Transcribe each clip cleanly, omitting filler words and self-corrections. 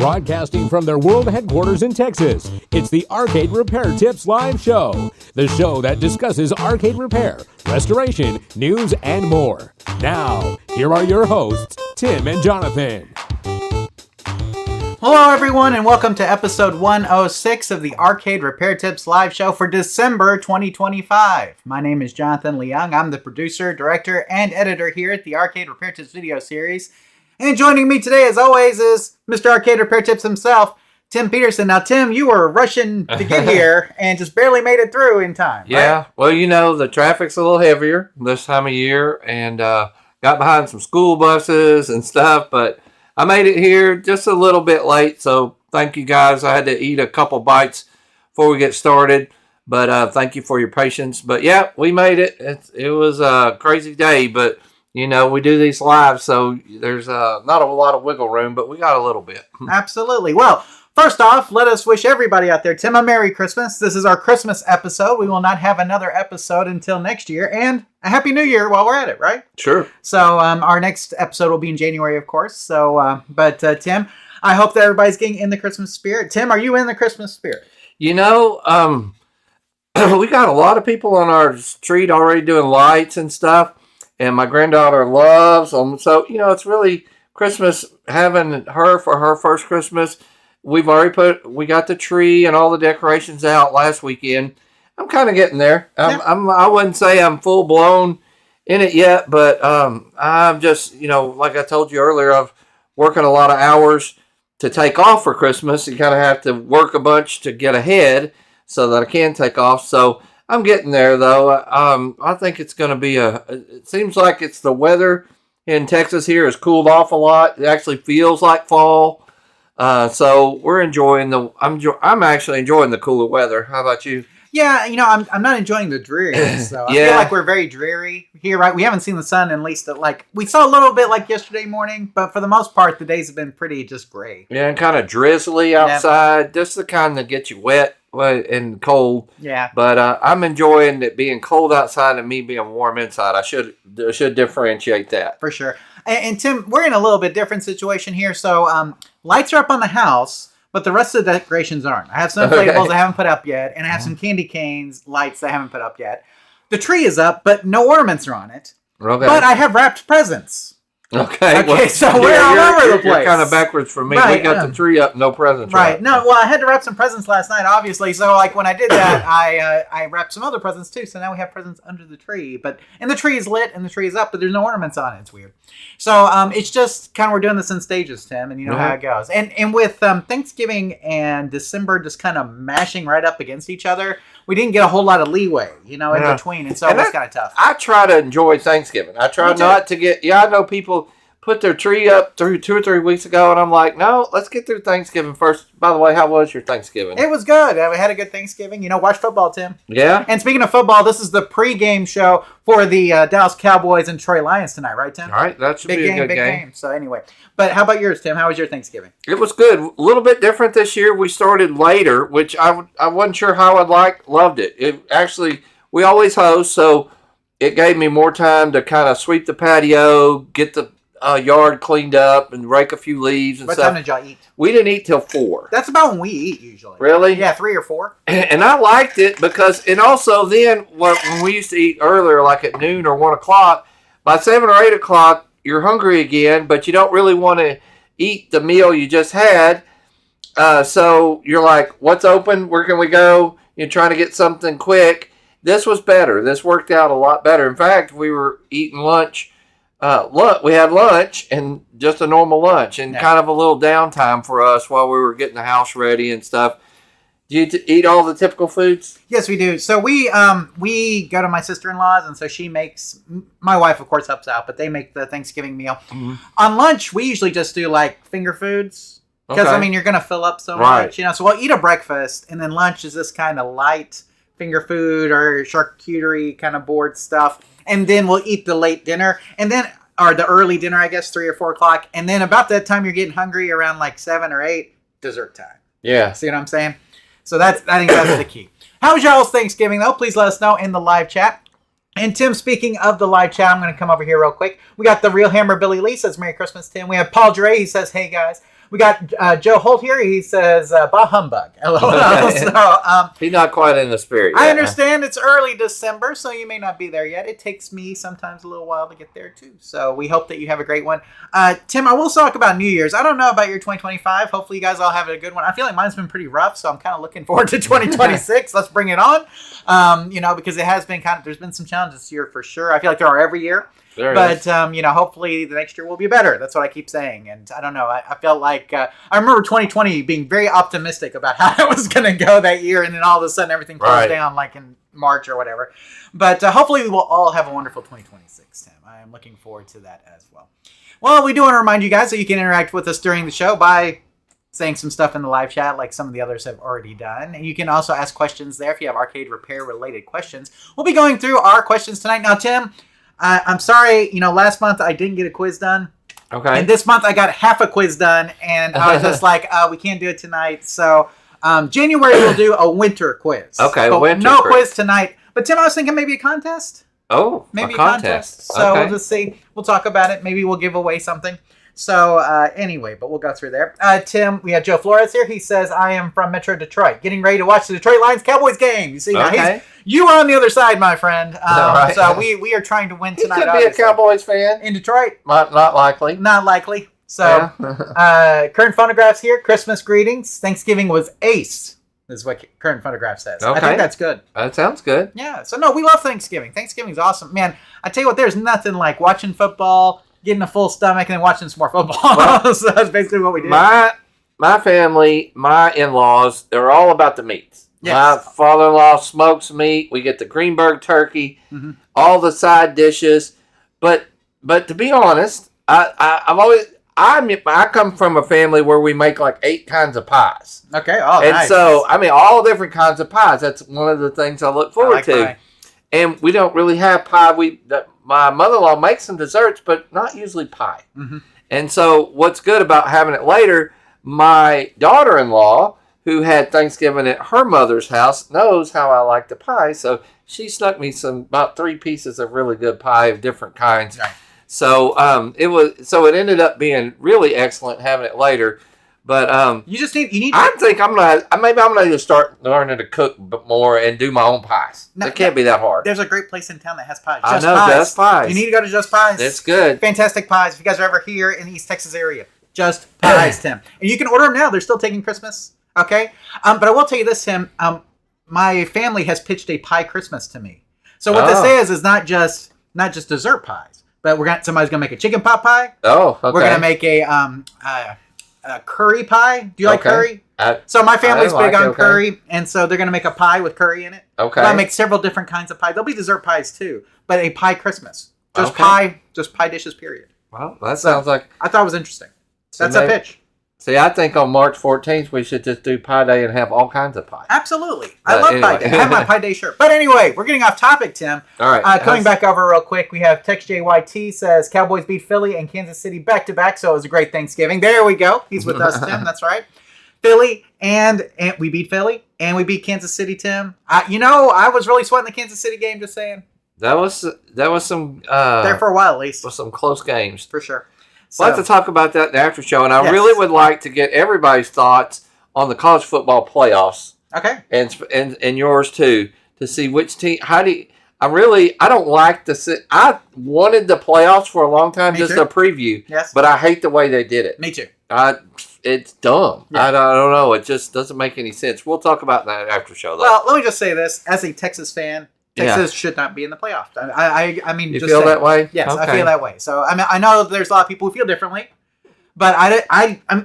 Broadcasting from their world headquarters in Texas, it's the Arcade Repair Tips Live Show. The show that discusses arcade repair, restoration, news, and more. Now, here are your hosts, Tim and Jonathan. Hello everyone and welcome to episode 106 of the Arcade Repair Tips Live Show for December 2025. My name is Jonathan Leung. I'm the producer, director, and editor here at the Arcade Repair Tips video series. And joining me today, as always, is Mr. Arcade Repair Tips himself, Tim Peterson. Now, Tim, you were rushing to get here and just barely made it through in time. Yeah, right? Well, you know, the traffic's a little heavier this time of year, and got behind some school buses and stuff, but I made it here just a little bit late, so thank you guys. I had to eat a couple bites before we get started, but thank you for your patience. But yeah, we made it. It was a crazy day, but you know, we do these live, so there's not a lot of wiggle room, but we got a little bit. Absolutely. Well, first off, let us wish everybody out there, Tim, a Merry Christmas. This is our Christmas episode. We will not have another episode until next year, and a Happy New Year while we're at it, right? Sure. So our next episode will be in January, of course. So, but Tim, I hope that everybody's getting in the Christmas spirit. Tim, are you in the Christmas spirit? You know, we got a lot of people on our street already doing lights and stuff. And my granddaughter loves them. So, you know, it's really Christmas, having her for her first Christmas. We got the tree and all the decorations out last weekend. I'm kind of getting there. I wouldn't say I'm full blown in it yet, but I'm just, you know, like I told you earlier, I'm working a lot of hours to take off for Christmas. You kind of have to work a bunch to get ahead so that I can take off. So I'm getting there, though. I think it's going to be it seems like it's the weather in Texas here has cooled off a lot. It actually feels like fall. So we're enjoying I'm actually enjoying the cooler weather. How about you? Yeah, you know, I'm not enjoying the dreariness, so I feel like we're very dreary here, right? We haven't seen the sun at least, we saw a little bit like yesterday morning, but for the most part, the days have been pretty just gray. Yeah, and kind of drizzly outside, just the kind that gets you wet and cold. Yeah. But I'm enjoying it being cold outside and me being warm inside. I should differentiate that. For sure. And Tim, we're in a little bit different situation here, so lights are up on the house, but the rest of the decorations aren't. I have some inflatables I haven't put up yet, and I have some candy canes lights that I haven't put up yet. The tree is up, but no ornaments are on it. Okay. But I have wrapped presents. Okay, well, so we're all over the place. You're kind of backwards for me. Right, we got the tree up, no presents. Right. No, well, I had to wrap some presents last night, obviously. So, when I did that, I wrapped some other presents, too. So now we have presents under the tree. And the tree is lit and the tree is up, but there's no ornaments on it. It's weird. So, it's just kind of, we're doing this in stages, Tim, and you know how it goes. And with Thanksgiving and December just kind of mashing right up against each other, we didn't get a whole lot of leeway, in between. And so it was kind of tough. I try to enjoy Thanksgiving. I try not to get, I know people put their tree up 2 or 3 weeks ago, and I'm like, no, let's get through Thanksgiving first. By the way, how was your Thanksgiving? It was good. We had a good Thanksgiving. Watch football, Tim. Yeah. And speaking of football, this is the pregame show for the Dallas Cowboys and Troy Lions tonight, right, Tim? All right, that should be a good game. So anyway, but how about yours, Tim? How was your Thanksgiving? It was good. A little bit different this year. We started later, which I wasn't sure how I'd loved it. It actually, we always host, so it gave me more time to kind of sweep the patio, get the yard cleaned up and rake a few leaves and stuff. What time did y'all eat? We didn't eat till 4. That's about when we eat usually. Really? Yeah, 3 or 4. And I liked it because, and also then when we used to eat earlier, like at noon or 1 o'clock, by 7 or 8 o'clock, you're hungry again, but you don't really want to eat the meal you just had. So you're like, what's open? Where can we go? You're trying to get something quick. This was better. This worked out a lot better. In fact, we were eating lunch. We had lunch and just a normal lunch and kind of a little downtime for us while we were getting the house ready and stuff. Do you eat all the typical foods? Yes, we do. So we go to my sister-in-law's, and so she makes, my wife, of course, helps out, but they make the Thanksgiving meal. Mm-hmm. On lunch, we usually just do finger foods because, you're going to fill up so much, So we'll eat a breakfast, and then lunch is this kind of light finger food or charcuterie kind of board stuff. And then we'll eat the late dinner, or the early dinner, I guess, 3 or 4 o'clock. And then about that time, you're getting hungry around 7 or 8, dessert time. Yeah. See what I'm saying? So I think that's the key. How was y'all's Thanksgiving, though? Please let us know in the live chat. And Tim, speaking of the live chat, I'm going to come over here real quick. We got the Real Hammer Billy Lee says, Merry Christmas, Tim. We have Paul Dre. He says, hey, guys. We got Joe Holt here. He says, bah humbug. LOL. So, he's not quite in the spirit yet. I understand it's early December, so you may not be there yet. It takes me sometimes a little while to get there, too. So we hope that you have a great one. Tim, I will talk about New Year's. I don't know about your 2025. Hopefully you guys all have a good one. I feel like mine's been pretty rough, so I'm kind of looking forward to 2026. Let's bring it on. Because it has been there's been some challenges this year for sure. I feel like there are every year. But hopefully the next year will be better. That's what I keep saying. And I don't know. I felt like I remember 2020 being very optimistic about how it was going to go that year, and then all of a sudden everything closed down like in March or whatever. But hopefully we will all have a wonderful 2026, Tim. I am looking forward to that as well. Well, we do want to remind you guys that you can interact with us during the show by saying some stuff in the live chat like some of the others have already done. And you can also ask questions there if you have arcade repair related questions. We'll be going through our questions tonight. Now, Tim, I'm sorry, last month I didn't get a quiz done. Okay. And this month I got half a quiz done, and I was just like, we can't do it tonight. So January we'll do a winter quiz. Okay, but winter no quiz tonight. But Tim, I was thinking maybe a contest. Oh, maybe a contest. So okay. we'll just see. We'll talk about it. Maybe we'll give away something. So anyway, but we'll go through there. Tim, we have Joe Flores here. He says, I am from Metro Detroit, getting ready to watch the Detroit Lions-Cowboys game. You see, now you are on the other side, my friend. Right. So we are trying to win tonight. He could be a Cowboys fan. In Detroit. Not likely. Not likely. So current photographs here. Christmas greetings. Thanksgiving was ace. This is what current photograph says. Okay. I think that's good. That sounds good. Yeah. So no, we love Thanksgiving. Thanksgiving's awesome. Man, I tell you what, there's nothing like watching football, getting a full stomach, and then watching some more football. Well, so that's basically what we do. My family, my in-laws, they're all about the meats. Yes. My father-in-law smokes meat. We get the Greenberg turkey, all the side dishes. But to be honest, I come from a family where we make like 8 kinds of pies. Okay. Oh, and nice. so, all different kinds of pies. That's one of the things I look forward to. Pie. And we don't really have pie. My mother-in-law makes some desserts, but not usually pie. Mm-hmm. And so what's good about having it later, my daughter-in-law, who had Thanksgiving at her mother's house, knows how I like the pie. So she snuck me about 3 pieces of really good pie of different kinds. Right. So it ended up being really excellent having it later. But I think I'm gonna just start learning to cook more and do my own pies. It can't be that hard. There's a great place in town that has pies. Just Pies. You need to go to Just Pies. It's good. Fantastic pies. If you guys are ever here in the East Texas area, Just Pies, Tim. And you can order them now. They're still taking Christmas. Okay. But I will tell you this, Tim. My family has pitched a pie Christmas to me. So what this is not just dessert pies, but somebody's gonna make a chicken pot pie. Oh, okay. We're gonna make a curry pie. Do you like curry? So my family's big on curry, and so they're going to make a pie with curry in it. Okay. I'll make several different kinds of pie. There'll be dessert pies too, but a pie Christmas. Just pie dishes, period. Well, that sounds like... I thought it was interesting. That's a pitch. See, I think on March 14th, we should just do Pie Day and have all kinds of pie. Absolutely. I love Pie Day. I have my Pie Day shirt. But anyway, we're getting off topic, Tim. All right. Coming back over real quick, we have Tex JYT says, Cowboys beat Philly and Kansas City back-to-back, so it was a great Thanksgiving. There we go. He's with us, Tim. That's right. Philly, and we beat Philly, and we beat Kansas City, Tim. I was really sweating the Kansas City game, just saying. That was some... there for a while, at least. Was some close games. For sure. So, we'll have to talk about that in the after show, and I really would like to get everybody's thoughts on the college football playoffs. Okay. And yours too, to see which team. I don't like I wanted the playoffs for a long time, just a preview. Yes. But I hate the way they did it. Me too. It's dumb. Yeah. I don't know. It just doesn't make any sense. We'll talk about that after show, though. Well, let me just say this: as a Texas fan. Texas should not be in the playoffs. I mean, you just feel that way? Yes, okay. I feel that way. So I know there's a lot of people who feel differently, but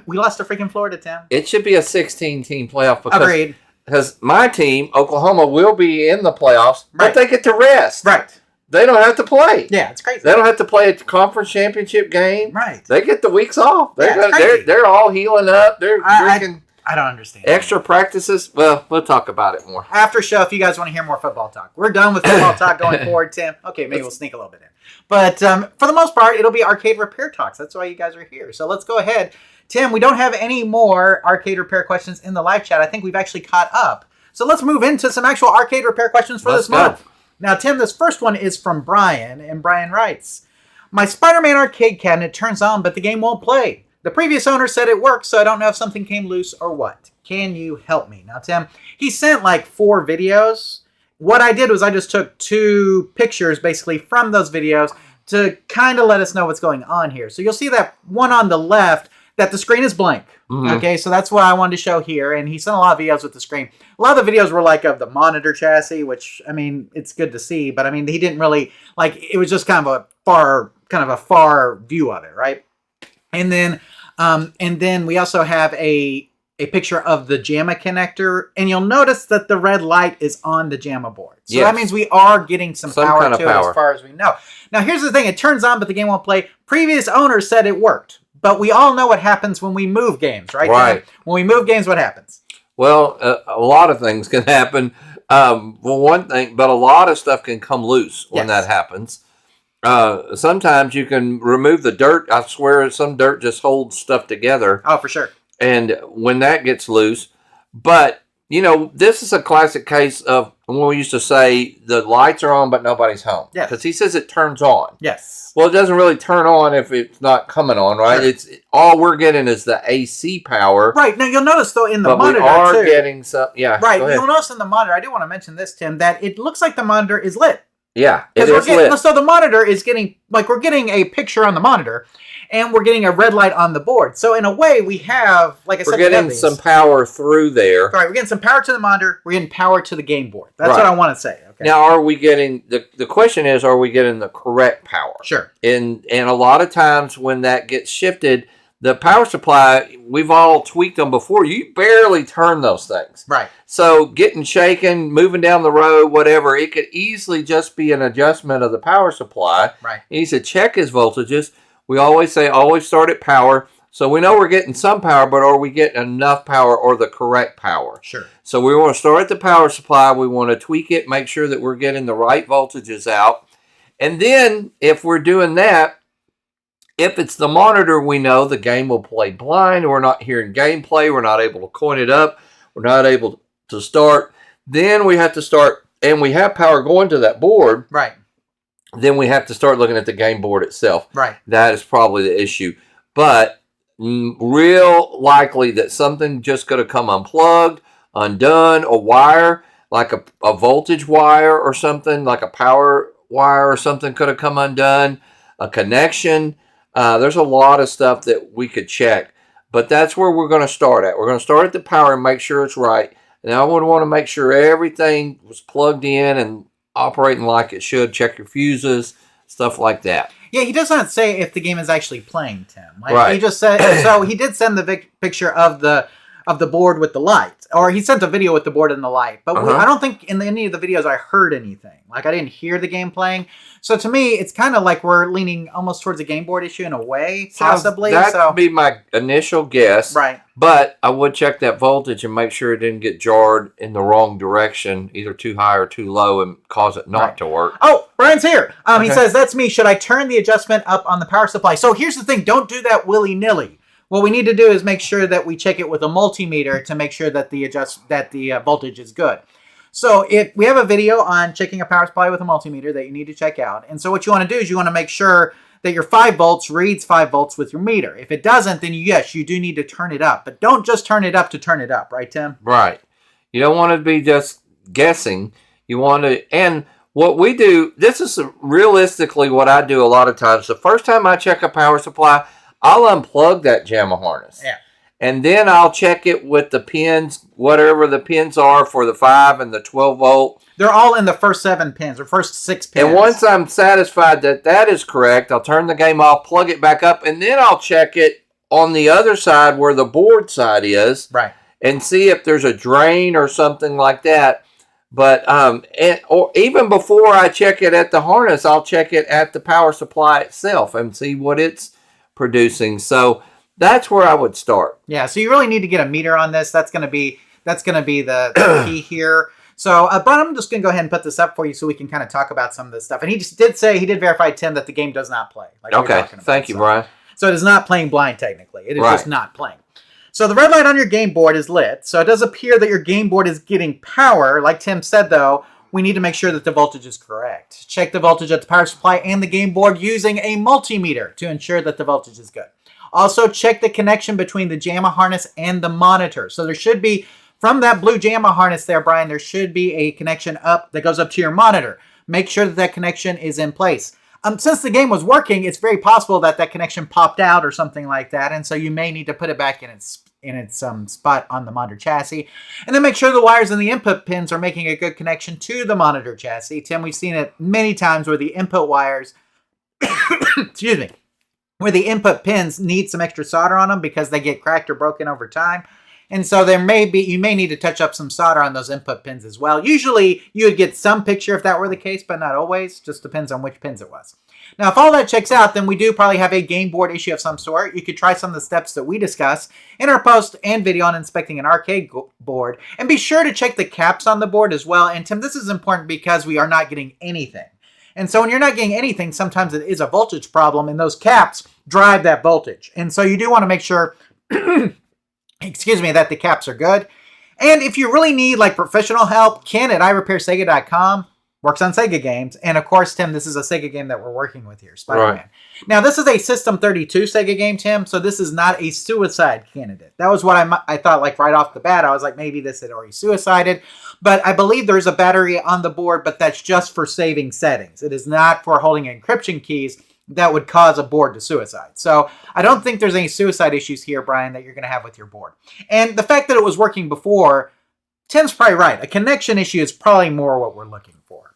we lost to freaking Florida, Tim. It should be a 16-team playoff Agreed. Because my team, Oklahoma, will be in the playoffs, but they get to rest. Right. They don't have to play. Yeah, it's crazy. They don't have to play a conference championship game. Right. They get the weeks off. They're all healing up. They're drinking. I don't understand. Extra practices? Well, we'll talk about it more. After show, if you guys want to hear more football talk. We're done with football talk going forward, Tim. Okay, maybe we'll sneak a little bit in. But for the most part, it'll be arcade repair talks. That's why you guys are here. So let's go ahead. Tim, we don't have any more arcade repair questions in the live chat. I think we've actually caught up. So let's move into some actual arcade repair questions for this month. Now, Tim, this first one is from Brian, and Brian writes, my Spiderman arcade cabinet turns on, but the game won't play. The previous owner said it worked, so I don't know if something came loose or what. Can you help me? Now, Tim, he sent like 4 videos. What I did was I just took 2 pictures basically from those videos to kind of let us know what's going on here. So you'll see that one on the left, that the screen is blank. Okay, so that's what I wanted to show here. And he sent a lot of videos with the screen. A lot of the videos were like of the monitor chassis, which, I mean, it's good to see. But, I mean, he didn't really, like, it was just kind of a far view of it, right? And then we also have a picture of the JAMA connector, and you'll notice that the red light is on the JAMA board. So that means we are getting some power kind of to it as far as we know. Now, here's the thing. It turns on, but the game won't play. Previous owner said it worked, but we all know what happens when we move games, right? Right. Dan? When we move games, what happens? Well, a lot of things can happen. Well, one thing, but a lot of stuff can come loose when that happens. Sometimes you can remove the dirt. I swear some dirt just holds stuff together. Oh, for sure. And when that gets loose, but you know, this is a classic case of when we used to say the lights are on, but nobody's home. Yes. Because he says it turns on. Yes. Well, it doesn't really turn on if it's not coming on, right? Sure. It's all we're getting is the AC power. Right. Now, you'll notice, though, in the but monitor, we are too. getting some, yeah. Right. Go ahead. You'll notice in the monitor, I do want to mention this, Tim, that it looks like the monitor is lit. Yeah, it is lit. So the monitor is getting, like, we're getting a picture on the monitor, and we're getting a red light on the board. So in a way, we have, like I said, we're getting some power through there. Right, we're getting some power to the monitor. We're getting power to the game board. That's what I want to say. Okay. Now, are we getting the question is, are we getting the correct power? Sure. And a lot of times when that gets shifted, the power supply, we've all tweaked them before. You barely turn those things. Right. So getting shaken, moving down the road, whatever, it could easily just be an adjustment of the power supply. Right. He said check his voltages. We always say always start at power. So we know we're getting some power, but are we getting enough power or the correct power? Sure. So we want to start at the power supply. We want to tweak it, make sure that we're getting the right voltages out. And then if we're doing that, if it's the monitor, we know the game will play blind. We're not hearing gameplay. We're not able to coin it up. We're not able to start. Then we have to start, and we have power going to that board. Right. Then we have to start looking at the game board itself. Right. That is probably the issue. But real likely that something just could have come unplugged, undone, a wire, like a voltage wire or something, like a power wire or something could have come undone, a connection. There's a lot of stuff that we could check, but that's where we're going to start at. We're going to start at the power and make sure it's right. And I would want to make sure everything was plugged in and operating like it should. Check your fuses, stuff like that. Yeah, he does not say if the game is actually playing, Tim. Like, right. He just said, so he did send the picture of the board with the light, or he sent a video with the board and the light. But I don't think in any of the videos I heard anything. Like, I didn't hear the game playing. So to me, it's kind of like we're leaning almost towards a game board issue in a way, possibly. That would be my initial guess. Right. But I would check that voltage and make sure it didn't get jarred in the wrong direction, either too high or too low, and cause it not to work. Oh, Brian's here. He says, that's me. Should I turn the adjustment up on the power supply? So here's the thing. Don't do that willy-nilly. What we need to do is make sure that we check it with a multimeter to make sure that the voltage is good. So if we have a video on checking a power supply with a multimeter that you need to check out. And so what you want to do is you want to make sure that your 5 volts reads 5 volts with your meter. If it doesn't, then yes, you do need to turn it up. But don't just turn it up to turn it up, right, Tim? Right. You don't want to be just guessing. You want to, and what we do, this is realistically what I do a lot of times. The first time I check a power supply, I'll unplug that JAMA harness. Yeah. And then I'll check it with the pins, whatever the pins are for the 5 and the 12 volt. They're all in the first 7 pins, or first 6 pins. And once I'm satisfied that that is correct, I'll turn the game off, plug it back up, and then I'll check it on the other side where the board side is. Right. And see if there's a drain or something like that. But or even before I check it at the harness, I'll check it at the power supply itself and see what it's producing. So that's where I would start. Yeah, so you really need to get a meter on this. That's going to be the key here. So, Brian, I'm just going to go ahead and put this up for you so we can kind of talk about some of this stuff. And he did verify, Tim, that the game does not play. Like okay, thank you, Brian. So it is not playing blind, technically. It is just not playing. So the red light on your game board is lit. So it does appear that your game board is getting power. Like Tim said, though, we need to make sure that the voltage is correct. Check the voltage at the power supply and the game board using a multimeter to ensure that the voltage is good. Also, check the connection between the JAMA harness and the monitor. So there should be, from that blue JAMA harness there, Brian, there should be a connection up that goes up to your monitor. Make sure that that connection is in place. Since the game was working, it's very possible that that connection popped out or something like that, and so you may need to put it back in its spot on the monitor chassis. And then make sure the wires and the input pins are making a good connection to the monitor chassis. Tim, we've seen it many times where the input wires, excuse me, where the input pins need some extra solder on them because they get cracked or broken over time. And so you may need to touch up some solder on those input pins as well. Usually you would get some picture if that were the case, but not always. Just depends on which pins it was. Now, if all that checks out, then we do probably have a game board issue of some sort. You could try some of the steps that we discuss in our post and video on inspecting an arcade board. And be sure to check the caps on the board as well. And Tim, this is important because we are not getting anything. And so when you're not getting anything, sometimes it is a voltage problem, and those caps drive that voltage. And so you do want to make sure excuse me, that the caps are good. And if you really need like professional help, Ken at iRepairSega.com works on Sega games. And of course, Tim, this is a Sega game that we're working with here, Spiderman. Right. Now, this is a System 32 Sega game, Tim, so this is not a suicide candidate. That was what I thought, like right off the bat. I was like, maybe this had already suicided. But I believe there's a battery on the board, but that's just for saving settings. It is not for holding encryption keys that would cause a board to suicide. So I don't think there's any suicide issues here, Brian, that you're going to have with your board. And the fact that it was working before, Tim's probably right. A connection issue is probably more what we're looking for.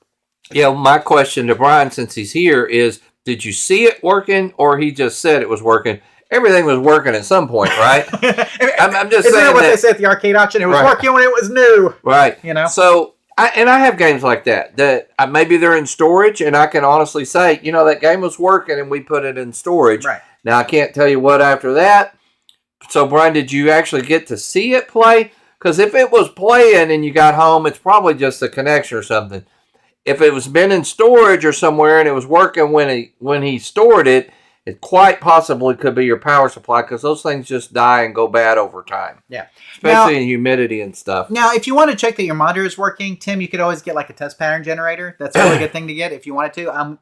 Yeah, my question to Brian, since he's here, is did you see it working, or he just said it was working? Everything was working at some point, right? I'm just Isn't saying that what they say at the arcade auction? It was right. working when it was new. Right. You know? So, I have games like that maybe they're in storage, and I can honestly say, that game was working, and we put it in storage. Right. Now, I can't tell you what after that. So, Brian, did you actually get to see it play? Because if it was playing and you got home, it's probably just a connection or something. If it was been in storage or somewhere and it was working when he stored it, it quite possibly could be your power supply, because those things just die and go bad over time. Yeah. Especially in humidity and stuff. Now, if you want to check that your monitor is working, Tim, you could always get like a test pattern generator. That's a really good thing to get if you wanted to.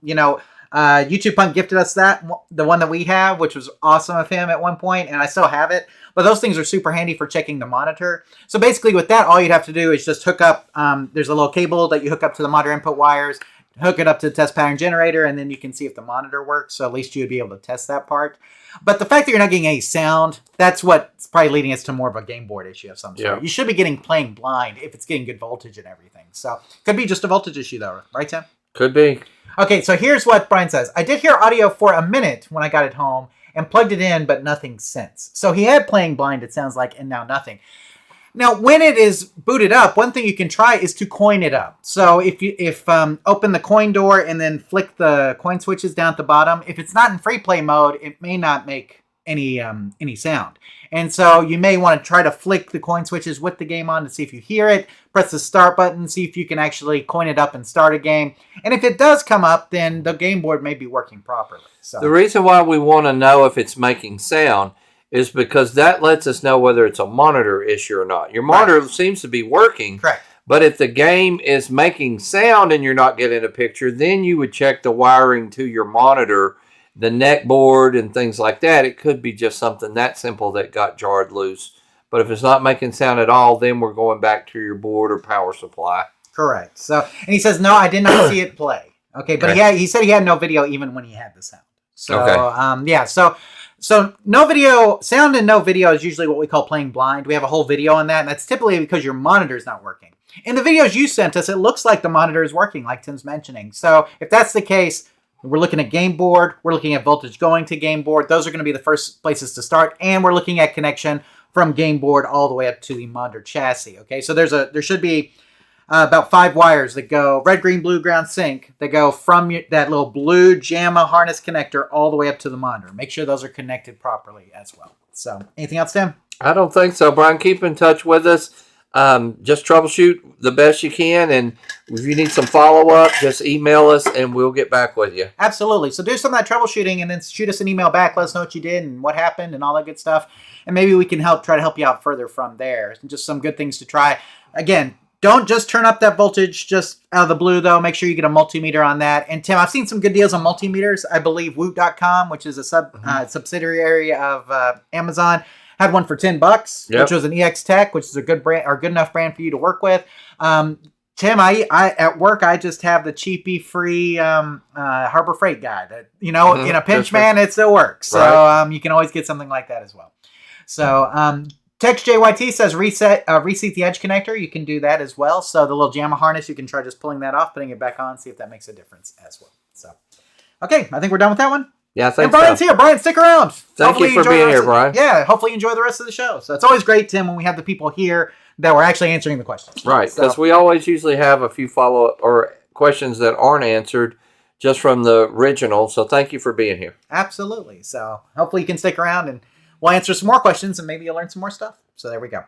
YouTube Punk gifted us that, the one that we have, which was awesome of him at one point, and I still have it. But those things are super handy for checking the monitor. So basically with that, all you'd have to do is just hook up, there's a little cable that you hook up to the monitor input wires, hook it up to the test pattern generator, and then you can see if the monitor works. So at least you would be able to test that part. But the fact that you're not getting any sound, that's what's probably leading us to more of a game board issue of some sort. Yeah. You should be playing blind if it's getting good voltage and everything. So could be just a voltage issue though, right, Tim? Could be. Okay, so here's what Brian says. I did hear audio for a minute when I got it home and plugged it in, but nothing since. So he had playing blind, it sounds like, and now nothing. Now, when it is booted up, one thing you can try is to coin it up. So if open the coin door and then flick the coin switches down at the bottom, if it's not in free play mode, it may not make any sound. And so you may want to try to flick the coin switches with the game on to see if you hear it. Press the start button, see if you can actually coin it up and start a game. And if it does come up, then the game board may be working properly. So the reason why we want to know if it's making sound is because that lets us know whether it's a monitor issue or not. Your monitor seems to be working. Correct. But if the game is making sound and you're not getting a picture, then you would check the wiring to your monitor, the neck board and things like that. It could be just something that simple that got jarred loose. But if it's not making sound at all, then we're going back to your board or power supply. Correct. So, and he says, no, I did not see it play. Okay, but he said he had no video even when he had the sound. So, okay. So no video, sound and no video is usually what we call playing blind. We have a whole video on that, and that's typically because your monitor is not working. In the videos you sent us, it looks like the monitor is working, like Tim's mentioning. So if that's the case, we're looking at game board, we're looking at voltage going to game board. Those are going to be the first places to start, and we're looking at connection from game board all the way up to the monitor chassis. Okay, so there should be about 5 wires that go red, green, blue, ground, sync that go from that little blue JAMA harness connector all the way up to the monitor. Make sure those are connected properly as well. So anything else, Tim? I don't think so, Brian. Keep in touch with us. Just troubleshoot the best you can, and if you need some follow-up, just email us and we'll get back with you. Absolutely. So do some of that troubleshooting and then shoot us an email back. Let us know what you did and what happened and all that good stuff. And maybe we can try to help you out further from there. Just some good things to try. Again, Don't just turn up that voltage just out of the blue, though. Make sure you get a multimeter on that. And Tim, I've seen some good deals on multimeters. I believe Woot.com, which is a subsidiary of Amazon, had one for $10, which was an EX Tech, which is a good brand or good enough brand for you to work with. Tim, I at work, I just have the cheapy free Harbor Freight guy that, in a pinch, man, it still works. So you can always get something like that as well. So Text JYT says reseat the edge connector. You can do that as well. So the little JAMA harness, you can try just pulling that off, putting it back on, see if that makes a difference as well. So, okay, I think we're done with that one. Yeah, I think and Brian's here. Brian, stick around. Thank you for being here, Brian. Yeah, hopefully you enjoy the rest of the show. So it's always great, Tim, when we have the people here that we're actually answering the questions. Right, because we always usually have a few follow-up or questions that aren't answered just from the original. So thank you for being here. Absolutely. So hopefully you can stick around and we'll answer some more questions and maybe you'll learn some more stuff. So there we go.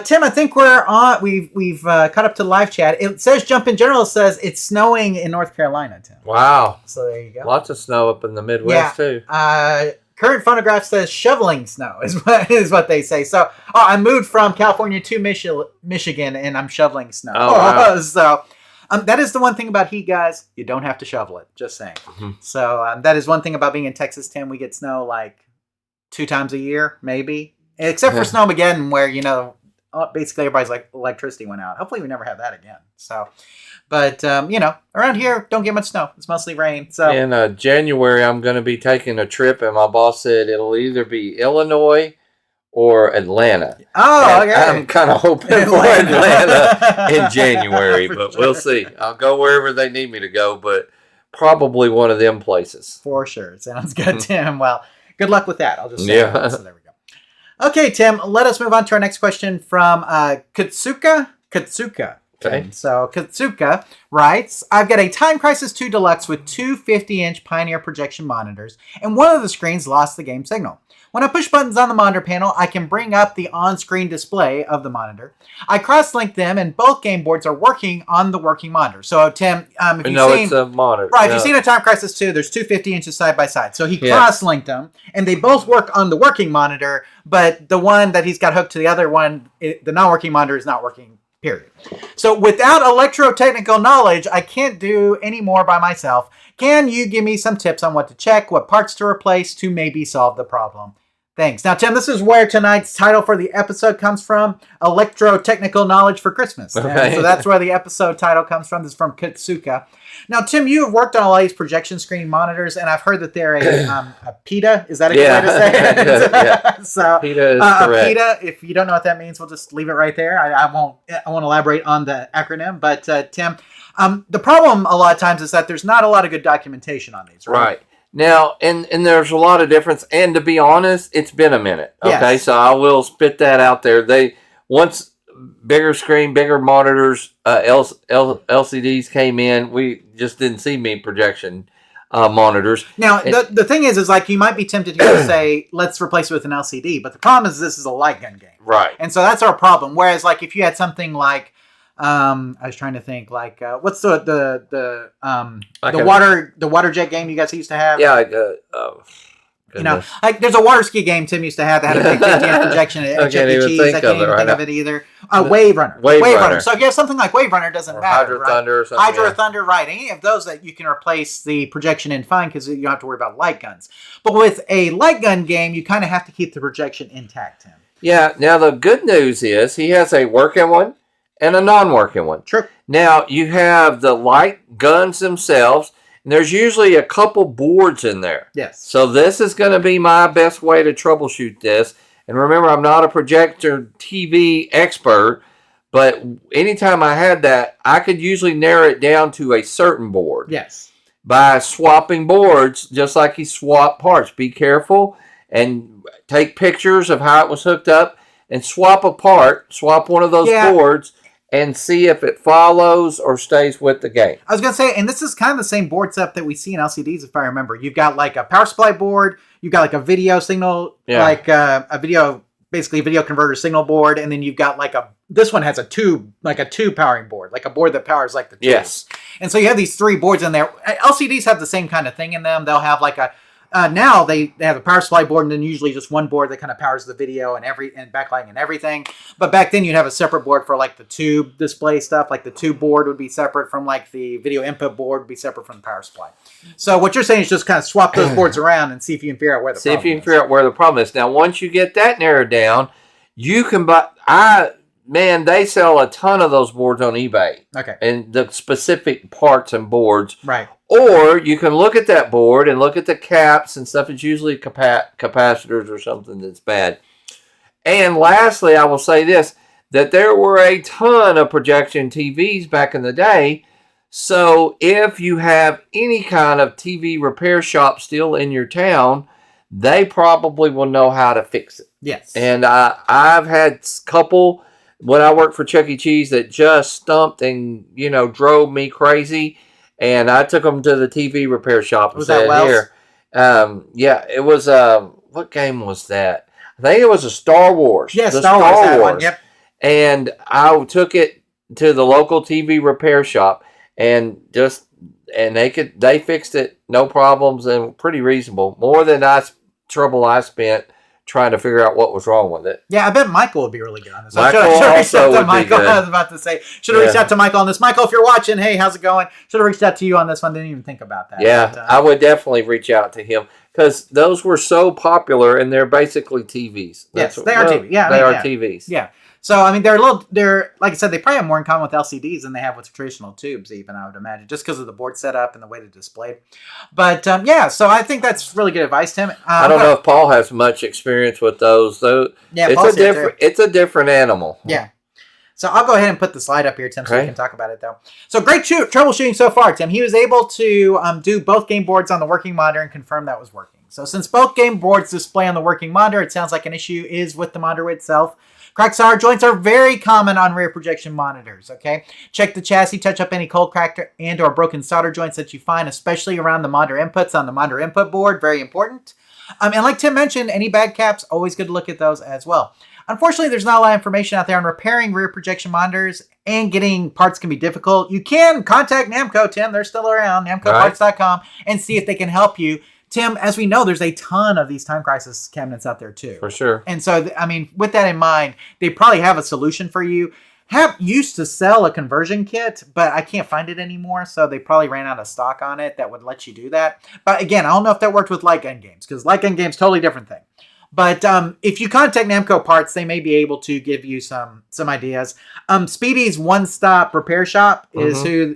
Tim, I think we're on. We've caught up to live chat. It says Jump in General says it's snowing in North Carolina, Tim. Wow. So there you go. Lots of snow up in the Midwest too. Current phonograph says shoveling snow is what they say. So I moved from California to Michigan and I'm shoveling snow. Oh, wow. So that is the one thing about heat, guys. You don't have to shovel it. Just saying. Mm-hmm. So that is one thing about being in Texas, Tim. We get snow like 2 times a year, maybe. Except for Snowmageddon, where, basically everybody's like, electricity went out. Hopefully we never have that again. So, but, around here, don't get much snow. It's mostly rain. So in January, I'm going to be taking a trip, and my boss said it'll either be Illinois or Atlanta. Oh, and okay. I'm kind of hoping for Atlanta in January, but we'll see. I'll go wherever they need me to go, but probably one of them places. For sure. Sounds good, Tim. Well, good luck with that. I'll just say that. So there we go. Okay, Tim, let us move on to our next question from Kutuska. Okay. So Kutuska writes, I've got a Time Crisis 2 Deluxe with 2 50-inch Pioneer projection monitors, and one of the screens lost the game signal. When I push buttons on the monitor panel, I can bring up the on-screen display of the monitor. I cross-link them, and both game boards are working on the working monitor. So, Tim, if you've seen... it's a monitor. Right, if you've seen a Time Crisis 2, there's 2 50 inches side by side. So he cross-linked them, and they both work on the working monitor, but the one that he's got hooked to the other one, the non-working monitor is not working, period. So without electrotechnical knowledge, I can't do any more by myself. Can you give me some tips on what to check, what parts to replace to maybe solve the problem? Thanks. Now, Tim, this is where tonight's title for the episode comes from, Electrotechnical Knowledge for Christmas. Okay. So that's where the episode title comes from. This is from Kutuska. Now, Tim, you have worked on a lot of these projection screen monitors, and I've heard that they're a PITA. Is that a good way to say it? Yeah. So, PITA is correct. PITA, if you don't know what that means, we'll just leave it right there. I won't elaborate on the acronym. But, Tim, the problem a lot of times is that there's not a lot of good documentation on these, right? Right. Now, and there's a lot of difference, and to be honest, it's been a minute. Okay, Yes. so I will spit that out there. Once bigger screen, bigger monitors, LCDs came in, we just didn't see many projection monitors. Now, the thing is like you might be tempted here to say, let's replace it with an LCD, but the problem is this is a light gun game. Right. And so that's our problem. Whereas, like, if you had something like, I was trying to think, like, what's the water jet game you guys used to have? Yeah. Like there's a water ski game Tim used to have that had a big 50-inch projection at Chuck E. Cheese. I can't even think of it either. Wave Runner. Wave Runner. So if you have something like Wave Runner, it doesn't matter. Hydro Thunder or something. Hydro Thunder, right. Any of those that you can replace the projection in fine because you don't have to worry about light guns. But with a light gun game, you kind of have to keep the projection intact, Tim. Yeah. Now, the good news is he has a working one and a non-working one. True. Now, you have the light guns themselves, and there's usually a couple boards in there. Yes. So this is going to be my best way to troubleshoot this. And remember, I'm not a projector TV expert, but anytime I had that, I could usually narrow it down to a certain board. Yes. By swapping boards, just like he swapped parts. Be careful and take pictures of how it was hooked up and swap one of those boards, and see if it follows or stays with the game. I was going to say, and this is kind of the same board setup that we see in LCDs, if I remember. You've got like a power supply board, you've got like a video signal, like basically a video converter signal board, and then you've got like this one has a tube powering board, like a board that powers like the tubes. Yes. And so you have these 3 boards in there. LCDs have the same kind of thing in them. They'll have like Now they have a power supply board and then usually just one board that kind of powers the video and backlighting and everything. But back then you'd have a separate board for like the tube display stuff. Like the tube board would be separate from like the video input board would be separate from the power supply. So what you're saying is just kind of swap those boards around and see if you can figure out where the problem is. See if you can figure out where the problem is. Now, once you get that narrowed down, you can buy. Man, they sell a ton of those boards on eBay. Okay. And the specific parts and boards. Right. Or you can look at that board and look at the caps and stuff. It's usually capacitors or something that's bad. And lastly, I will say this, that there were a ton of projection TVs back in the day. So if you have any kind of TV repair shop still in your town, they probably will know how to fix it. Yes. And I've had a couple when I worked for Chuck E. Cheese that just stumped and, drove me crazy. And I took them to the TV repair shop and said, here. Yeah, it was, what game was that? I think it was a Star Wars. Yeah, Star Wars had one, yep. And I took it to the local TV repair shop and they fixed it, no problems, and pretty reasonable. More than trouble I spent trying to figure out what was wrong with it. Yeah, I bet Michael would be really good on this. Michael I should have reached out to would Michael. be good. I was about to say, should have reached out to Michael on this. Michael, if you're watching, hey, how's it going? Should have reached out to you on this one. Didn't even think about that. Yeah, But, I would definitely reach out to him because those were so popular and they're basically TVs. Yes, they are TVs. Yeah, they are TVs. Yeah. So, I mean, they're, like I said, they probably have more in common with LCDs than they have with traditional tubes, even, I would imagine, just because of the board setup and the way they're displayed. But, yeah, so I think that's really good advice, Tim. I don't know if Paul has much experience with those, though. Yeah, it's a different animal. Yeah. So I'll go ahead and put the slide up here, Tim, so we can talk about it, though. So great troubleshooting so far, Tim. He was able to do both game boards on the working monitor and confirm that was working. So since both game boards display on the working monitor, it sounds like an issue is with the monitor itself. Cracked solder joints are very common on rear projection monitors, okay? Check the chassis, touch up any cold cracked and or broken solder joints that you find, especially around the monitor inputs on the monitor input board, very important. And like Tim mentioned, any bad caps, always good to look at those as well. Unfortunately, there's not a lot of information out there on repairing rear projection monitors, and getting parts can be difficult. You can contact Namco, Tim. They're still around, namcoparts.com, and see if they can help you. Tim, as we know, there's a ton of these Time Crisis cabinets out there, too. For sure. And so, I mean, with that in mind, they probably have a solution for you. Used to sell a conversion kit, but I can't find it anymore, so they probably ran out of stock on it that would let you do that. But again, I don't know if that worked with Light Gun Games, because Light Gun Games, totally different thing. But if you contact Namco Parts, they may be able to give you some ideas. Speedy's One Stop Repair Shop is who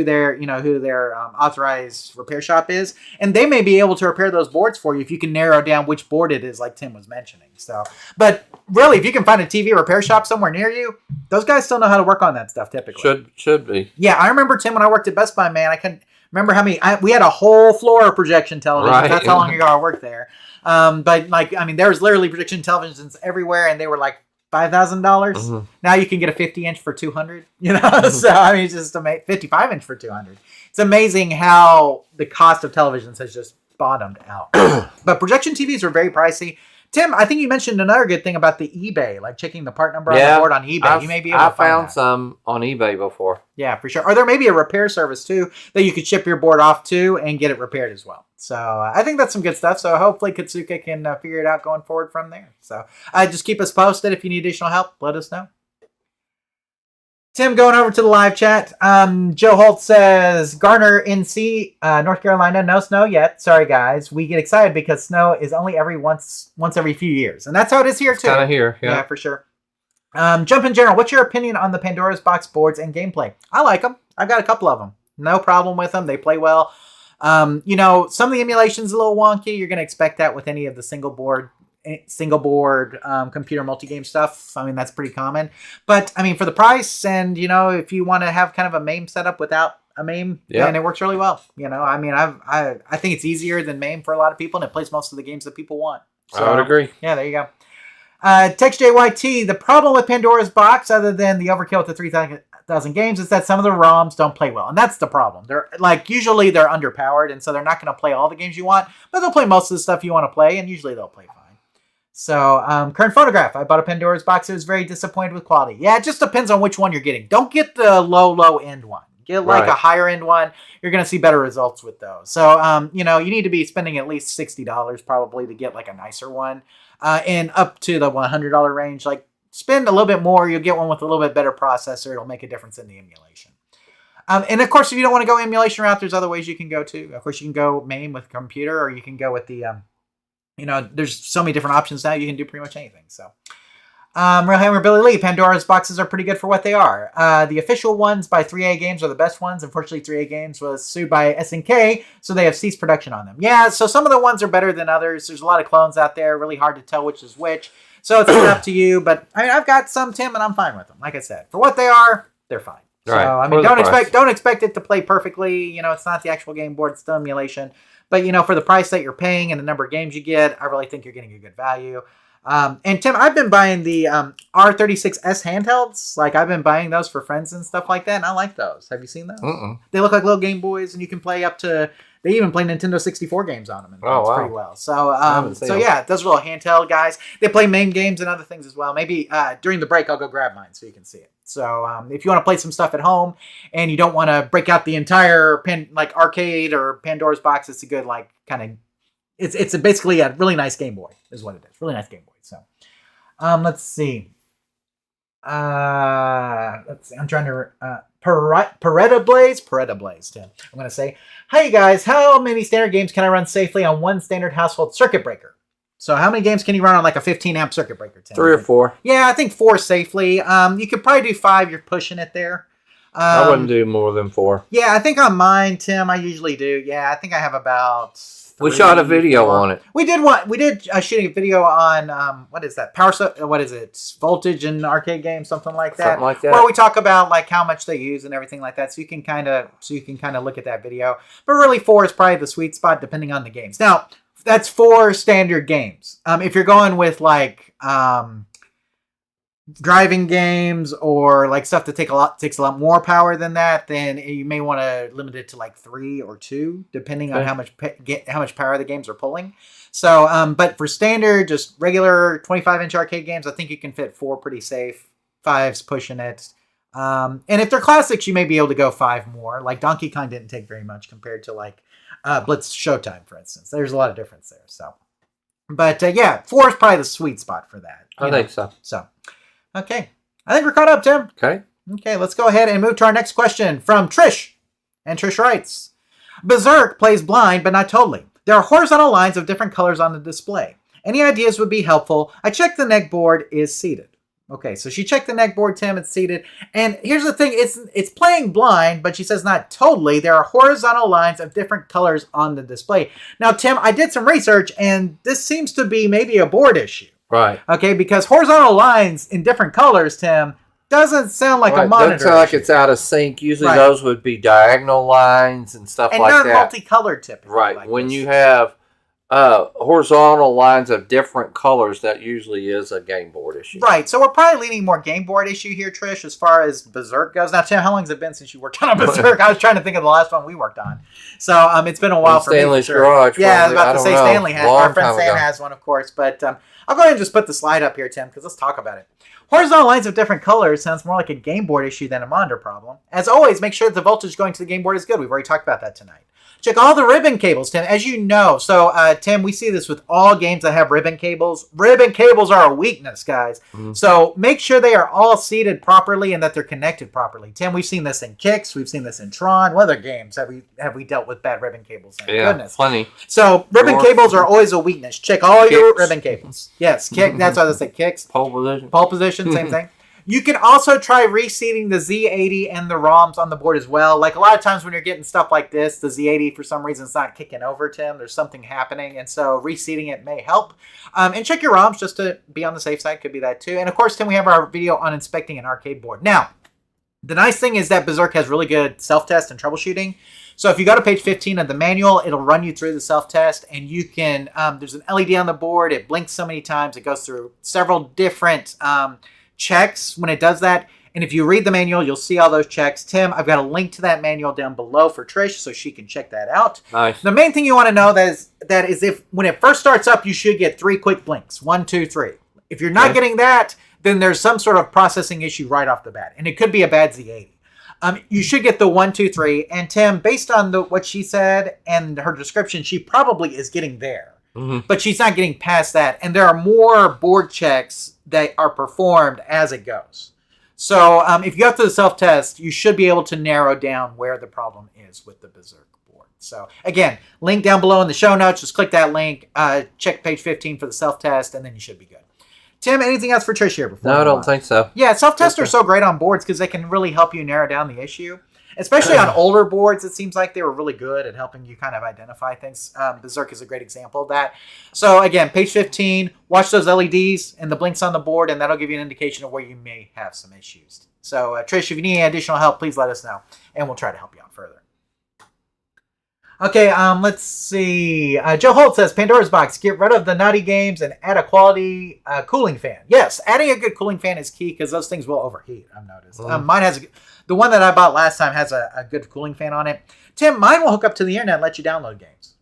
their authorized repair shop is, and they may be able to repair those boards for you if you can narrow down which board it is, like Tim was mentioning. So, but really, if you can find a TV repair shop somewhere near you, those guys still know how to work on that stuff. Typically, should be. Yeah, I remember, Tim, when I worked at Best Buy. Man, I couldn't remember how many. We had a whole floor of projection televisions. Right. That's how long ago I worked there. But there was literally projection televisions everywhere, and they were like $5,000. Now you can get a 50-inch for $200. So I mean, it's just 55-inch for $200. It's amazing how the cost of televisions has just bottomed out. But projection TVs are very pricey. Tim, I think you mentioned another good thing about the eBay, like checking the part number on the board on eBay. You may be able to find found some on eBay before. Yeah, for sure. Or there may be a repair service, too, that you could ship your board off to and get it repaired as well. So I think that's some good stuff. So hopefully Kutuska can figure it out going forward from there. So just keep us posted. If you need additional help, let us know. Tim, going over to the live chat. Joe Holt says, Garner, NC, North Carolina, no snow yet. Sorry, guys. We get excited because snow is only once every few years. And that's how it is here, too. Kind of here, yeah. Yeah, for sure. Jump in general, what's your opinion on the Pandora's Box boards and gameplay? I like them. I've got a couple of them. No problem with them. They play well. Some of the emulation's a little wonky. You're going to expect that with any of the single board computer multi-game stuff. I mean, that's pretty common. But, I mean, for the price and, if you want to have kind of a MAME setup without a MAME, then it works really well. I mean, I think it's easier than MAME for a lot of people, and it plays most of the games that people want. So, I would agree. Yeah, there you go. Text JYT, the problem with Pandora's Box, other than the overkill with the 3,000 games, is that some of the ROMs don't play well. And that's the problem. Usually they're underpowered, and so they're not going to play all the games you want, but they'll play most of the stuff you want to play, and usually they'll play fine. So, current photograph. I bought a Pandora's Box. I was very disappointed with quality. Yeah, it just depends on which one you're getting. Don't get the low end one. Get like a higher end one. You're going to see better results with those. So, you need to be spending at least $60 probably to get like a nicer one. And up to the $100 range, like spend a little bit more. You'll get one with a little bit better processor. It'll make a difference in the emulation. And of course, if you don't want to go emulation route, there's other ways you can go too. Of course, you can go MAME with computer, or you can go with the, there's so many different options now. You can do pretty much anything. So, Real Hammer Billy Lee, Pandora's boxes are pretty good for what they are. The official ones by 3A Games are the best ones. Unfortunately, 3A Games was sued by SNK, so they have ceased production on them. Yeah, so some of the ones are better than others. There's a lot of clones out there. Really hard to tell which is which. So it's up to you. But I mean, I've got some, Tim, and I'm fine with them. Like I said, for what they are, they're fine. So, I mean, don't expect it to play perfectly. It's not the actual game board, it's the emulation. But, for the price that you're paying and the number of games you get, I really think you're getting a good value. And Tim, I've been buying the R36S handhelds. Like, I've been buying those for friends and stuff like that, and I like those. Have you seen those? They look like little Game Boys, and you can play up to... They even play Nintendo 64 games on them, and pretty well. So, yeah, those little handheld guys. They play MAME games and other things as well. Maybe during the break, I'll go grab mine so you can see it. So, if you want to play some stuff at home and you don't want to break out the entire arcade or Pandora's box, it's a good it's basically a really nice Game Boy, is what it is. Really nice Game Boy. So, let's see. I'm trying to Peretta Blaze, Tim. I'm going to say, hey guys, how many standard games can I run safely on one standard household circuit breaker? So how many games can you run on like a 15 amp circuit breaker, Tim? 3 or 4. Yeah, I think 4 safely. You could probably do 5. You're pushing it there. I wouldn't do more than 4. Yeah, I think on mine, Tim, I usually do. Yeah, I think I have about... We shot a video on it. We did shooting a video on what is that? What is it? Voltage and arcade games, something like that. Something like that. Where we talk about like how much they use and everything like that. So you can kind of look at that video. But really, 4 is probably the sweet spot depending on the games. Now that's 4 standard games. If you're going with like driving games or like stuff that takes a lot more power than that, then you may want to limit it to like 3 or 2, depending on how much power the games are pulling. So, but for standard, just regular 25-inch arcade games, I think you can fit 4 pretty safe. 5's pushing it. And if they're classics, you may be able to go 5 more. Like Donkey Kong didn't take very much compared to like Blitz Showtime, for instance. There's a lot of difference there. So, but yeah, 4 is probably the sweet spot for that. I think so. So. Okay. I think we're caught up, Tim. Okay, let's go ahead and move to our next question from Trish. And Trish writes, Berzerk plays blind, but not totally. There are horizontal lines of different colors on the display. Any ideas would be helpful. I checked the neck board is seated. Okay, so she checked the neck board, Tim, it's seated. And here's the thing, it's playing blind, but she says not totally. There are horizontal lines of different colors on the display. Now, Tim, I did some research, and this seems to be maybe a board issue. Right. Okay, because horizontal lines in different colors, Tim, doesn't sound like a monitor. Doesn't sound like it's out of sync. Usually those would be diagonal lines and stuff like that. And not multicolored typically. Right. Like when you have horizontal lines of different colors, that usually is a game board issue. Right. So we're probably leaning more game board issue here, Trish, as far as Berzerk goes. Now, Tim, how long has it been since you worked on a Berzerk? I was trying to think of the last one we worked on. So it's been a while for Stanley's me. Garage. Yeah, I was about to say Stanley has. Our friend Stan ago. has one, of course. But I'll go ahead and just put the slide up here, Tim, because let's talk about it. Horizontal lines of different colors sounds more like a game board issue than a monitor problem. As always, make sure that the voltage going to the game board is good. We've already talked about that tonight. Check all the ribbon cables, Tim. As you know, so Tim, we see this with all games that have ribbon cables. Ribbon cables are a weakness, guys. Mm-hmm. So make sure they are all seated properly and that they're connected properly. Tim, we've seen this in Kicks. We've seen this in Tron. What other games have we dealt with bad ribbon cables in? Yeah, goodness. Plenty. So ribbon cables are always a weakness. Check all your ribbon cables. Yes, Kick. That's why they say Kicks. Pole position. Pole position, same thing. You can also try reseating the Z80 and the ROMs on the board as well. Like a lot of times when you're getting stuff like this, the Z80 for some reason is not kicking over, Tim. There's something happening, and so reseating it may help. And check your ROMs just to be on the safe side. Could be that too. And of course, Tim, we have our video on inspecting an arcade board. Now, the nice thing is that Berzerk has really good self-test and troubleshooting. So if you go to page 15 of the manual, it'll run you through the self-test, and you can, there's an LED on the board. It blinks so many times. It goes through several different checks when it does that. And if you read the manual, you'll see all those checks. Tim, I've got a link to that manual down below for Trish so she can check that out. Nice. The main thing you want to know that is if when it first starts up, you should get 3 quick blinks. 1, 2, 3. If you're not getting that, then there's some sort of processing issue right off the bat. And it could be a bad Z80. You should get the 1, 2, 3. And Tim, based on what she said and her description, she probably is getting there. But she's not getting past that. And there are more board checks that are performed as it goes. So if you go through the self-test, you should be able to narrow down where the problem is with the Berzerk board. So again, link down below in the show notes. Just click that link. Check page 15 for the self-test, and then you should be good. Tim, anything else for Trish here before? No, I don't think so. Yeah, self-tests are so great on boards because they can really help you narrow down the issue. Especially on older boards, it seems like they were really good at helping you kind of identify things. Berzerk is a great example of that. So again, page 15, watch those LEDs and the blinks on the board, and that'll give you an indication of where you may have some issues. So Trish, if you need any additional help, please let us know, and we'll try to help you out further. Okay, let's see. Joe Holt says, Pandora's Box, get rid of the naughty games and add a quality cooling fan. Yes, adding a good cooling fan is key because those things will overheat, I've noticed. Mine has the one that I bought last time has a good cooling fan on it. Tim, mine will hook up to the internet and let you download games.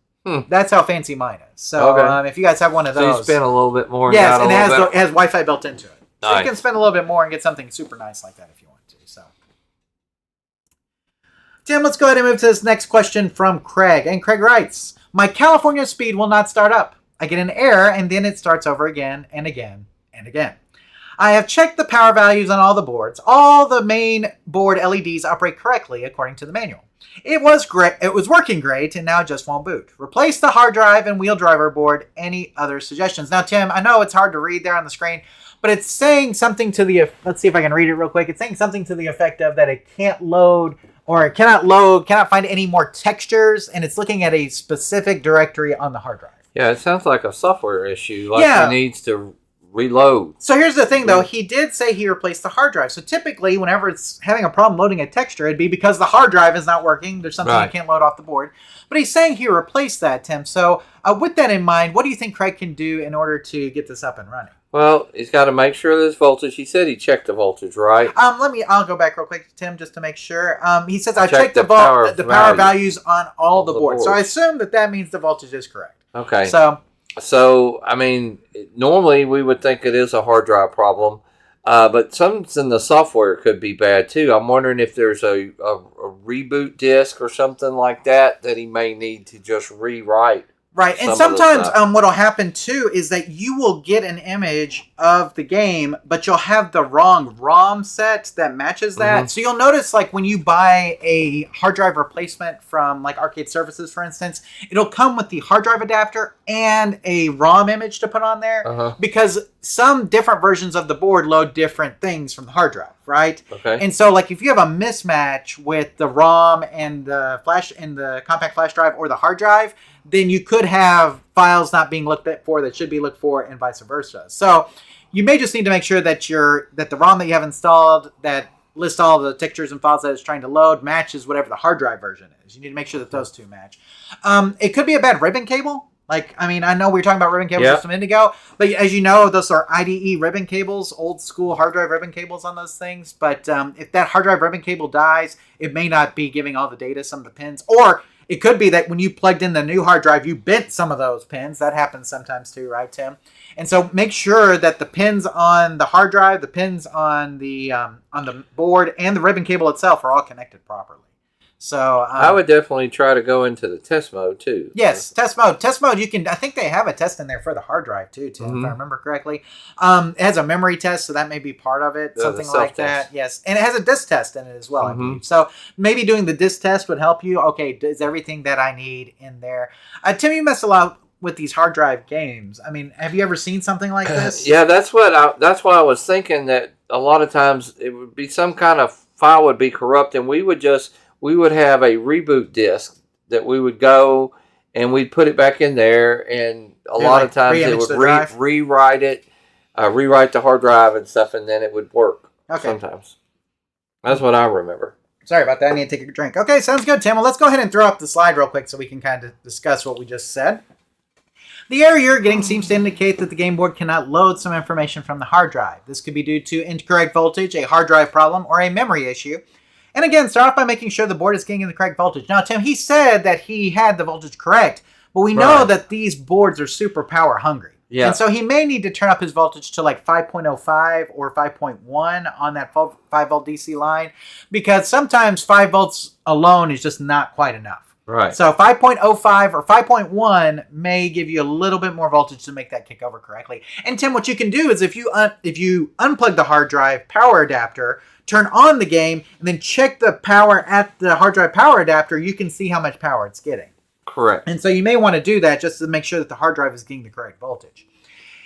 That's how fancy mine is. So if you guys have one of those. So you spend a little bit more. Yes, and it has Wi-Fi built into it. Nice. So you can spend a little bit more and get something super nice like that if you want to. So, Tim, let's go ahead and move to this next question from Craig. And Craig writes, my California speed will not start up. I get an error and then it starts over again and again and again. I have checked the power values on all the boards. All the main board LEDs operate correctly according to the manual. It was great. It was working great, and now it just won't boot. Replace the hard drive and wheel driver board. Any other suggestions? Now, Tim, I know it's hard to read there on the screen, but it's saying something to the. Let's see if I can read it real quick. It's saying something to the effect of that it can't load or it cannot find any more textures, and it's looking at a specific directory on the hard drive. Yeah, it sounds like a software issue. Like it needs to reload. So here's the thing, though. He did say he replaced the hard drive. So typically, whenever it's having a problem loading a texture, it'd be because the hard drive is not working. There's something you can't load off the board. But he's saying he replaced that, Tim. So with that in mind, what do you think Craig can do in order to get this up and running? Well, he's got to make sure there's voltage. He said he checked the voltage, right? I'll go back real quick, Tim, just to make sure. He says I checked the power values on all the boards. So I assume that means the voltage is correct. Okay. So, I mean, normally we would think it is a hard drive problem, but something in the software could be bad too. I'm wondering if there's a reboot disk or something like that he may need to just rewrite. Right, and sometimes what will happen too is that you will get an image of the game, but you'll have the wrong ROM set that matches that. So you'll notice, like when you buy a hard drive replacement from like Arcade Services, for instance, it'll come with the hard drive adapter and a ROM image to put on there because some different versions of the board load different things from the hard drive, right? Okay. And so, like if you have a mismatch with the ROM and the flash and the compact flash drive or the hard drive, then you could have files not being looked for that should be looked for, and vice versa. So you may just need to make sure that the ROM that you have installed that lists all the textures and files that it's trying to load matches whatever the hard drive version is. You need to make sure that those two match. It could be a bad ribbon cable. Like, I mean, I know we were talking about ribbon cables just a minute ago, but as you know, those are IDE ribbon cables, old school hard drive ribbon cables on those things. But if that hard drive ribbon cable dies, it may not be giving all the data, some of the pins, or it could be that when you plugged in the new hard drive, you bent some of those pins. That happens sometimes too, right, Tim? And so make sure that the pins on the hard drive, the pins on the board, and the ribbon cable itself are all connected properly. So I would definitely try to go into the test mode too. Yes, test mode. Test mode. You can. I think they have a test in there for the hard drive too, Tim, if I remember correctly. It has a memory test, so that may be part of it. Something like that. Yes, and it has a disk test in it as well, I believe. So maybe doing the disk test would help you. Okay, is everything that I need in there? Tim, you mess a lot with these hard drive games. I mean, have you ever seen something like this? Yeah, that's why I was thinking that a lot of times it would be some kind of file would be corrupt, and we would have a reboot disk that we would go and we'd put it back in there, and a lot of times it would rewrite the hard drive and stuff, and then it would work sometimes. That's what I remember. Sorry about that. I need to take a drink. Okay, sounds good, Tim. Well, let's go ahead and throw up the slide real quick so we can kind of discuss what we just said. The error you're getting seems to indicate that the game board cannot load some information from the hard drive. This could be due to incorrect voltage, a hard drive problem, or a memory issue. And again, start off by making sure the board is getting the correct voltage. Now, Tim, he said that he had the voltage correct, but we know that these boards are super power hungry. Yeah. And so he may need to turn up his voltage to like 5.05 or 5.1 on that 5-volt DC line, because sometimes 5 volts alone is just not quite enough. Right. So 5.05 or 5.1 may give you a little bit more voltage to make that kick over correctly. And Tim, what you can do is if you unplug the hard drive power adapter, turn on the game, and then check the power at the hard drive power adapter, you can see how much power it's getting. Correct. And so you may want to do that just to make sure that the hard drive is getting the correct voltage.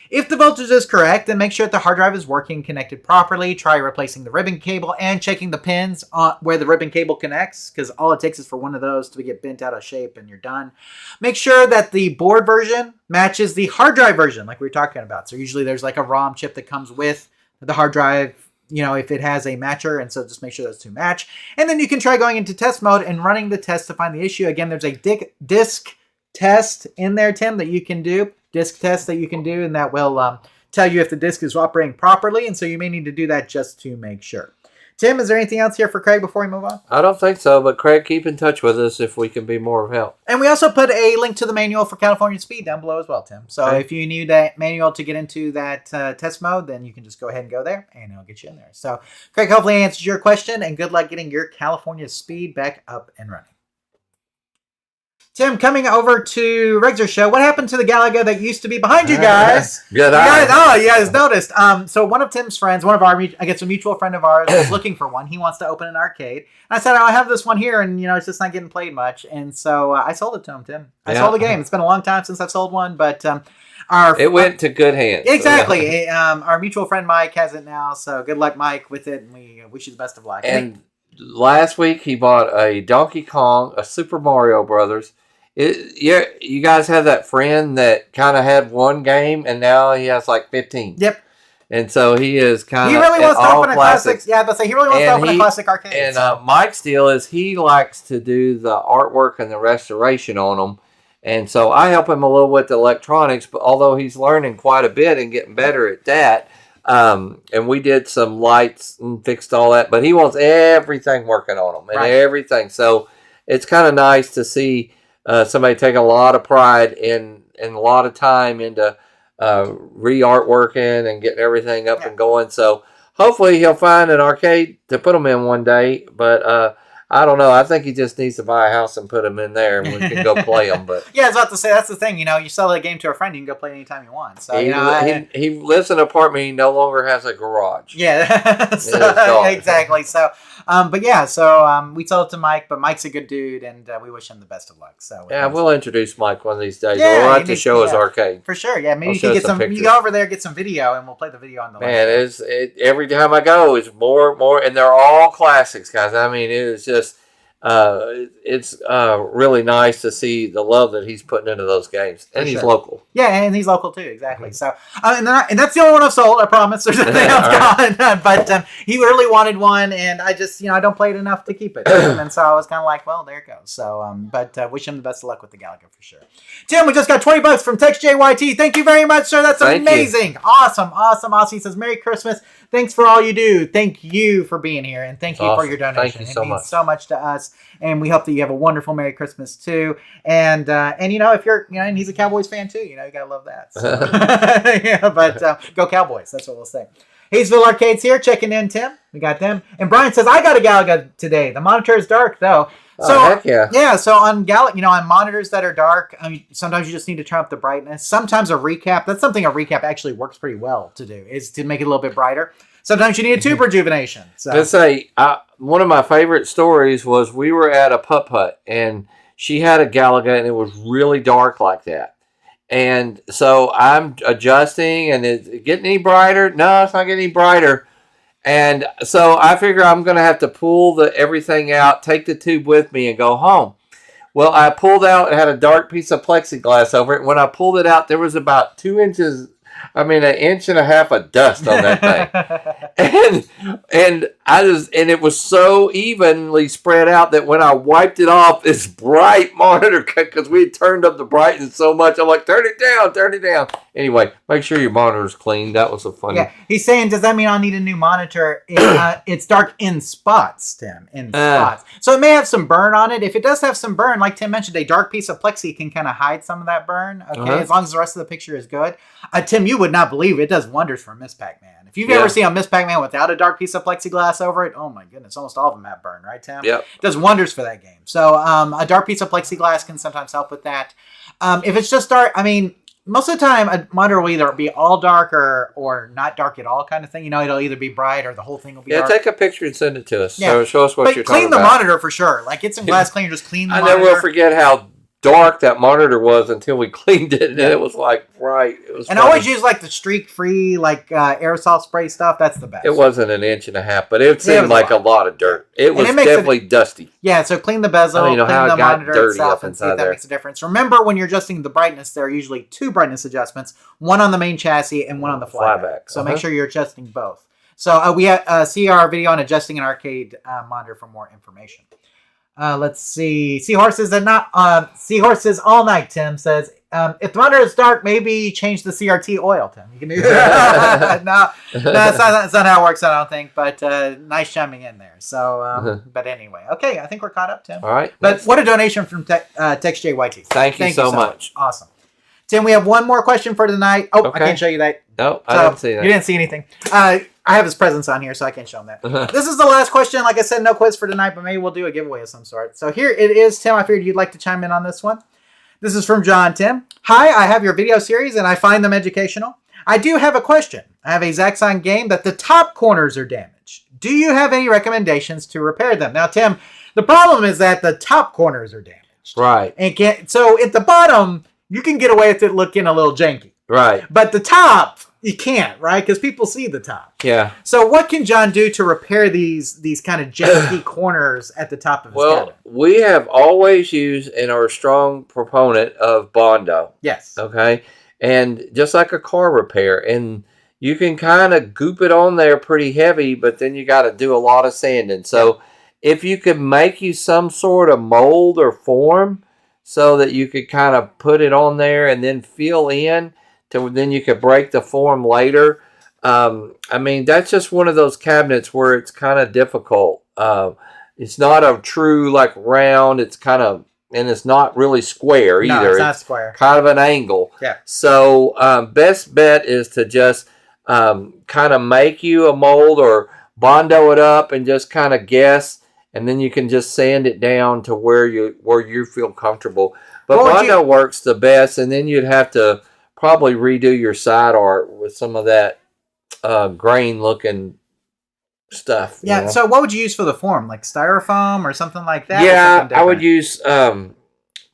If the voltage is correct, then make sure that the hard drive is working, connected properly. Try replacing the ribbon cable and checking the pins where the ribbon cable connects, because all it takes is for one of those to get bent out of shape and you're done. Make sure that the board version matches the hard drive version like we were talking about. So usually there's like a ROM chip that comes with the hard drive, if it has a matcher, and so just make sure those two match. And then you can try going into test mode and running the test to find the issue. Again, there's a disk test in there, Tim, that you can do. Disk test that you can do, and that will tell you if the disk is operating properly, and so you may need to do that just to make sure. Tim, is there anything else here for Craig before we move on? I don't think so, but Craig, keep in touch with us if we can be more of help. And we also put a link to the manual for California Speed down below as well, Tim. So if you need that manual to get into that test mode, then you can just go ahead and go there, and it'll get you in there. So Craig, hopefully answers your question, and good luck getting your California Speed back up and running. Tim, coming over to Berzerk Show, what happened to the Galaga that used to be behind you guys? Good you guys noticed. So one of Tim's friends, a mutual friend of ours, was looking for one. He wants to open an arcade. And I said, I have this one here, and it's just not getting played much. And so I sold it to him, Tim. I sold the game. It's been a long time since I've sold one, but it went to good hands. Exactly. So, our mutual friend Mike has it now, so good luck, Mike, with it, and we wish you the best of luck. And last week he bought a Donkey Kong, a Super Mario Brothers. You guys have that friend that kind of had one game and now he has like 15. Yep. And so he is kind of. He really wants to open a classic. Yeah, but he really wants to open a classic arcade. And Mike's deal is he likes to do the artwork and the restoration on them. And so I help him a little with the electronics, but although he's learning quite a bit and getting better at that. And we did some lights and fixed all that, but he wants everything working on them and everything. So it's kind of nice to see somebody take a lot of pride and a lot of time into re-artworking and getting everything up and going. So hopefully he'll find an arcade to put them in one day. But I don't know. I think he just needs to buy a house and put them in there, and we can go play them. But yeah, I was about to say that's the thing. You sell a game to a friend, you can go play it anytime you want. So he lives in an apartment. He no longer has a garage. Yeah, exactly. So, we sold it to Mike, but Mike's a good dude, and we wish him the best of luck. So we'll introduce Mike one of these days. Yeah, we'll have to show his arcade for sure. Yeah, maybe you can get some. You go over there, get some video, and we'll play the video on the. Man, every time I go, it's more, and they're all classics, guys. I mean, it is just. It's really nice to see the love that he's putting into those games, and he's local. Yeah, and he's local too, exactly. So, and that's the only one I've sold. I promise. There's nothing else gone, but he really wanted one, and I just, I don't play it enough to keep it, and so I was kind of like, well, there it goes. So, wish him the best of luck with the Galaga for sure. Tim, we just got $20 from Text JYT. Thank you very much, sir. That's amazing. Awesome. He says, Merry Christmas. Thanks for all you do. Thank you for being here, and thank you for your donation. Thank you so much. It means so much to us, and we hope that you have a wonderful Merry Christmas too. And if you're, and he's a Cowboys fan too. You gotta love that. So. Go Cowboys. That's what we'll say. Hayesville Arcades here, checking in, Tim. We got them. And Brian says, I got a Galaga today. The monitor is dark though. So heck yeah. Yeah, so on on monitors that are dark, sometimes you just need to turn up the brightness. Sometimes a recap, that's something a recap actually works pretty well to do, is to make it a little bit brighter. Sometimes you need a tube rejuvenation. So. Let's say, one of my favorite stories was we were at a putt-putt, and she had a Galaga, and it was really dark like that. And so I'm adjusting, and is it getting any brighter? No, it's not getting any brighter. And so I figure I'm going to have to pull everything out, take the tube with me, and go home. Well, I pulled out, it had a dark piece of plexiglass over it. When I pulled it out, there was about 2 inches, an inch and a half of dust on that thing. and and it was so evenly spread out that when I wiped it off, this bright monitor, because we had turned up the brightness so much, I'm like, turn it down. Anyway, make sure your monitor's clean. That was a funny. Yeah, he's saying, does that mean I'll need a new monitor? It's dark in spots, Tim, in spots. So it may have some burn on it. If it does have some burn, like Tim mentioned, a dark piece of plexi can kind of hide some of that burn, okay, as long as the rest of the picture is good. Tim, you would not believe it does wonders for Miss Pac-Man. If you've ever seen a Miss Pac-Man without a dark piece of plexiglass over it, oh my goodness, almost all of them have burn, right, Tim? Yep. It does wonders for that game. So a dark piece of plexiglass can sometimes help with that. If it's just dark, I mean, most of the time a monitor will either be all dark or not dark at all kind of thing. You know, it'll either be bright or the whole thing will be dark. Yeah, take a picture and send it to us. Yeah. So show us what you're talking about. Clean the monitor for sure. Like, get some glass cleaner, just clean the monitor. I never will forget how dark that monitor was until we cleaned it, and it was like bright. It was. And funny. Always use like the streak-free aerosol spray stuff. That's the best. It wasn't an inch and a half, but it seemed like a lot of dirt. It was definitely dusty. Yeah, so clean the bezel, clean the monitor itself, and see if that makes a difference. Remember, when you're adjusting the brightness, there are usually 2 brightness adjustments, one on the main chassis and one on the flyback. So make sure you're adjusting both. So we see our video on adjusting an arcade monitor for more information. Let's see. Seahorses all night, Tim says. If the monitor is dark, maybe change the CRT oil, Tim. You can do that. No, that's not how it works, I don't think. But nice chiming in there. So, but anyway. Okay, I think we're caught up, Tim. All right. But what a donation from TextJYT. Thank you so much. Awesome. Tim, we have one more question for tonight. Oh, okay. I can't show you that. No, I didn't see that. You didn't see anything. I have his presents on here, so I can't show him that. This is the last question. Like I said, no quiz for tonight, but maybe we'll do a giveaway of some sort. So here it is, Tim. I figured you'd like to chime in on this one. This is from John, Tim. Hi, I have your video series, and I find them educational. I do have a question. I have a Zaxxon game that the top corners are damaged. Do you have any recommendations to repair them? Now, Tim, the problem is that the top corners are damaged. Right. So at the bottom, you can get away with it looking a little janky. Right. But the top, you can't, right? Because people see the top. Yeah. So what can John do to repair these kind of janky corners at the top of his cabinet? We have always used and are a strong proponent of Bondo. Yes. Okay. And just like a car repair. And you can kind of goop it on there pretty heavy, but then you got to do a lot of sanding. So if you could make you some sort of mold or form so that you could kind of put it on there and then fill in, then you could break the form later. I mean, that's just one of those cabinets where it's kind of difficult. It's not a true round. It's kind of, and it's not really square either. No, it's not square. Kind of an angle. Yeah. So best bet is to just kind of make you a mold or Bondo it up and just kind of guess, and then you can just sand it down to where you feel comfortable. But Bondo works the best, and then you'd have to probably redo your side art with some of that grain looking stuff. Yeah. You know? So what would you use for the form? Like styrofoam or something like that? Yeah, I would use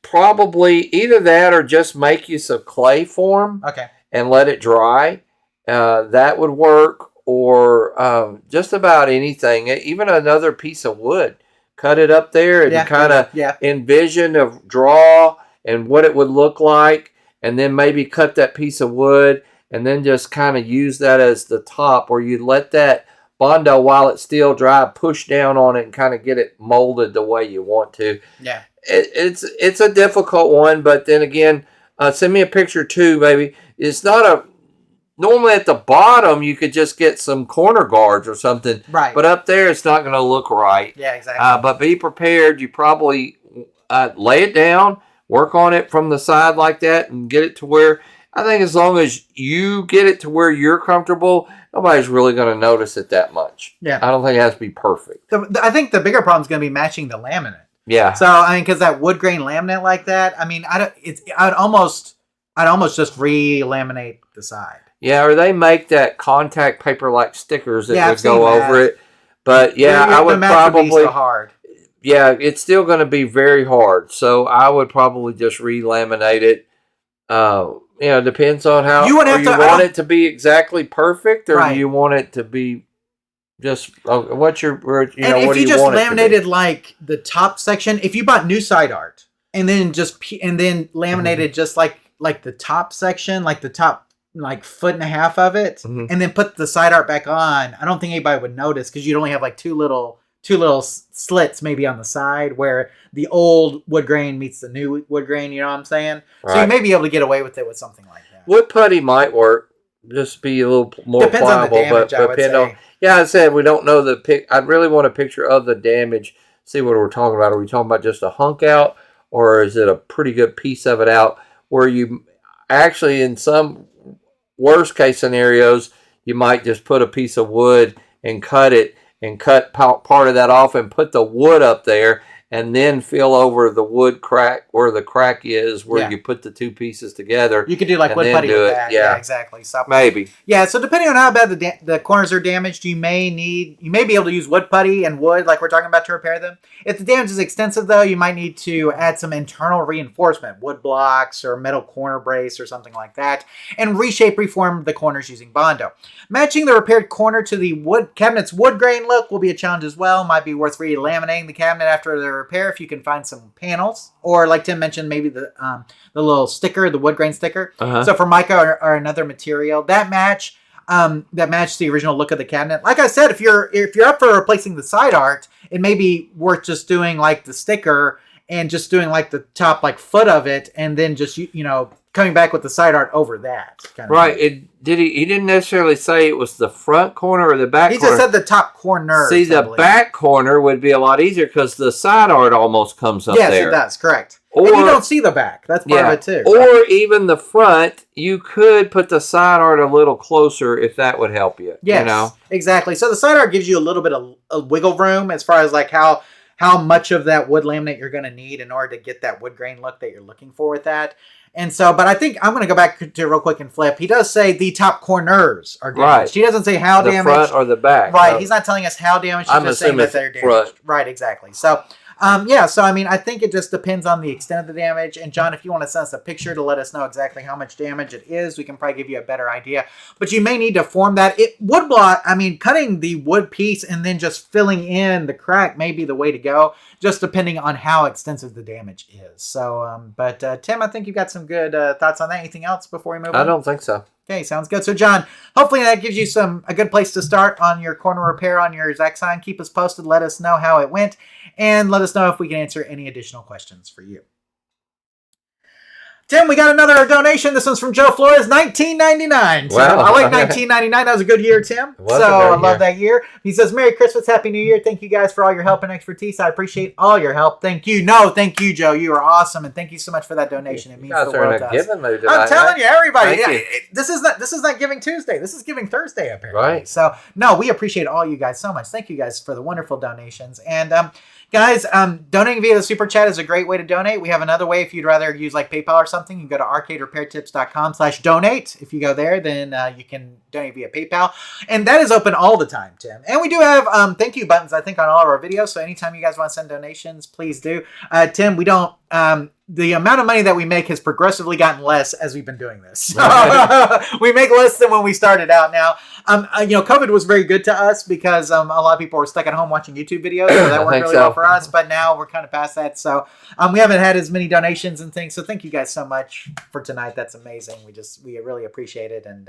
probably either that or just make you some clay form. Okay. And let it dry. That would work. Or just about anything. Even another piece of wood. Cut it up there and kind of envision a draw and what it would look like. And then maybe cut that piece of wood and then just kind of use that as the top, or you let that Bondo, while it's still dry, push down on it and kind of get it molded the way you want to. Yeah. It's a difficult one, but then again, send me a picture too, baby. It's not normally at the bottom you could just get some corner guards or something. Right. But up there it's not going to look right. Yeah, exactly. But be prepared. You probably lay it down. Work on it from the side like that and get it to where, I think as long as you get it to where you're comfortable, nobody's really going to notice it that much. Yeah. I don't think it has to be perfect. I think the bigger problem is going to be matching the laminate. Yeah. So, I mean, because that wood grain laminate like that, I mean, I'd almost just re-laminate the side. Yeah, or they make that contact paper like stickers that would go over it. But yeah, I would probably. So hard. Yeah, it's still going to be very hard. So I would probably just re-laminate it. Depends on how you want it to be exactly perfect, or do you want it to be just what's your what you just laminated like the top section, if you bought new side art and then laminated just like the top section, like the top like foot and a half of it, and then put the side art back on, I don't think anybody would notice because you'd only have like two little slits maybe on the side where the old wood grain meets the new wood grain. You know what I'm saying? Right. So you may be able to get away with it with something like that. Wood putty might work. Just be a little more Depends pliable, on the damage, I would say. Yeah, I said we don't know the pic. I'd really want a picture of the damage. See what we're talking about. Are we talking about just a hunk out, or is it a pretty good piece of it out? Where you actually, in some worst case scenarios, you might just put a piece of wood and cut it, and cut part of that off, and put the wood up there, and then fill over the wood crack where the crack is, where you put the two pieces together. You could do like wood putty with that. Yeah, exactly. So, maybe. Yeah, so depending on how bad the corners are damaged, you may be able to use wood putty and wood like we're talking about to repair them. If the damage is extensive though, you might need to add some internal reinforcement, wood blocks or metal corner brace or something like that, and reform the corners using Bondo. Matching the repaired corner to the cabinet's wood grain look will be a challenge as well. Might be worth re-laminating the cabinet after the repair if you can find some panels, or like Tim mentioned, maybe the little sticker, the wood grain sticker. So for mica or another material that match the original look of the cabinet. Like I said, if you're up for replacing the side art, it may be worth just doing like the sticker and just doing like the top like foot of it, and then just coming back with the side art over that. Right. He didn't necessarily say it was the front corner or the back corner. He just said the top corner. See, the back corner would be a lot easier because the side art almost comes up there. Yes, it does. Correct. And you don't see the back. That's part of it too. Or even the front, you could put the side art a little closer if that would help you. Yes, exactly. So the side art gives you a little bit of wiggle room as far as like how much of that wood laminate you're going to need in order to get that wood grain look that you're looking for with that. And so, but I think I'm going to go back to real quick and flip. He does say the top corners are damaged. Right. He doesn't say how damaged. The front or the back. Right. No. He's not telling us how damaged. He's just saying that they're damaged. Front. Right. Exactly. So, so I mean, I think it just depends on the extent of the damage. And John, if you want to send us a picture to let us know exactly how much damage it is, we can probably give you a better idea. But you may need to form that. Wood block, I mean, cutting the wood piece and then just filling in the crack may be the way to go, just depending on how extensive the damage is. So, but Tim, I think you've got some good thoughts on that. Anything else before we move on? I don't think so. Okay, sounds good. So, John, hopefully that gives you a good place to start on your corner repair on your Zaxxxon. Keep us posted. Let us know how it went, and let us know if we can answer any additional questions for you. Tim, we got another donation. This one's from Joe Flores, $19.99. Wow. I like $19.99. That was a good year, Tim. I love that year. He says, Merry Christmas, Happy New Year. Thank you guys for all your help and expertise. I appreciate all your help. Thank you. No, thank you, Joe. You are awesome, and thank you so much for that donation. It means the world to us. I'm telling you, everybody. This is not Giving Tuesday. This is Giving Thursday, apparently. Right. So, no, we appreciate all you guys so much. Thank you guys for the wonderful donations. And, guys, donating via the Super Chat is a great way to donate. We have another way if you'd rather use like PayPal or something. You can go to arcaderepairtips.com/donate. If you go there, then you can donate via PayPal. And that is open all the time, Tim. And we do have thank you buttons, I think, on all of our videos. So anytime you guys want to send donations, please do. Tim, we don't... the amount of money that we make has progressively gotten less as we've been doing this. So, we make less than when we started out now. COVID was very good to us because a lot of people were stuck at home watching YouTube videos, so that worked really well for us. But now we're kind of past that, so we haven't had as many donations and things. So thank you guys so much for tonight. That's amazing. We really appreciate it, and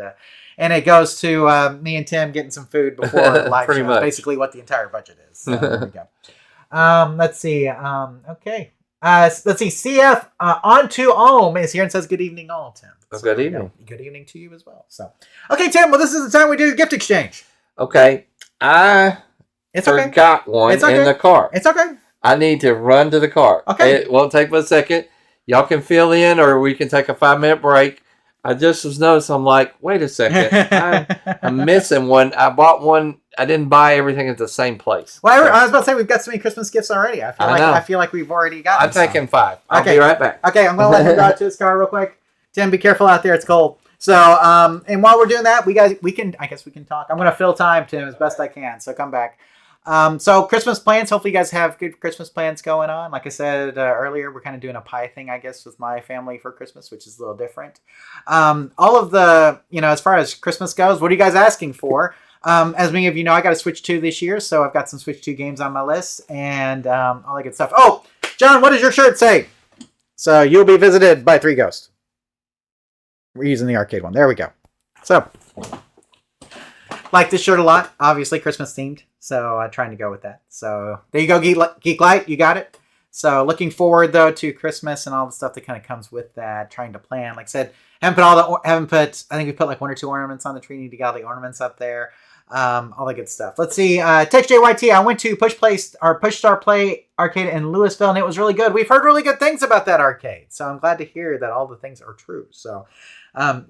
it goes to me and Tim getting some food before the live show. Much. Basically, what the entire budget is. So there we go. Let's see. Okay. Let's see. CF on to Ohm is here and says, "Good evening, all, Tim." So, good evening. Good evening to you as well. So, okay, Tim. Well, this is the time we do gift exchange. Okay, I forgot one in the car. It's okay. I need to run to the car. Okay, it won't take but a second. Y'all can fill in, or we can take a 5-minute break. I just was noticed. I'm like, wait a second, I'm missing one. I bought one. I didn't buy everything at the same place. Well, I was about to say we've got so many Christmas gifts already. I feel like we've already got. I'm taking 5. I'll be right back. Okay, I'm gonna let him go out to his car real quick. Tim, be careful out there. It's cold. So, and while we're doing that, we can talk. I'm gonna fill time, Tim, as best I can. So come back. So Christmas plans. Hopefully you guys have good Christmas plans going on. Like I said earlier, we're kind of doing a pie thing, I guess, with my family for Christmas, which is a little different. All of the, as far as Christmas goes, what are you guys asking for? As many of you know, I got a Switch 2 this year, so I've got some Switch 2 games on my list and all that good stuff. Oh, John, what does your shirt say? So you'll be visited by 3 ghosts. We're using the arcade one. There we go. So, like this shirt a lot. Obviously, Christmas themed. So, I'm trying to go with that. So, there you go, Geek Light. You got it. So, looking forward, though, to Christmas and all the stuff that kind of comes with that. Trying to plan. Like I said, I think we put like 1 or 2 ornaments on the tree. Need to get all the ornaments up there. All the good stuff. Let's see. Text JYT. I went to Push Star Play Arcade in Louisville, and it was really good. We've heard really good things about that arcade, so I'm glad to hear that all the things are true. So,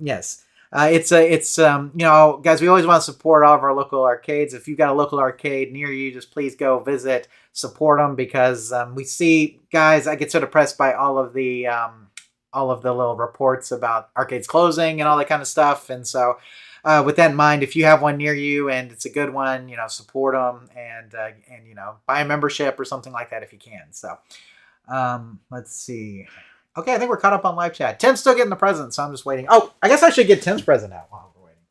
yes, it's guys, we always want to support all of our local arcades. If you've got a local arcade near you, just please go visit, support them, because we see, guys, I get so depressed by all of the little reports about arcades closing and all that kind of stuff, and so. With that in mind, if you have one near you and it's a good one, support them and buy a membership or something like that if you can. So, let's see. Okay, I think we're caught up on live chat. Tim's still getting the present, so I'm just waiting. Oh, I guess I should get Tim's present out while we're waiting.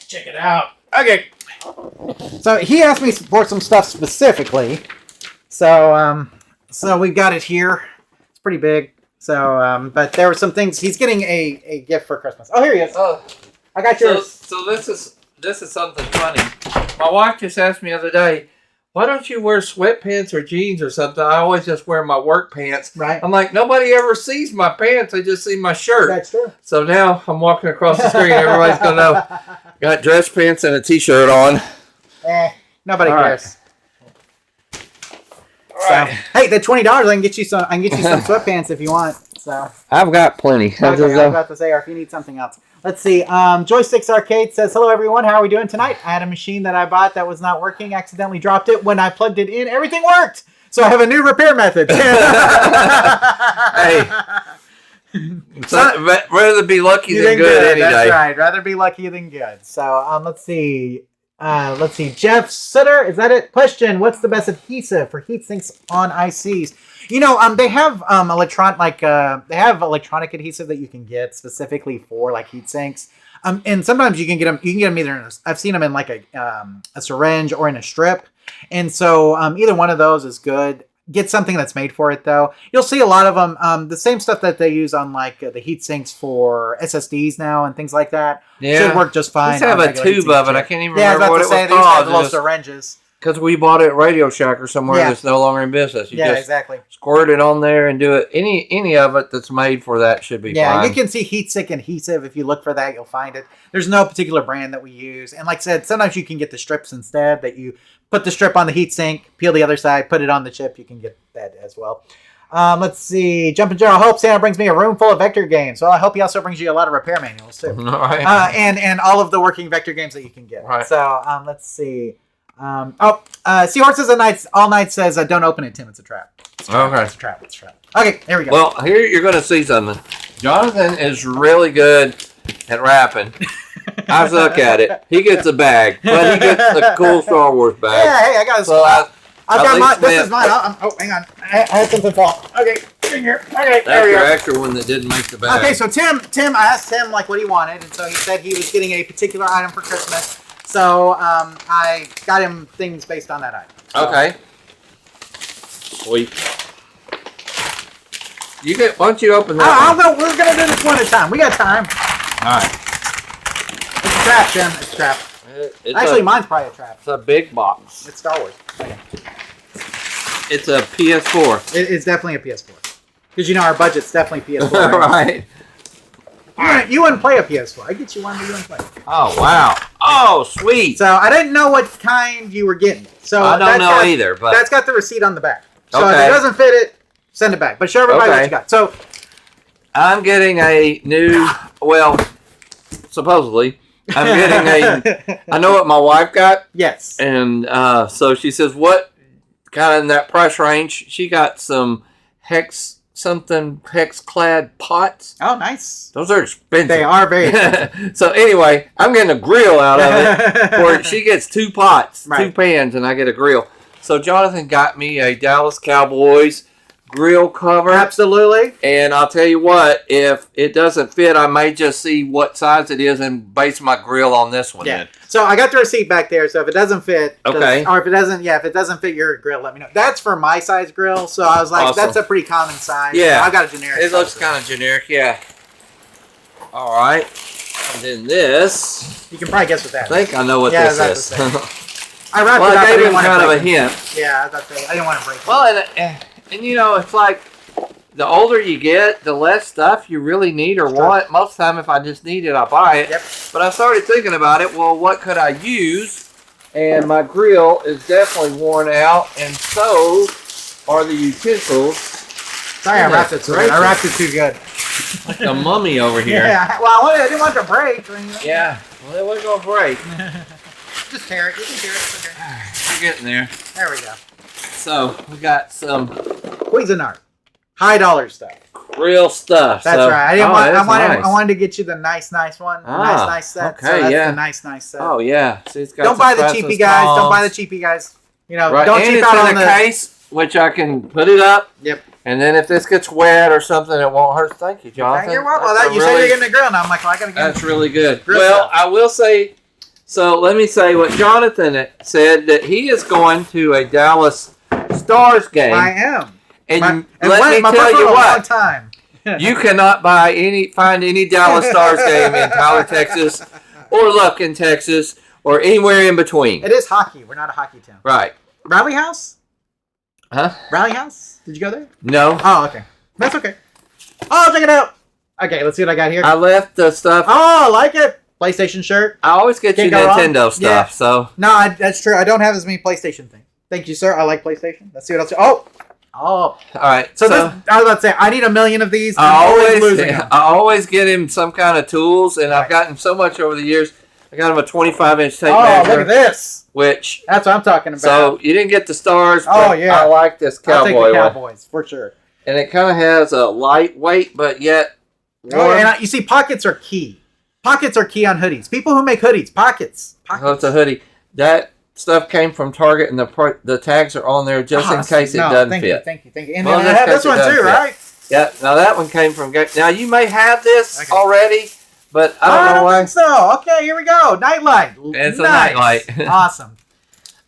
Check it out. Okay. So he asked me for some stuff specifically. So we've got it here. It's pretty big. So, but there were some things. He's getting a gift for Christmas. Oh, here he is. I got yours. So this is something funny. My wife just asked me the other day, why don't you wear sweatpants or jeans or something? I always just wear my work pants. Right. I'm like, nobody ever sees my pants. They just see my shirt. That's true. So now I'm walking across the street. Everybody's going to know. Got dress pants and a t-shirt on. Nobody cares. All right. Hey, the $20 I can get you some sweatpants if you want. So I've got plenty. Okay, I was about to say, or if you need something else. Let's see. Joysticks Arcade says, hello, everyone. How are we doing tonight? I had a machine that I bought that was not working. Accidentally dropped it. When I plugged it in, everything worked. So I have a new repair method. Hey. Rather be lucky than good any day. That's right. Rather be lucky than good. So let's see. Jeff Sutter, is that it? Question: what's the best adhesive for heat sinks on ICs? They have electronic adhesive that you can get specifically for like heat sinks. And sometimes you can get them. You can get them either I've seen them in like a syringe or in a strip. And so either one of those is good. Get something that's made for it, though. You'll see a lot of them. The same stuff that they use on like the heat sinks for SSDs now and things like that. Yeah. Should work just fine. Let's have a tube of it. I can't even remember what it was called. They used to have little syringes. Because we bought it at Radio Shack or somewhere that's no longer in business. You just exactly. Squirt it on there and do it. Any of it that's made for that should be fine. Yeah, you can see heat sink adhesive. If you look for that, you'll find it. There's no particular brand that we use. And like I said, sometimes you can get the strips instead that you put the strip on the heat sink, peel the other side, put it on the chip. You can get that as well. Let's see. Jumpin' Joe. I hope Santa brings me a room full of vector games. Well, I hope he also brings you a lot of repair manuals, too. All right. And all of the working vector games that you can get. Right. So, let's see. Seahorses at Night All Night says, don't open it, Tim. It's a trap. It's a trap. Okay. It's a trap. It's a trap. Okay, there we go. Well, here you're going to see something. Jonathan is really good at rapping. I suck at it. He gets a bag, but he gets a cool Star Wars bag. Yeah, hey, I got a So I've got mine. This is mine. Hang on. I had something fall. Okay, here. Okay, there we go. That's your extra one that didn't make the bag. Okay, so Tim, I asked him like what he wanted, and so he said he was getting a particular item for Christmas. So I got him things based on that item. So. Okay. Sweet. Why don't you open that? I'll go. We're gonna do this one at a time. We got time. All right. It's a trap, Tim. It's a trap. Actually, mine's probably a trap. It's a big box. It's Star Wars. Okay. It's a PS4. It's definitely a PS4. Because our budget's definitely PS4. Right. You wouldn't play a PS4. I get you one, but you wouldn't play. Oh, wow. Oh, sweet. So I didn't know what kind you were getting. So I don't know either, but that's got the receipt on the back. So okay. if it doesn't fit it, send it back. But show everybody what you got. So I'm getting a new, supposedly, I'm getting I know what my wife got. Yes. And so she says, what kind of in that price range? She got some hex clad pots. Oh, nice. Those are expensive. They are very expensive. So anyway, I'm getting a grill out of it. Where she gets 2 pots, right. 2 pans, and I get a grill. So Jonathan got me a Dallas Cowboys grill cover. Absolutely. And I'll tell you what, if it doesn't fit, I may just see what size it is and base my grill on this one. Yeah. Then. So I got the receipt back there. So if it doesn't fit, okay. Or if it doesn't fit your grill, let me know. That's for my size grill. So I was like, awesome. That's a pretty common size. Yeah. So I got a generic. It looks kind of generic, yeah. All right. And then this. You can probably guess what that is. I think I know what this is. I wrapped it up. I gave didn't him want to kind of a break it. hint. Yeah, I didn't want to break it. Well, and you know, it's like the older you get, the less stuff you really need or want. Most of the time, if I just need it, I buy it. Yep. But I started thinking about it. Well, what could I use? And my grill is definitely worn out, and so are the utensils. Sorry, I wrapped it too good. I wrapped it too good. Like a mummy over here. Yeah, well, I didn't want it to break. Yeah, well, it wasn't going to break. Just tear it. You can tear it. It's okay. We're getting there. There we go. So, we got some Cuisinart. High dollar stuff. real stuff. That's so, right. I wanted to get you the nice one. Nice set. Okay, so that's yeah. the nice set. Oh, yeah. See, it's got don't buy the cheapy guys. Don't buy the cheapy guys. You know, right. don't and cheap it's out in on a the case, which I can put it up. Yep. And then if this gets wet or something, it won't hurt. Thank you, Jonathan. You're welcome. Well, you said you're getting a grill, and I'm like, well, I gotta get. That's really good. Grill Well, stuff. I will say. So let me say what Jonathan said, that he is going to a Dallas Stars game. I am. And let me tell you what. You cannot find any Dallas Stars game in Tyler, Texas, or Lufkin, Texas, or anywhere in between. It is hockey. We're not a hockey town. Right. Rally House? Huh? Rally House? Did you go there? No. Oh, okay. That's okay. Oh, check it out. Okay, let's see what I got here. I left the stuff. Oh, I like it. PlayStation shirt. I always get you Nintendo stuff, yeah. so. No, that's true. I don't have as many PlayStation things. Thank you, sir. I like PlayStation. Let's see what else. Oh. All right. So this, I was about to say, I need 1 million of these. I always get him some kind of tools, and I've gotten so much over the years. I got him a 25-inch tape measure. Oh, look at this. Which. That's what I'm talking about. So you didn't get the Stars, but yeah. I like this Cowboy I'll take the Cowboys, for sure. And it kind of has a lightweight, but yet warm. Oh, and you see, pockets are key. Pockets are key on hoodies. People who make hoodies, pockets. Oh, it's a hoodie. That stuff came from Target, and the tags are on there just in case it doesn't fit. Thank you. And then I have this one too, right? Yeah. Now that one came from. Now you may have this already, but I don't know why. Think so. Okay, here we go. Nightlight. It's a nightlight. Awesome.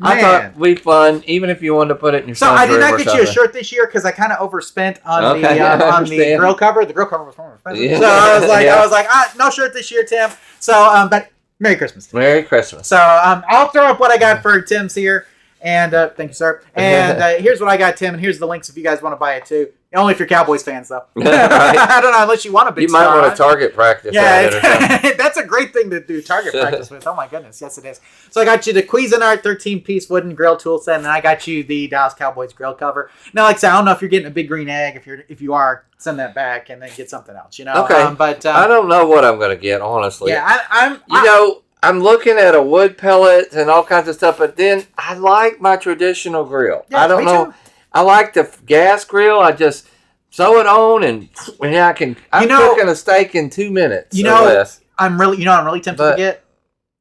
I thought it'd be fun, even if you wanted to put it in your. So I did not get you a shirt this year because I kind of overspent on the grill cover. The grill cover was more expensive, so I was like, no shirt this year, Tim. So, but Merry Christmas. Merry Christmas. So I'll throw up what I got for Tim's here, and thank you, sir. And here's what I got, Tim, and here's the links if you guys want to buy it too. Only if you're Cowboys fans, though. Right. I don't know, unless you want a big star. You might want to target practice. Yeah, that's a great thing to do, target practice with. Oh, my goodness. Yes, it is. So I got you the Cuisinart 13-piece wooden grill tool set, and I got you the Dallas Cowboys grill cover. Now, like I said, I don't know if you're getting a big green egg. If you are, send that back and then get something else, you know? Okay. But I don't know what I'm going to get, honestly. Yeah, I'm looking at a wood pellet and all kinds of stuff, but then I like my traditional grill. Yeah, I don't know. Too. I like the gas grill. I just sew it on and I'm cooking a steak in 2 minutes. I'm really tempted to get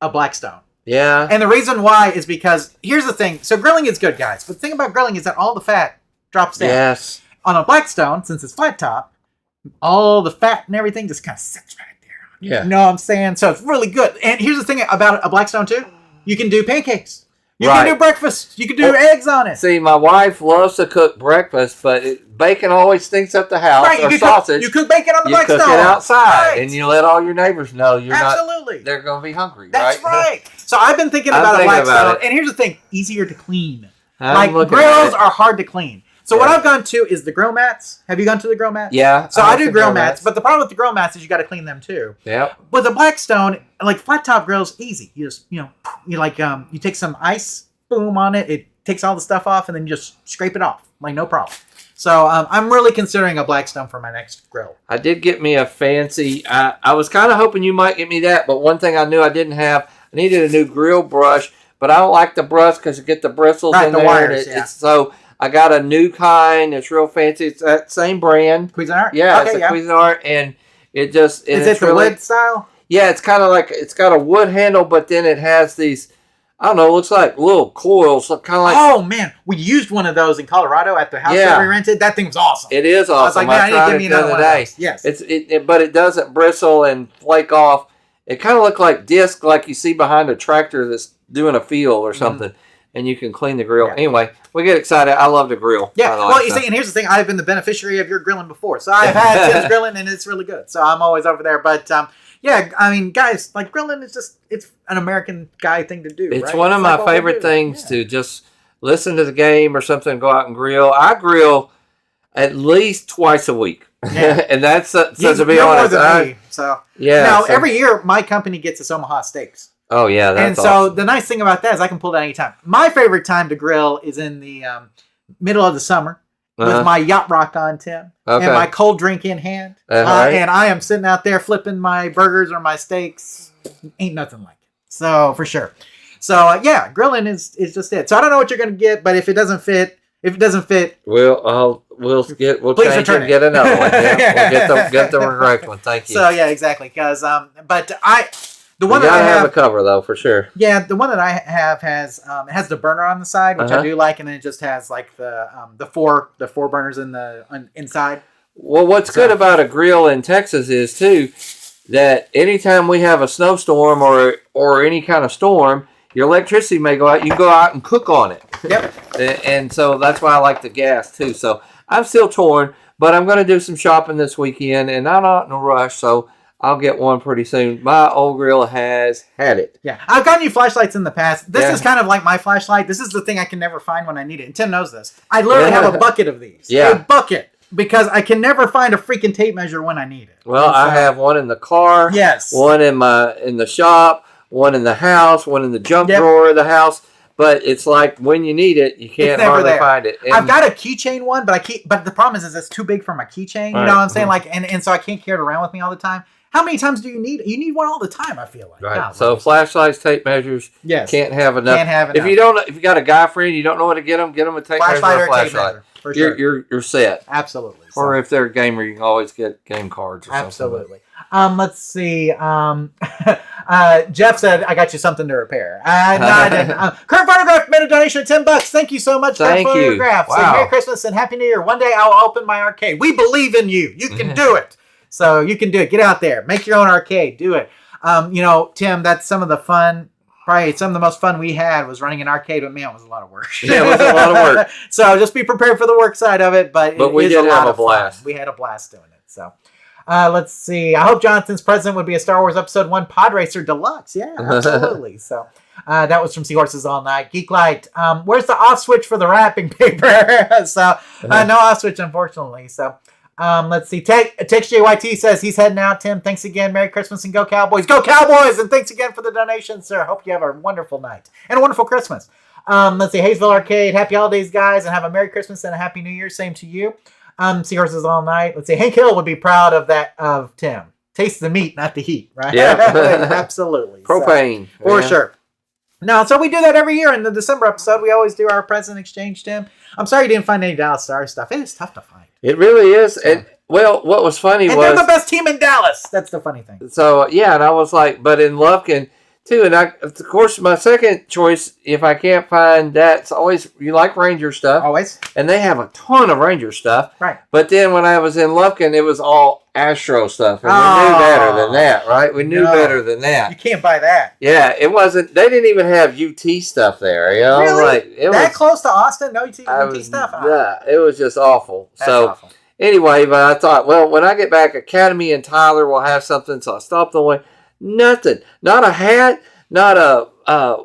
a Blackstone. Yeah. And the reason why is because here's the thing. So grilling is good, guys. But the thing about grilling is that all the fat drops down. Yes. On a Blackstone, since it's flat top, all the fat and everything just kind of sits right there. Yeah. You know what I'm saying? So it's really good. And here's the thing about a Blackstone too. You can do pancakes. You can do breakfast. You can do eggs on it. See, my wife loves to cook breakfast, but bacon always stinks up the house, or sausage. You cook bacon on the Blackstone. You cook it outside, and you let all your neighbors know they're going to be hungry, That's right. So I've been thinking about a Blackstone. And here's the thing. Easier to clean. Grills are hard to clean. So what I've gone to is the grill mats. Have you gone to the grill mats? Yeah. So I do grill mats, but the problem with the grill mats is you got to clean them too. Yep. With a Blackstone, like flat top grills, easy. You just you take some ice, boom on it. It takes all the stuff off, and then you just scrape it off, like no problem. So I'm really considering a Blackstone for my next grill. I did get me a fancy. I was kind of hoping you might get me that, but one thing I knew I didn't have, I needed a new grill brush, but I don't like the brush because you get the bristles in the there. Wires, So I got a new kind. It's real fancy. It's that same brand. Cuisinart? Yeah, it's a Cuisinart, and it just... Is it the wood style? Yeah, it's kind of like, it's got a wood handle, but then it has these, I don't know, it looks like little coils, kind of like... Oh, man. We used one of those in Colorado at the house that we rented. That thing was awesome. It is awesome. I was like, man, I need to give me another one of those. Yes. But it doesn't bristle and flake off. It kind of looks like disc like you see behind a tractor that's doing a field or something. Mm-hmm. And you can clean the grill. Yeah. Anyway, we get excited. I love to grill. Yeah. Well, you see, and here's the thing. I've been the beneficiary of your grilling before. So I've had Tim's grilling, and it's really good. So I'm always over there. But, Yeah, I mean, guys, like grilling is it's an American guy thing to do. It's right? one of my like favorite things to just listen to the game or something, go out and grill. I grill at least twice a week. Yeah. And that's, so to be you're honest, more than me, so. Yeah. Now, every year, my company gets us Omaha steaks. Oh, yeah, that's And so awesome. the nice thing about that is I can pull that anytime. My favorite time to grill is in the middle of the summer with my yacht rock on, Tim, and my cold drink in hand. Right. And I am sitting out there flipping my burgers or my steaks. Ain't nothing like it. So, for sure. So, yeah, grilling is just it. So, I don't know what you're going to get, but if it doesn't fit, we'll please change return and get another one. Yeah, we'll get the correct one. Thank you. So, yeah, exactly. Because, but the one you that I gotta have have a cover though, for sure. Yeah, the one that I have has it has the burner on the side, which I do like, and then it just has like the four burners inside. Well, what's good about a grill in Texas is too that anytime we have a snowstorm or any kind of storm, your electricity may go out. You can go out and cook on it. Yep. And so that's why I like the gas too. So I'm still torn, but I'm going to do some shopping this weekend, and I'm not in a rush, so I'll get one pretty soon. My old grill has had it. Yeah. I've gotten you flashlights in the past. This is kind of like my flashlight. This is the thing I can never find when I need it. And Tim knows this. I literally have a bucket of these. Yeah. A bucket. Because I can never find a freaking tape measure when I need it. Well, I have one in the car. Yes. One in the shop. One in the house. One in the junk drawer of the house. But it's like when you need it, you can't hardly find it. And I've got a keychain one, but the problem is it's too big for my keychain. You know what I'm saying? Like, and so I can't carry it around with me all the time. How many times do you need it? You need one all the time, I feel like. Right. So flashlights, tape measures. Yes. Can't have enough. Can't have enough. If you got a guy friend, you don't know what to get them a tape measure or a flashlight. For sure. You're set. Absolutely. Or if they're a gamer, you can always get game cards or something. Absolutely. Let's see. Jeff said, I got you something to repair. No, I didn't. Current Photograph made a donation of $10. Thank you so much, Current Photograph. Wow. Say Merry Christmas and Happy New Year. One day I'll open my arcade. We believe in you. You can do it. So you can do it. Get out there. Make your own arcade. Do it. Tim, that's some of the fun. Probably some of the most fun we had was running an arcade, but man, it was a lot of work. Yeah, it was a lot of work. So just be prepared for the work side of it. But we did have a blast. We had a blast doing it. So let's see. I hope Jonathan's present would be a Star Wars Episode 1 Pod Racer Deluxe. Yeah, absolutely. So that was from Seahorses All Night. Geek Light. Where's the off switch for the wrapping paper? So no off switch, unfortunately. So let's see. Tex JYT says he's heading out. Tim, thanks again. Merry Christmas and go Cowboys. Go Cowboys! And thanks again for the donation, sir. Hope you have a wonderful night and a wonderful Christmas. Let's see. Hayesville Arcade. Happy holidays, guys, and have a Merry Christmas and a Happy New Year. Same to you. Seahorses All Night. Let's see. Hank Hill would be proud of Tim. Taste the meat, not the heat, right? Yeah. Absolutely. Propane. So, for sure. No, so we do that every year in the December episode. We always do our present exchange, Tim. I'm sorry you didn't find any Dallas Stars stuff. It is tough to find. It really is. And what was funny was they're the best team in Dallas. That's the funny thing. So yeah, and I was like, but in Lufkin too, and of course my second choice, if I can't find that, it's always you like Ranger stuff. Always. And they have a ton of Ranger stuff. Right. But then when I was in Lufkin, it was all Astro stuff. And we knew better than that, right? We knew better than that. You can't buy that. Yeah, it wasn't they didn't even have UT stuff there, you know? Really? Like it that was close to Austin? No UT stuff? Yeah, it was just awful. That's awful. Anyway, but I thought, well, when I get back, Academy and Tyler will have something, so I stopped away. Nothing. Not a hat, not a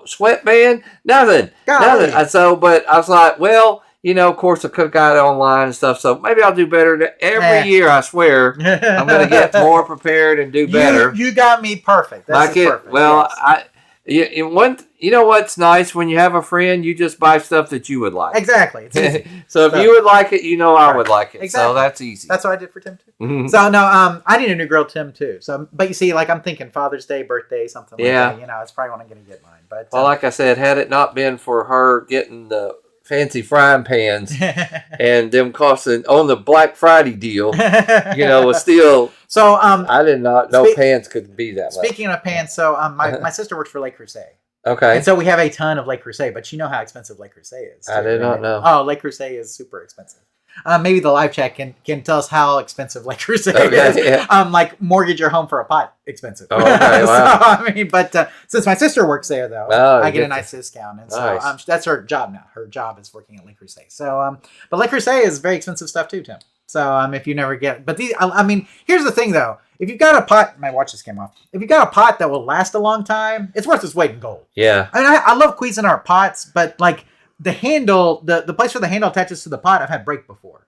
sweatband, nothing. Golly. Nothing. But I was like, well, of course, I could have got it online and stuff, so maybe I'll do better. Every year, I swear, I'm going to get more prepared and do better. You got me perfect. That's perfect. Well, yes. You know what's nice when you have a friend, you just buy stuff that you would like. Exactly. It's easy. So if you would like it, I would like it. Exactly. So that's easy. That's what I did for Tim too. Mm-hmm. So no, I need a new girl, Tim too. So, but you see, like I'm thinking Father's Day, birthday, something like that. It's probably when I'm going to get mine. But well, like I said, had it not been for her getting the fancy frying pans and them costing on the Black Friday deal, was still. So I did not know pans could be that much. Speaking of pans, so my sister works for Lake Crusade. Okay. And so we have a ton of Lake Crusade, but you know how expensive Lake Crusade is. I did not know. Oh, Lake Crusade is super expensive. Maybe the live chat can tell us how expensive Lake Crusade is. Yeah. Like mortgage your home for a pot expensive. Oh, okay, wow. So, but since my sister works there though, I get a nice discount, and so that's her job now. Her job is working at Lake Crusade. So, but Lake Crusade is very expensive stuff too, Tim. So if you never get, but these, I mean, here's the thing though. If you've got a pot, my watch just came off. If you've got a pot that will last a long time, it's worth its weight in gold. Yeah. I mean, I love Cuisinart pots, but like the handle, the place where the handle attaches to the pot, I've had break before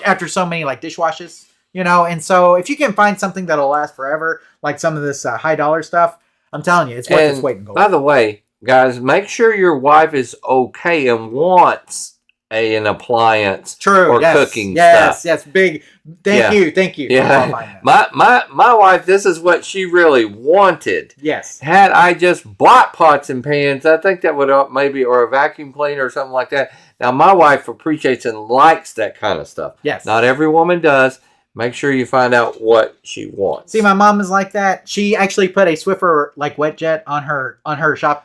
after so many like dishwashes, and so if you can find something that'll last forever, like some of this high dollar stuff, I'm telling you, it's worth its weight in gold. By the way, guys, make sure your wife is okay and wants an appliance or cooking stuff. Yes, big. Thank you. Yeah. My wife, this is what she really wanted. Yes. Had I just bought pots and pans, I think that would maybe, or a vacuum cleaner or something like that. Now, my wife appreciates and likes that kind of stuff. Yes. Not every woman does. Make sure you find out what she wants. See, my mom is like that. She actually put a Swiffer like wet jet on her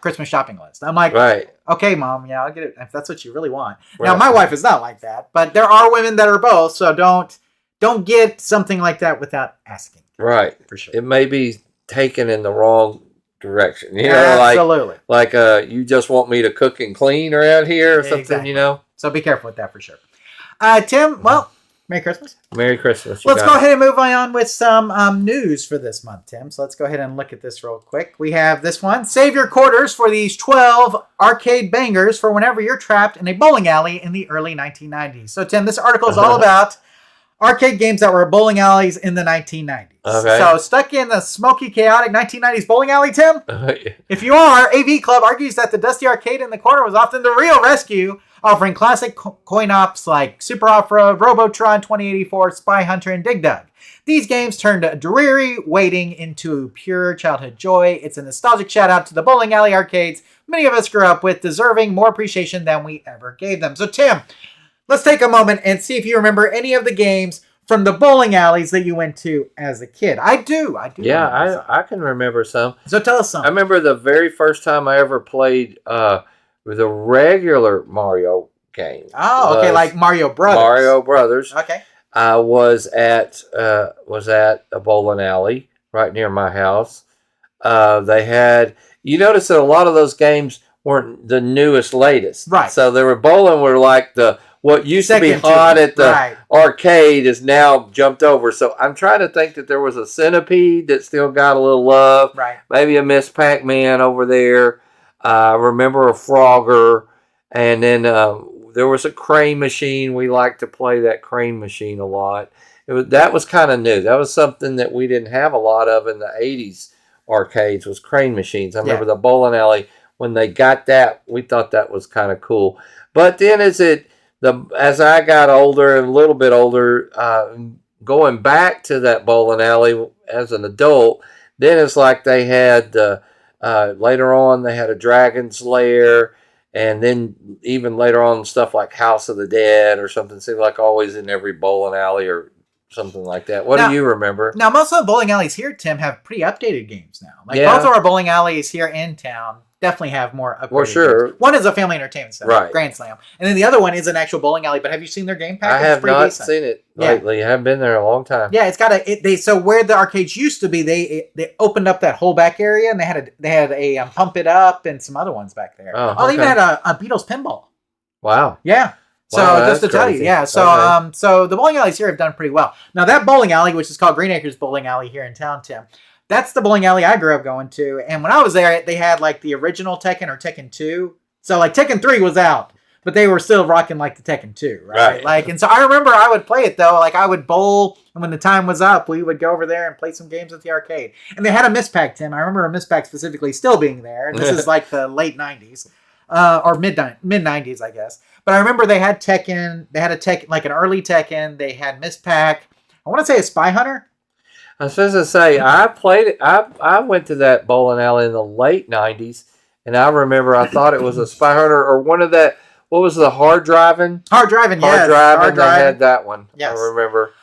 Christmas shopping list. I'm like, right. Okay, Mom, yeah, I'll get it if that's what you really want. Right. Now, my wife is not like that, but there are women that are both, so don't get something like that without asking. Right. For sure. It may be taken in the wrong direction. Absolutely. Like you just want me to cook and clean around here or something, exactly. So be careful with that for sure. Tim, well, Merry Christmas. Merry Christmas. Let's go ahead and move on with some news for this month, Tim. So let's go ahead and look at this real quick. We have this one. Save your quarters for these 12 arcade bangers for whenever you're trapped in a bowling alley in the early 1990s. So, Tim, this article is all about arcade games that were bowling alleys in the 1990s. Okay. So, stuck in the smoky, chaotic 1990s bowling alley, Tim? If you are, AV Club argues that the dusty arcade in the corner was often the real rescue, offering classic coin-ops like Super Off-Road, Robotron 2084, Spy Hunter, and Dig Dug. These games turned dreary waiting into pure childhood joy. It's a nostalgic shout-out to the bowling alley arcades many of us grew up with, deserving more appreciation than we ever gave them. So, Tim, let's take a moment and see if you remember any of the games from the bowling alleys that you went to as a kid. I do. Yeah, I can remember some. So tell us some. I remember the very first time I ever played with a regular Mario game. Oh, okay, like Mario Brothers. Mario Brothers. Okay. I was at a bowling alley right near my house. They had, you notice that a lot of those games weren't the newest, latest. Right. So they were bowling were like what used to be hot at the arcade is now jumped over. So I'm trying to think that there was a Centipede that still got a little love. Right. Maybe a Miss Pac-Man over there. I remember a Frogger. And then there was a crane machine. We liked to play that crane machine a lot. That was kind of new. That was something that we didn't have a lot of in the 80s arcades was crane machines. I remember the bowling alley, when they got that, we thought that was kind of cool. But then as I got older and a little bit older, going back to that bowling alley as an adult, then it's like they had, later on, they had a Dragon's Lair, and then even later on, stuff like House of the Dead or something seemed like always in every bowling alley or something like that. What do you remember? Now, most of the bowling alleys here, Tim, have pretty updated games now. Like both of our bowling alleys here in town definitely have more upgraded games. One is a family entertainment center, Grand Slam. And then the other one is an actual bowling alley. But have you seen their game package? I have not seen it lately. I haven't been there in a long time. Yeah, it's got so where the arcades used to be, they opened up that whole back area and they had a Pump It Up and some other ones back there. They even had a Beatles pinball. Wow. Yeah. So just to tell you, so the bowling alleys here have done pretty well. Now that bowling alley, which is called Green Acres Bowling Alley here in town, Tim, that's the bowling alley I grew up going to. And when I was there, they had like the original Tekken or Tekken 2. So like Tekken 3 was out, but they were still rocking like the Tekken 2, right? Like, and so I remember I would play it though. Like I would bowl, and when the time was up, we would go over there and play some games at the arcade. And they had a Miss Pac, Tim. I remember a Miss Pac specifically still being there. And this is like the late 90s. Or mid 90s, I guess. But I remember they had Tekken. They had a Tekken, like an early Tekken. They had Miss Pac. I want to say a Spy Hunter. I was supposed to say, I played it. I went to that bowling alley in the late 90s, and I remember I thought it was a Spy Hunter or one of that. What was the hard driving? Hard driving, yes. Hard driving. They had that one. Yes. I remember.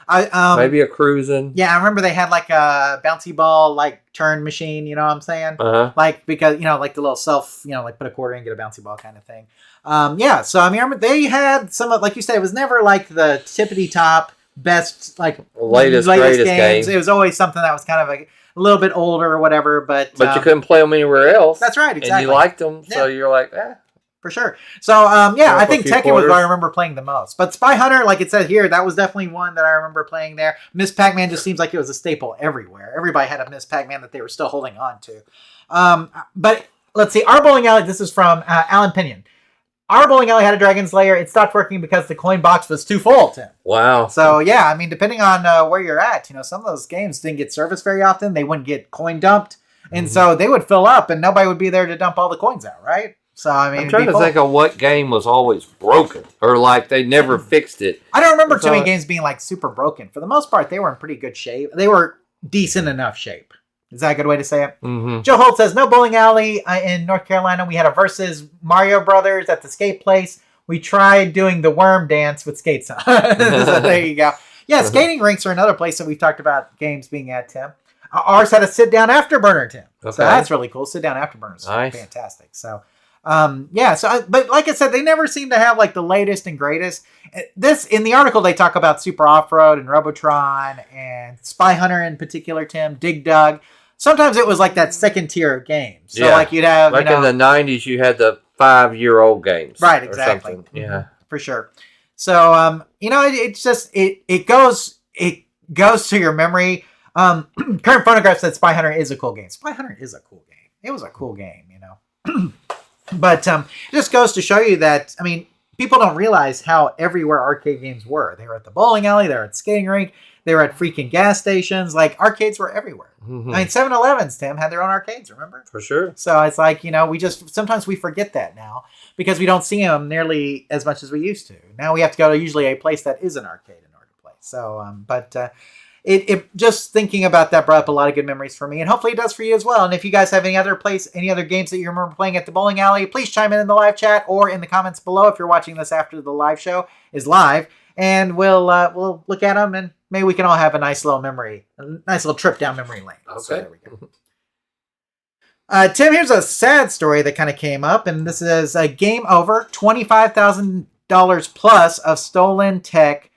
Maybe a cruising. Yeah, I remember they had like a bouncy ball like turn machine. You know what I'm saying? Like because like the little self, like put a quarter in, get a bouncy ball kind of thing. So I mean, I remember they had some of, like you said, it was never like the tippity top best like latest greatest games. It was always something that was kind of like a little bit older or whatever. But you couldn't play them anywhere else. That's right, exactly. And you liked them, so you're like, For sure. So, I think Tekken was what I remember playing the most. But Spy Hunter, like it said here, that was definitely one that I remember playing there. Miss Pac-Man just seems like it was a staple everywhere. Everybody had a Miss Pac-Man that they were still holding on to. But let's see. Our bowling alley, this is from Alan Pinion. Our bowling alley had a Dragon's Lair. It stopped working because the coin box was too full, Tim. Wow. So, yeah, I mean, depending on where you're at, some of those games didn't get serviced very often. They wouldn't get coin dumped. And so they would fill up and nobody would be there to dump all the coins out, right? So, I mean, I'm trying to think of what game was always broken or like they never fixed it. I don't remember too many games being like super broken. For the most part, they were in pretty good shape. They were decent enough shape. Is that a good way to say it? Mm-hmm. Joe Holt says, no bowling alley in North Carolina. We had a versus Mario Brothers at the skate place. We tried doing the worm dance with skates on. So there you go. Yeah, skating rinks are another place that we've talked about games being at, Tim. Ours had a sit-down afterburner, Tim. Okay. So that's really cool. Sit-down afterburners. Nice. Fantastic. So... but like I said, they never seem to have like the latest and greatest. This in the article they talk about Super Off-Road and Robotron and Spy Hunter in particular, Tim, Dig Dug. Sometimes it was like that second tier of games. So like you'd have in the 90s you had the 5-year-old games. Right, exactly. Mm-hmm. Yeah. For sure. So it's just it goes to your memory. Current Phonograph said Spy Hunter is a cool game. Spy Hunter is a cool game. It was a cool game, But it just goes to show you that, I mean, people don't realize how everywhere arcade games were. They were at the bowling alley, they were at skating rink, they were at freaking gas stations. Like, arcades were everywhere. Mm-hmm. I mean, 7-Elevens, Tim, had their own arcades, remember? For sure. So it's like, sometimes we forget that now because we don't see them nearly as much as we used to. Now we have to go to usually a place that is an arcade in order to play. So, It just thinking about that brought up a lot of good memories for me, and hopefully it does for you as well. And if you guys have any other games that you remember playing at the bowling alley, please chime in the live chat or in the comments below if you're watching this after the live show is live, and we'll look at them and maybe we can all have a nice little trip down memory lane. Okay. So there we go. Tim, here's a sad story that kind of came up, and this is a game over $25,000 plus of stolen tech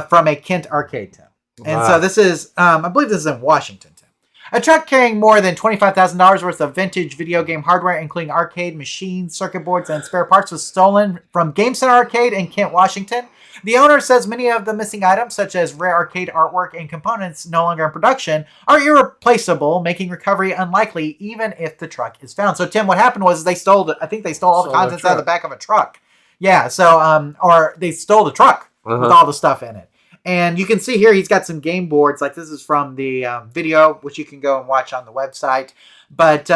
from a Kent arcade, Tim. And so this is, I believe this is in Washington, Tim. A truck carrying more than $25,000 worth of vintage video game hardware, including arcade machines, circuit boards, and spare parts, was stolen from Game Center Arcade in Kent, Washington. The owner says many of the missing items, such as rare arcade artwork and components no longer in production, are irreplaceable, making recovery unlikely even if the truck is found. So, Tim, what happened was they stole all the contents out of the back of a truck. Yeah, so, or they stole the truck with all the stuff in it. And you can see here he's got some game boards. Like this is from the video, which you can go and watch on the website. But,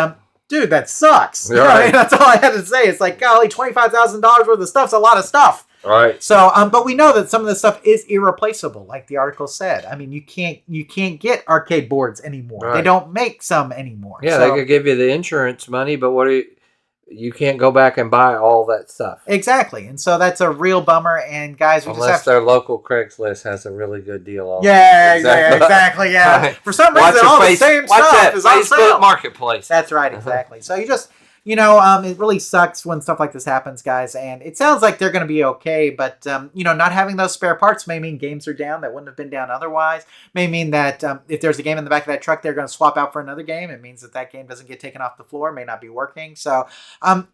dude, that sucks. Right. That's all I had to say. It's like, golly, $25,000 worth of stuff's a lot of stuff. Right. So, but we know that some of this stuff is irreplaceable, like the article said. I mean, you can't get arcade boards anymore. Right. They don't make some anymore. Yeah, they could give you the insurance money, but you can't go back and buy all that stuff. Exactly. And so that's a real bummer. And guys, unless their local Craigslist has a really good deal on it. Exactly. Yeah. Right. For some reason, all the same stuff is on sale. Marketplace. That's right. Exactly. So you just... it really sucks when stuff like this happens, guys. And it sounds like they're going to be okay. But, not having those spare parts may mean games are down that wouldn't have been down otherwise. May mean that if there's a game in the back of that truck, they're going to swap out for another game. It means that game doesn't get taken off the floor, may not be working. So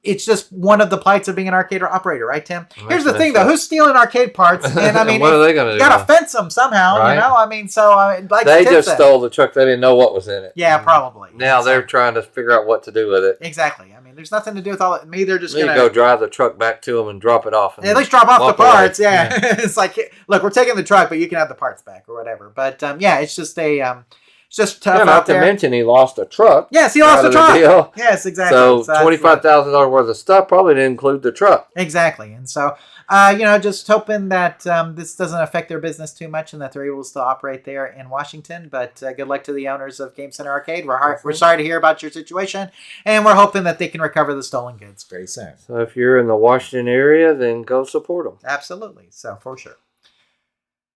it's just one of they being an arcade operator, right, Tim? Here's the thing, though. Who's stealing arcade parts? And, I mean, what are they going to do? You got to fence them somehow, right? I mean, so... they just stole the truck. They didn't know what was in it. Yeah, probably. Now they're trying to figure out what to do with it. Exactly. I mean, there's nothing to do with all it. Maybe they're just going to go drive the truck back to them and drop it off. At least drop off the parts. Yeah. It's like, look, we're taking the truck, but you can have the parts back or whatever. But it's just it's just tough. Not to mention he lost a truck. Yes, he lost a truck. Yes, exactly. So $25,000 worth of stuff probably didn't include the truck. Exactly. And so, just hoping that this doesn't affect their business too much and that they're able to still operate there in Washington. But good luck to the owners of Game Center Arcade. We're sorry to hear about your situation, and we're hoping that they can recover the stolen goods very soon. So if you're in the Washington area, then go support them. Absolutely. So for sure.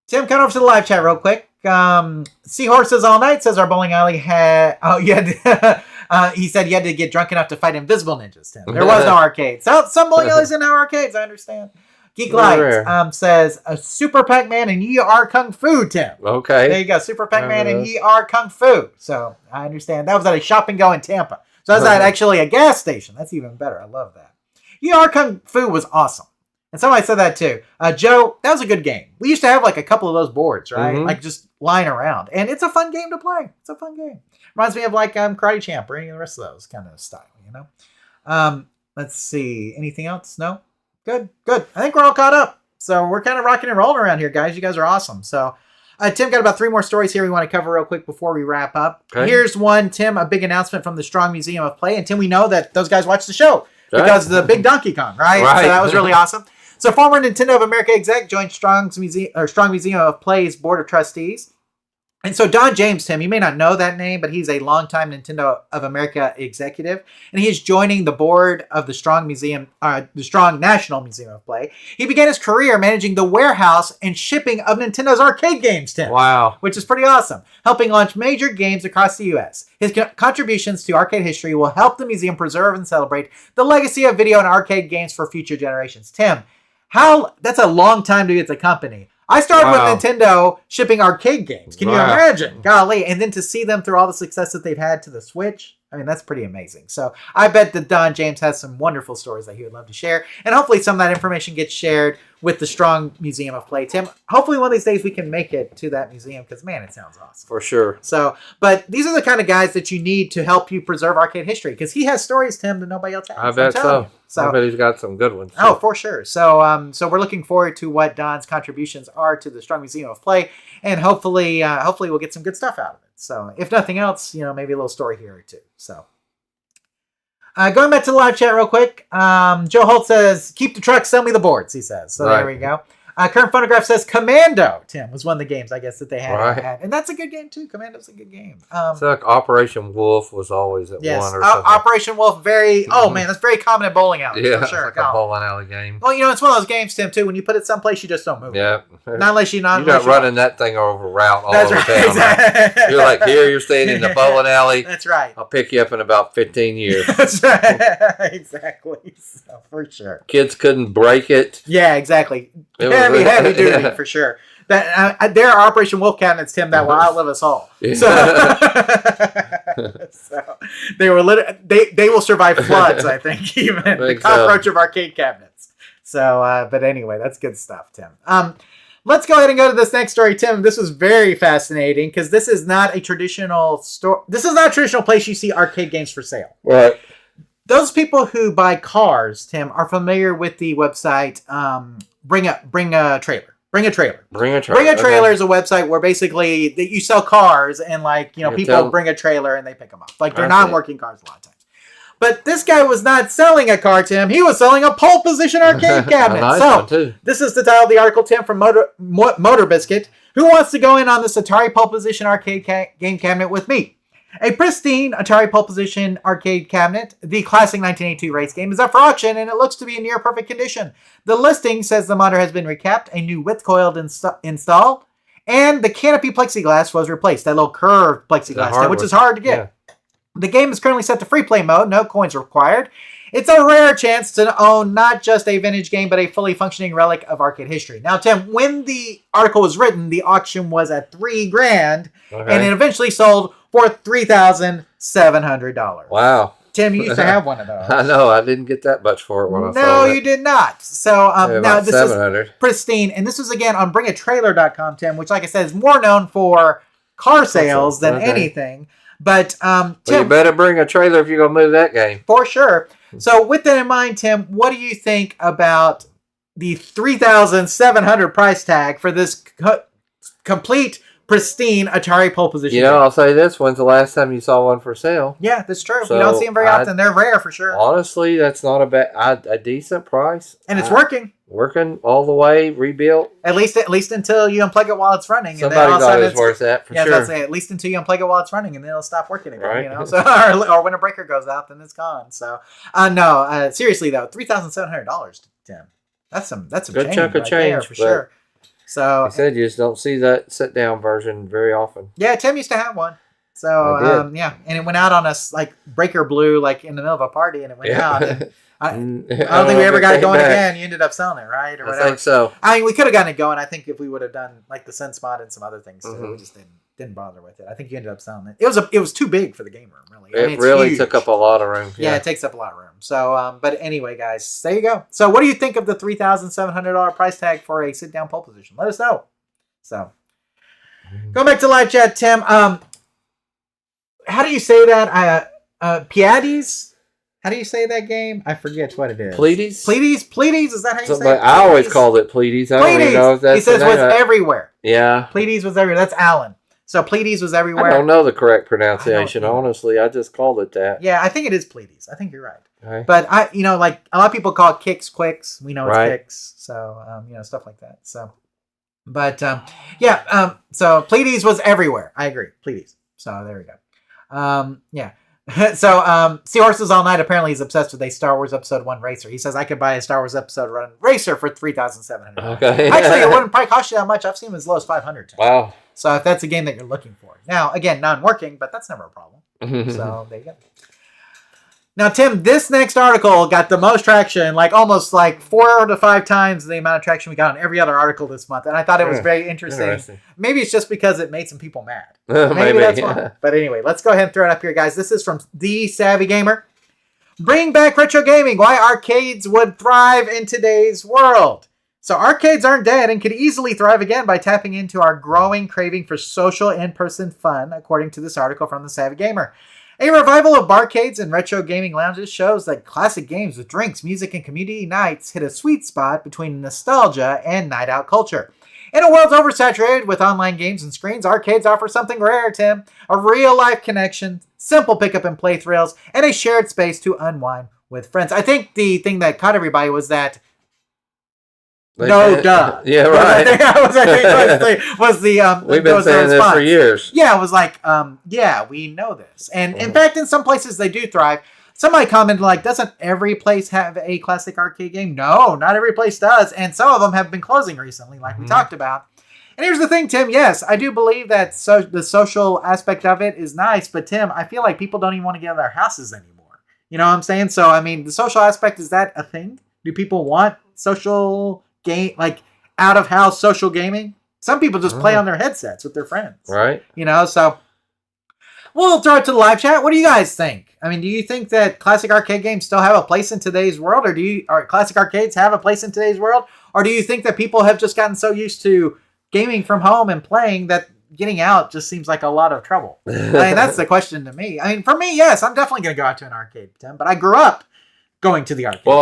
Tim, come over to the live chat real quick. Seahorses All Night says our bowling alley had... Oh, yeah. He said you had to get drunk enough to fight invisible ninjas, Tim. There was no arcade. So some bowling alleys didn't have arcades, I understand. Geek Light says a Super Pac-Man and Ye Are Kung Fu, Tim. Okay. There you go. Super Pac-Man and Ye Are Kung Fu. So I understand. That was at a shop and go in Tampa. So that's at actually a gas station. That's even better. I love that. our Kung Fu was awesome. And somebody said that too. Joe, that was a good game. We used to have like a couple of those boards, right? Mm-hmm. Like just lying around. And it's a fun game to play. It's a fun game. Reminds me of like Karate Champ or any of the rest of those kind of style, Let's see. Anything else? No? Good. I think we're all caught up. So we're kind of rocking and rolling around here, guys. You guys are awesome. So Tim got about 3 more stories here we want to cover real quick before we wrap up. Okay. Here's one, Tim, a big announcement from the Strong Museum of Play. And Tim, we know that those guys watch the show because of the big Donkey Kong, right? So that was really awesome. So former Nintendo of America exec joined Strong Museum of Play's board of trustees. And so Don James, Tim, you may not know that name, but he's a longtime Nintendo of America executive, and he is joining the board of the Strong National Museum of Play. He began his career managing the warehouse and shipping of Nintendo's arcade games, Tim. Wow. Which is pretty awesome, helping launch major games across the U.S. His contributions to arcade history will help the museum preserve and celebrate the legacy of video and arcade games for future generations. Tim, that's a long time to be at the company. I started with Nintendo shipping arcade games. Can you imagine? Golly. And then to see them through all the success that they've had to the Switch, I mean, that's pretty amazing. So I bet that Don James has some wonderful stories that he would love to share. And hopefully some of that information gets shared with the Strong Museum of Play. Tim, hopefully one of these days we can make it to that museum because, man, it sounds awesome. For sure. So, but these are the kind of guys that you need to help you preserve arcade history because he has stories, Tim, that nobody else has. I bet so. I bet he's got some good ones. Oh, for sure. So, so we're looking forward to what Don's contributions are to the Strong Museum of Play, and hopefully we'll get some good stuff out of it. So, if nothing else, maybe a little story here or two. So, going back to the live chat real quick. Joe Holt says, "Keep the truck, sell me the boards." He says. So there we go. Current Phonograph says Commando, Tim, was one of the games, I guess, that they had. And that's a good game, too. Commando's a good game. So like Operation Wolf was always at one or something. Operation Wolf, that's very common at bowling alleys. Yeah, for sure. like a bowling alley game. Well, it's one of those games, Tim, too. When you put it someplace, you just don't move. Yeah. Not unless you're not running that thing over route all over town. Exactly. You're like, here, you're staying in the bowling alley. That's right. I'll pick you up in about 15 years. That's right. Exactly. So, for sure. Kids couldn't break it. Yeah, exactly. Heavy duty. For sure. That there are Operation Wolf cabinets, Tim, that will outlive us all. Yeah. So they were they will survive floods, I think, even the cockroach of arcade cabinets. So, but anyway, that's good stuff, Tim. Let's go ahead and go to this next story, Tim. This was very fascinating because this is not a traditional store. This is not a traditional place you see arcade games for sale. Right. Those people who buy cars, Tim, are familiar with the website Bring a Trailer. Bring a Trailer. Bring a Trailer is a website where basically you sell cars and people bring a trailer and they pick them up. Like they're non-working cars a lot of times. But this guy was not selling a car, Tim. He was selling a pole position arcade cabinet. Nice this is the title of the article, Tim, from Motor Biscuit. Who wants to go in on this Atari pole position arcade game cabinet with me? A pristine Atari pole position arcade cabinet, the classic 1982 race game, is up for auction, and it looks to be in near perfect condition. The listing says the motor has been recapped, a new width coil installed, and the canopy plexiglass was replaced. That little curved plexiglass, which is hard to get. Yeah. The game is currently set to free play mode, no coins required. It's a rare chance to own not just a vintage game, but a fully functioning relic of arcade history. Now, Tim, when the article was written, the auction was at $3,000, and it eventually sold for $3,700. Wow. Tim, you used to have one of those. I know. I didn't get that much for it when I saw it. No, you did not. So now this $700. is pristine. And this was, again, on bringatrailer.com, Tim, which, like I said, is more known for car sales than anything. But, Tim, you better bring a trailer if you're going to move that game. For sure. So with that in mind, Tim, what do you think about the $3,700 price tag for this complete pristine Atari pole position? I'll say this. When's the last time you saw one for sale? Yeah, that's true. So we don't see them very often. They're rare for sure. Honestly, that's not a decent price. And it's working. Working all the way, rebuilt. At least until you unplug it while it's running. Somebody's always worth that, for sure. Yeah, say at least until you unplug it while it's running, and then it'll stop working again. Right. So, or when a breaker goes out, then it's gone. So, no, seriously though, $3,700, Tim. That's some good chunk of change for sure. So, I said you just don't see that sit down version very often. Yeah, Tim used to have one. So, and it went out on us like breaker blew like in the middle of a party, and it went out. And, I don't think we ever got it going again. You ended up selling it, right? Or whatever. I think so. I mean, we could have gotten it going. I think if we would have done like the Sense mod and some other things, we just didn't bother with it. I think you ended up selling it. It was too big for the game room, really. It really took up a lot of room. Yeah, it takes up a lot of room. So, but anyway, guys, there you go. So, what do you think of the $3,700 price tag for a sit-down pole position? Let us know. So, go back to live chat, Tim. How do you say that? Piades? How do you say that game? I forget what it is. Pleiades? Pleiades? Is that how you say it? I always called it Pleiades. I don't even know if that's he says was everywhere. Yeah. Pleiades was everywhere. That's Alan. So Pleiades was everywhere. I don't know the correct pronunciation. Honestly, I just called it that. Yeah, I think it is Pleiades. I think you're right. Okay. But like a lot of people call it kicks, quicks. We know it's kicks. So, stuff like that. So, but so Pleiades was everywhere. I agree. Pleiades. So there we go. Yeah. So, Seahorses All Night apparently is obsessed with a Star Wars Episode 1 racer. He says, I could buy a Star Wars Episode 1 racer for $3,700. Okay. Actually, it wouldn't probably cost you that much. I've seen them as low as $500. Wow. So, if that's a game that you're looking for. Now, again, non-working, but that's never a problem. So, there you go. Now, Tim, this next article got the most traction, almost 4 to 5 times the amount of traction we got on every other article this month. And I thought it was very interesting. Maybe it's just because it made some people mad. Maybe that's why. But anyway, let's go ahead and throw it up here, guys. This is from The Savvy Gamer. Bring back retro gaming. Why arcades would thrive in today's world. So arcades aren't dead and could easily thrive again by tapping into our growing craving for social in-person fun, according to this article from The Savvy Gamer. A revival of barcades and retro gaming lounges shows that classic games with drinks, music, and community nights hit a sweet spot between nostalgia and night out culture. In a world oversaturated with online games and screens, arcades offer something rare, Tim. A real-life connection, simple pick-up and play thrills, and a shared space to unwind with friends. I think the thing that caught everybody was that duh. Yeah, right. We've been saying this for years. Yeah, it was yeah, we know this. And in fact, in some places they do thrive. Somebody commented doesn't every place have a classic arcade game? No, not every place does. And some of them have been closing recently, we talked about. And here's the thing, Tim. Yes, I do believe that the social aspect of it is nice. But, Tim, I feel like people don't even want to get out of their houses anymore. You know what I'm saying? So, the social aspect, is that a thing? Do people want social game, out of house social gaming? Some people just play on their headsets with their friends, right? So we'll throw it to the live chat. What do you guys think? Do you think that classic arcade games still have a place in today's world, or classic arcades have a place in today's world, or do you think that people have just gotten so used to gaming from home and playing that getting out just seems like a lot of trouble? That's the question to me. For me, yes, I'm definitely going to go out to an arcade, Tim, but I grew up going to the arcade. Well,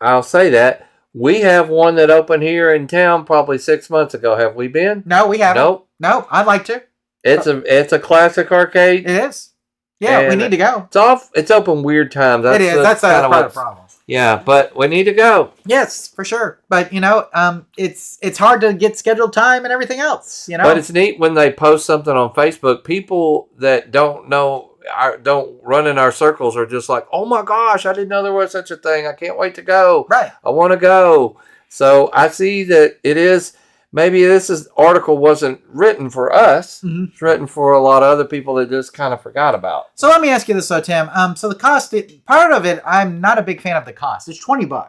I'll say that. We have one that opened here in town probably 6 months ago. Have we been? No, we haven't. Nope. No, I'd like to. It's a classic arcade. It is. Yeah, we need to go. It's open weird times. It is. That's part of the problem. Yeah, but we need to go. Yes, for sure. But it's hard to get scheduled time and everything else. But it's neat when they post something on Facebook. People that don't run in our circles are just like, oh my gosh, I didn't know there was such a thing. I can't wait to go. Right. I want to go. So I see that it is. Maybe this article wasn't written for us. Mm-hmm. It's written for a lot of other people that just kind of forgot about. So let me ask you this, though, Tim. So the cost, part of it, I'm not a big fan of the cost. It's $20.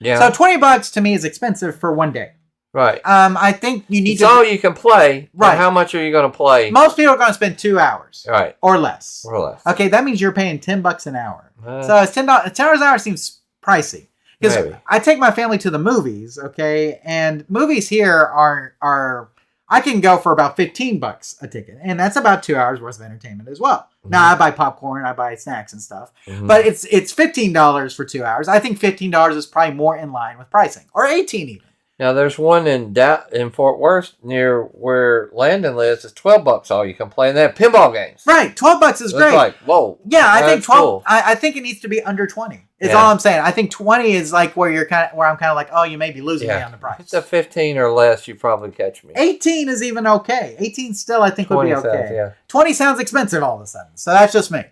Yeah. So $20 to me is expensive for one day. Right. I think you need to. It's all you can play. Right. How much are you going to play? Most people are going to spend 2 hours. Right. Or less. Okay, that means you're paying $10 an hour. So it's $10 an hour seems pricey. Because I take my family to the movies, okay, and movies here are I can go for about $15 a ticket, and that's about 2 hours worth of entertainment as well. Mm-hmm. Now I buy popcorn, I buy snacks and stuff, but it's $15 for 2 hours. I think $15 is probably more in line with pricing, or $18 even. Now there's one in Fort Worth near where Landon lives. It's $12 all you can play, and they have pinball games. Right, $12 is great. Whoa. Yeah, I think 12. Cool. I think it needs to be under 20. Is all I'm saying. I think 20 is where I'm kind of like, oh, you may be losing me on the price. If it's a 15 or less, you probably catch me. 18 is even okay. 18 still I think would be okay. Sounds, 20 sounds expensive all of a sudden. So that's just me.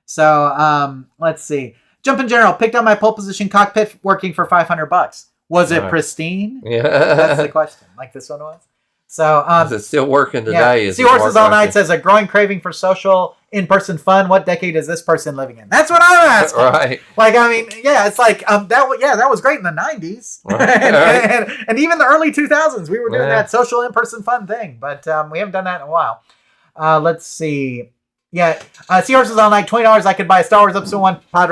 So let's see. Jumpin' General picked up my pole position cockpit working for $500. Was it pristine? Yeah. That's the question. Like this one was. So, Is it still working today? Yeah. Seahorses All Night says a growing craving for social in-person fun. What decade is this person living in? That's what I'm asking. Right. Like, I mean, yeah, it's like that was great in the 90s. Right. and even the early 2000s, we were doing that social in-person fun thing. But we haven't done that in a while. Let's see. Yeah, Seahorses All Night, $20. I could buy a Star Wars Episode 1 Pod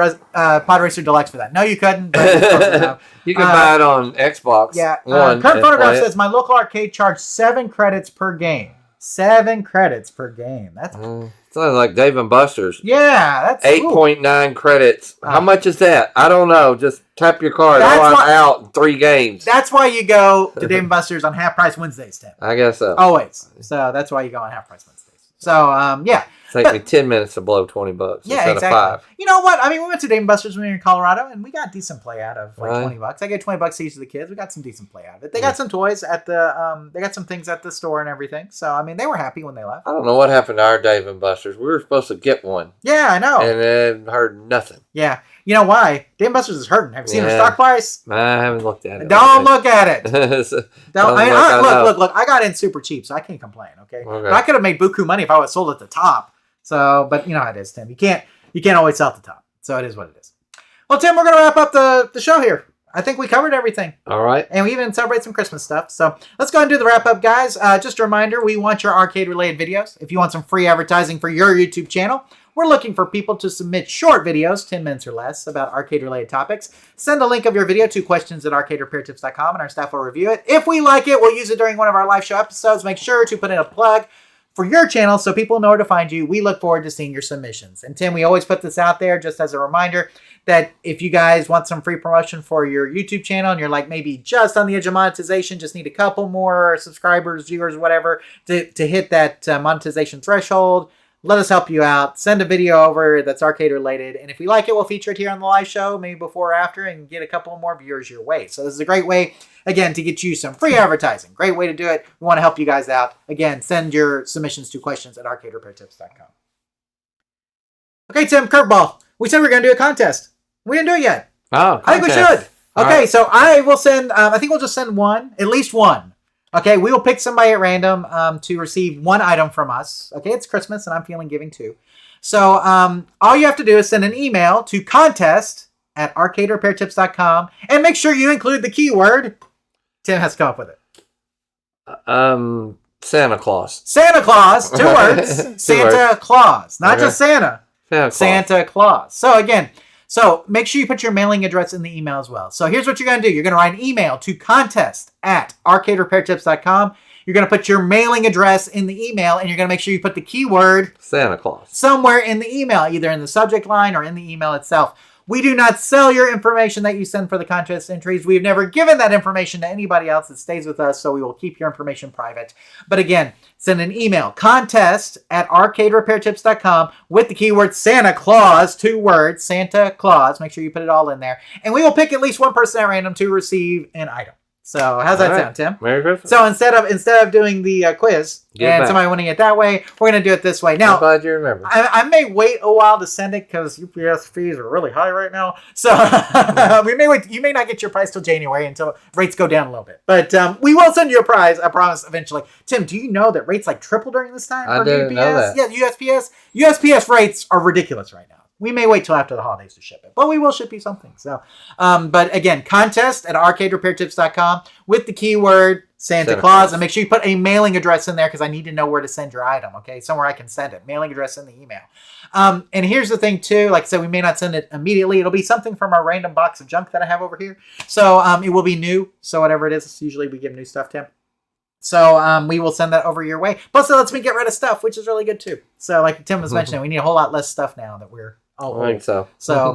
Racer Deluxe for that. No, you couldn't. But you can buy it on Xbox. Yeah. Current Photograph says my local arcade charged 7 credits per game. 7 credits per game. That's sounds like Dave and Buster's. Yeah, that's 8.9 credits. How much is that? I don't know. Just tap your card. I'm out in 3 games. That's why you go to Dave and Buster's on Half Price Wednesdays, Tim. I guess so. Always. So that's why you go on Half Price Wednesdays. So yeah. Take me 10 minutes to blow $20 instead of 5. You know what? I mean, we went to Dave & Buster's when we were in Colorado, and we got decent play out of like $20. I get $20 each to the kids. We got some decent play out of it. They got some toys at the. They got some things at the store and everything. So I mean, they were happy when they left. I don't know what happened to our Dave & Buster's. We were supposed to get one. Yeah, I know. And then heard nothing. Yeah, you know why? Dave & Buster's is hurting. Have you seen their stock price? I haven't looked at it. Don't look at it. Look. I got in super cheap, so I can't complain. Okay, but I could have made buku money if I would have sold at the top. So, but you know how it is, Tim. You can't always sell at the top. So it is what it is. Well, Tim, we're going to wrap up the show here. I think we covered everything. All right. And we even celebrate some Christmas stuff. So let's go ahead and do the wrap up, guys. Just a reminder, we want your arcade-related videos. If you want some free advertising for your YouTube channel, we're looking for people to submit short videos, 10 minutes or less, about arcade-related topics. Send a link of your video to questions@arcaderepairtips.com, and our staff will review it. If we like it, we'll use it during one of our live show episodes. Make sure to put in a plug for your channel so people know where to find you. We look forward to seeing your submissions. And Tim, we always put this out there just as a reminder that if you guys want some free promotion for your YouTube channel and you're like maybe just on the edge of monetization, just need a couple more subscribers, viewers, whatever, to hit that monetization threshold, let us help you out. Send a video over that's arcade related. And if we like it, we'll feature it here on the live show, maybe before or after, and get a couple more viewers your way. So this is a great way, again, to get you some free advertising. Great way to do it. We want to help you guys out. Again, send your submissions to questions@arcaderepairtips.com. Okay, Tim, curveball. We said we were going to do a contest. We didn't do it yet. Oh, I think we should. Okay, so I will send, I think we'll just send one, at least one. Okay, we will pick somebody at random to receive one item from us. Okay, it's Christmas and I'm feeling giving too. So all you have to do is send an email to contest@arcaderepairtips.com and make sure you include the keyword. Tim has to come up with it. Santa Claus. Santa Claus, 2 words. Santa Claus, not just Santa. Santa Claus. So again, make sure you put your mailing address in the email as well. So here's what you're going to do. You're going to write an email to contest@arcaderepairtips.com. You're going to put your mailing address in the email, and you're going to make sure you put the keyword Santa Claus somewhere in the email, either in the subject line or in the email itself. We do not sell your information that you send for the contest entries. We've never given that information to anybody else. It stays with us, so we will keep your information private. But again, send an email, contest@arcaderepairtips.com with the keyword Santa Claus, 2 words, Santa Claus. Make sure you put it all in there. And we will pick at least one person at random to receive an item. So how's that sound, Tim? Merry Christmas. So instead of doing the quiz and somebody winning it that way, we're going to do it this way. Now, I'm glad you remember. I may wait a while to send it because UPS fees are really high right now. So we may wait. You may not get your prize till January until rates go down a little bit. But we will send you a prize, I promise, eventually. Tim, do you know that rates like triple during this time? I didn't know that. Yeah, USPS. USPS rates are ridiculous right now. We may wait till after the holidays to ship it, but we will ship you something. So, but again, contest@arcaderepairtips.com with the keyword Santa Claus, and make sure you put a mailing address in there because I need to know where to send your item. Okay, somewhere I can send it. Mailing address in the email. And here's the thing too. Like I said, we may not send it immediately. It'll be something from our random box of junk that I have over here. So it will be new. So whatever it is, usually we give new stuff, Tim. So we will send that over your way. Plus, it lets me get rid of stuff, which is really good too. So like Tim was mentioning, we need a whole lot less stuff now that we're I think so.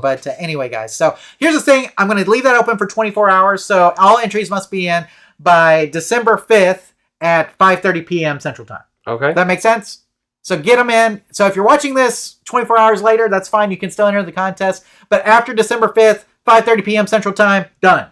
But anyway, guys. So here's the thing. I'm going to leave that open for 24 hours. So all entries must be in by December 5th at 5:30 p.m. Central Time. Okay. That makes sense? So get them in. So if you're watching this 24 hours later, that's fine. You can still enter the contest. But after December 5th, 5:30 p.m. Central Time, done.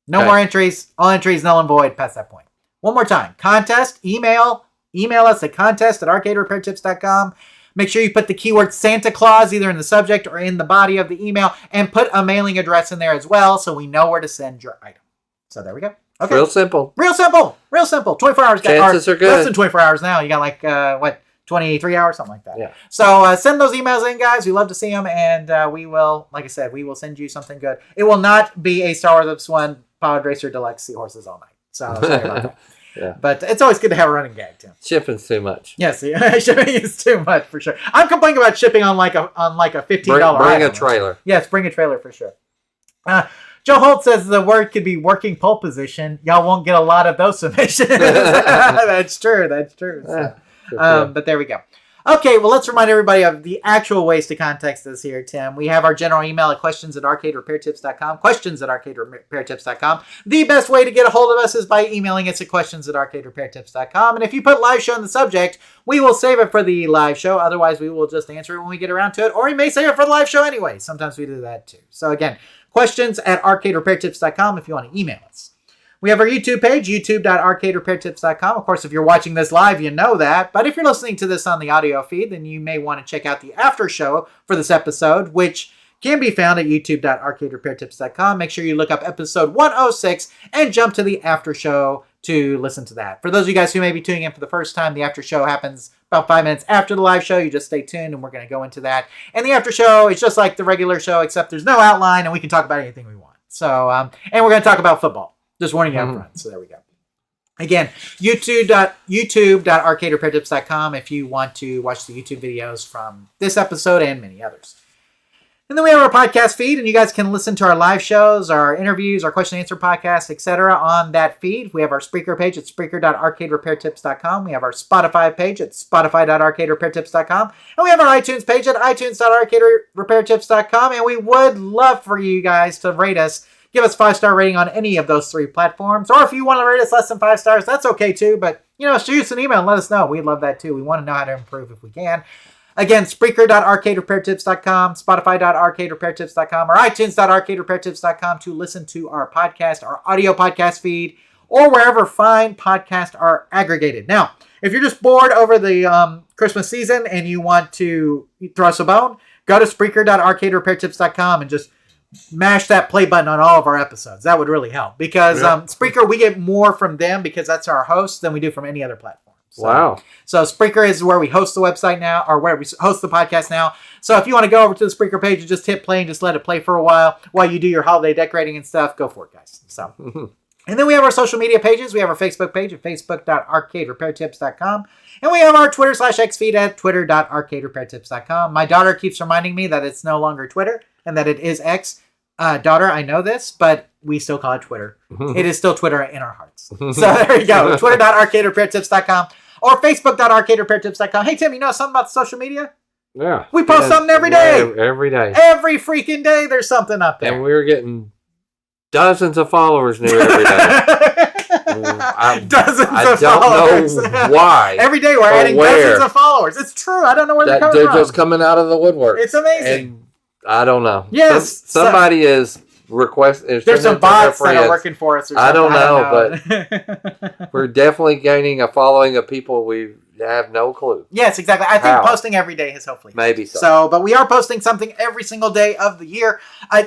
No more entries. All entries null and void past that point. One more time. Contest, email us at contest@arcaderepairtips.com. Make sure you put the keyword Santa Claus either in the subject or in the body of the email, and put a mailing address in there as well so we know where to send your item. So there we go. Okay. Real simple. Real simple. 24 hours. Chances are good. Less than 24 hours now. You got like, 23 hours, something like that. Yeah. So send those emails in, guys. We love to see them, and we will, like I said, we will send you something good. It will not be a Star Wars X1 Powered Racer Deluxe Seahorses all night. So sorry about that. Yeah. But it's always good to have a running gag, Tim. Shipping's too much. Yes, shipping is too much for sure. I'm complaining about shipping on like a $15 Bring a trailer. Yes, bring a trailer for sure. Joe Holt says the word could be working pole position. Y'all won't get a lot of those submissions. That's true. So, but there we go. Okay, well, let's remind everybody of the actual ways to contact us here, Tim. We have our general email at questions@arcaderepairtips.com, questions@arcaderepairtips.com. The best way to get a hold of us is by emailing us at questions@arcaderepairtips.com. And if you put live show in the subject, we will save it for the live show. Otherwise, we will just answer it when we get around to it, or we may save it for the live show anyway. Sometimes we do that too. So again, questions@arcaderepairtips.com if you want to email us. We have our YouTube page, youtube.arcaderepairtips.com. Of course, if you're watching this live, you know that. But if you're listening to this on the audio feed, then you may want to check out the after show for this episode, which can be found at youtube.arcaderepairtips.com. Make sure you look up episode 106 and jump to the after show to listen to that. For those of you guys who may be tuning in for the first time, the after show happens about 5 minutes after the live show. You just stay tuned and we're going to go into that. And the after show is just like the regular show, except there's no outline and we can talk about anything we want. So, and we're going to talk about football. Just warning you up front. So there we go. Again, youtube.arcaderepairtips.com if you want to watch the YouTube videos from this episode and many others. And then we have our podcast feed, and you guys can listen to our live shows, our interviews, our question and answer podcasts, etc. on that feed. We have our Spreaker page at spreaker.arcaderepairtips.com. We have our Spotify page at spotify.arcaderepairtips.com. And we have our iTunes page at itunes.arcaderepairtips.com. And we would love for you guys to rate us. Give us 5-star rating on any of those 3 platforms. Or if you want to rate us less than 5 stars, that's okay too. But, shoot us an email and let us know. We'd love that too. We want to know how to improve if we can. Again, Spreaker.arcaderepairtips.com, Spotify.arcaderepairtips.com, or iTunes.arcaderepairtips.com to listen to our podcast, our audio podcast feed, or wherever fine podcasts are aggregated. Now, if you're just bored over the Christmas season and you want to throw us a bone, go to Spreaker.arcaderepairtips.com and just mash that play button on all of our episodes. That would really help because Spreaker, we get more from them because that's our host than we do from any other platform. So, wow. So Spreaker is where we host the website now, or where we host the podcast now. So if you want to go over to the Spreaker page and just hit play and just let it play for a while you do your holiday decorating and stuff, go for it, guys. So, and then we have our social media pages. We have our Facebook page at facebook.arcaderepairtips.com. And we have our Twitter/X feed at twitter.arcaderepairtips.com. My daughter keeps reminding me that it's no longer Twitter and that it is X. Daughter, I know this, but we still call it Twitter. It is still Twitter in our hearts. So there you go. Twitter.arcaderepairtips.com or Facebook.arcaderepairtips.com. Hey, Tim, you know something about social media? Yeah. We post something every day. Every day. Every freaking day there's something up there. And we're getting dozens of followers new every day. Dozens of followers. I don't know why. Every day we're adding dozens of followers. It's true. I don't know where they're coming from. They're just coming out of the woodwork. It's amazing. And I don't know. Yes. Somebody is requesting. There's some bots that are working for us or something. I don't know. But we're definitely gaining a following of people we have no clue. Yes, exactly. I think posting every day has hopefully. Maybe so. But we are posting something every single day of the year.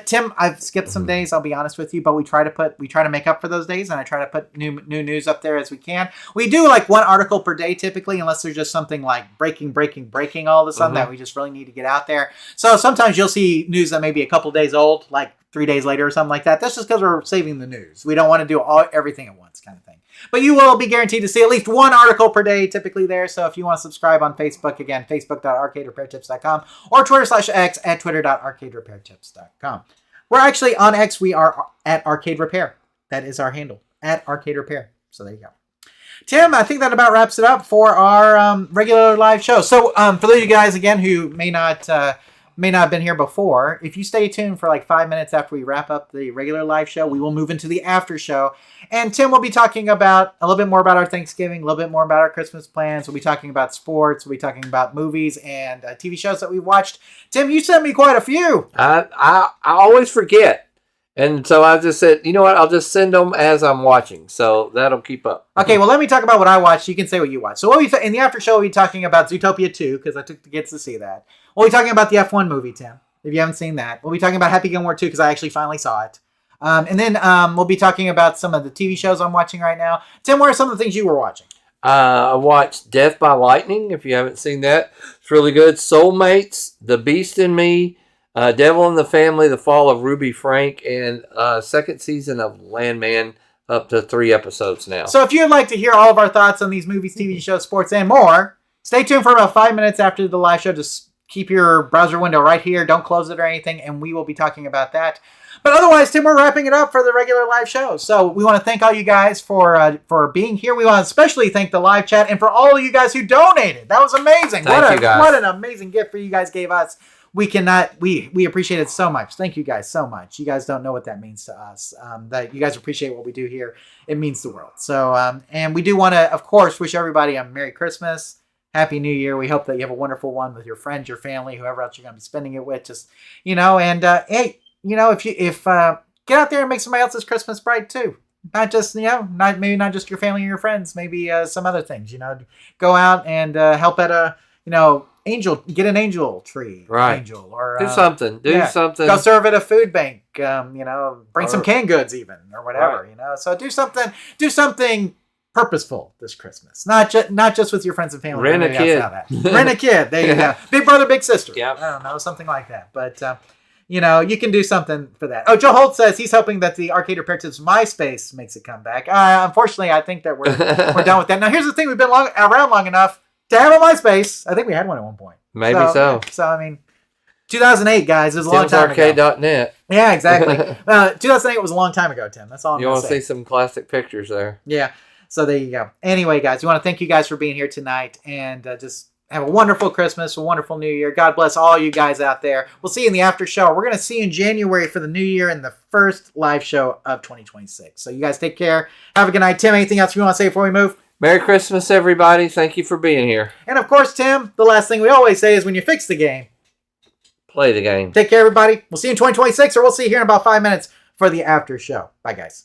Tim, I've skipped some days, I'll be honest with you, but we try to make up for those days, and I try to put new news up there as we can. We do like 1 article per day typically, unless there's just something like breaking all of a sudden that we just really need to get out there. So sometimes you'll see news that may be a couple days old, like 3 days later or something like that. That's just because we're saving the news. We don't want to do everything at once kind of thing. But you will be guaranteed to see at least 1 article per day typically there. So if you want to subscribe on Facebook, again, facebook.arcaderepairtips.com or Twitter/X at twitter.arcaderepairtips.com. We're actually on X. We are at Arcade Repair. That is our handle, at Arcade Repair. So there you go. Tim, I think that about wraps it up for our regular live show. So for those of you guys, again, who may not have been here before, if you stay tuned for like 5 minutes after we wrap up the regular live show, we will move into the after show. And Tim will be talking about a little bit more about our Thanksgiving, a little bit more about our Christmas plans. We'll be talking about sports. We'll be talking about movies and TV shows that we watched. Tim, you sent me quite a few. I always forget. And so I just said, you know what? I'll just send them as I'm watching. So that'll keep up. Okay, well, let me talk about what I watched. You can say what you watched. So in the after show, we'll be talking about Zootopia 2, because I took the kids to see that. We'll be talking about the F1 movie, Tim, if you haven't seen that. We'll be talking about Happy Gilmore 2, because I actually finally saw it. And then we'll be talking about some of the TV shows I'm watching right now. Tim, what are some of the things you were watching? I watched Death by Lightning. If you haven't seen that, it's really good. Soulmates, The Beast in Me, Devil in the Family, The Fall of Ruby Frank, and second season of Landman, up to 3 episodes now. So if you'd like to hear all of our thoughts on these movies, TV shows, sports, and more, stay tuned for about 5 minutes after the live show. Just keep your browser window right here. Don't close it or anything, and we will be talking about that. But otherwise, Tim, we're wrapping it up for the regular live show. So we want to thank all you guys for being here. We want to especially thank the live chat and for all of you guys who donated. That was amazing. Thank you guys. What an amazing gift for you guys gave us. We appreciate it so much. Thank you guys so much. You guys don't know what that means to us. That you guys appreciate what we do here. It means the world. So and we do want to, of course, wish everybody a Merry Christmas. Happy New Year. We hope that you have a wonderful one with your friends, your family, whoever else you're going to be spending it with. Just, and hey, if get out there and make somebody else's Christmas bright too. Not just, not just your family or your friends, maybe some other things, go out and help at a, get an angel tree. Right. Angel or do something. Something. Go serve at a food bank. Bring some canned goods even or whatever, right. So do something purposeful this Christmas. Not just with your friends and family. Rent a kid. Rent a kid. There you go. Big brother, big sister. Yeah. I don't know, something like that. But you can do something for that. Oh, Joe Holt says he's hoping that the Arcade Repair Tips MySpace makes a comeback. Unfortunately, I think that we're done with that. Now, here's the thing: we've been around long enough to have a MySpace. I think we had one at one point. Maybe so. So I mean, 2008, guys, it was a long time ago. TimsArcade.net. Yeah, exactly. 2008 was a long time ago, Tim. That's all I'm You going want to see some classic pictures there. Yeah. So there you go. Anyway, guys, we want to thank you guys for being here tonight, and just have a wonderful Christmas, a wonderful New Year. God bless all you guys out there. We'll see you in the after show. We're going to see you in January for the New Year and the first live show of 2026. So you guys take care. Have a good night. Tim, anything else you want to say before we move? Merry Christmas, everybody. Thank you for being here. And of course, Tim, the last thing we always say is when you fix the game, play the game. Take care, everybody. We'll see you in 2026, or we'll see you here in about 5 minutes for the after show. Bye, guys.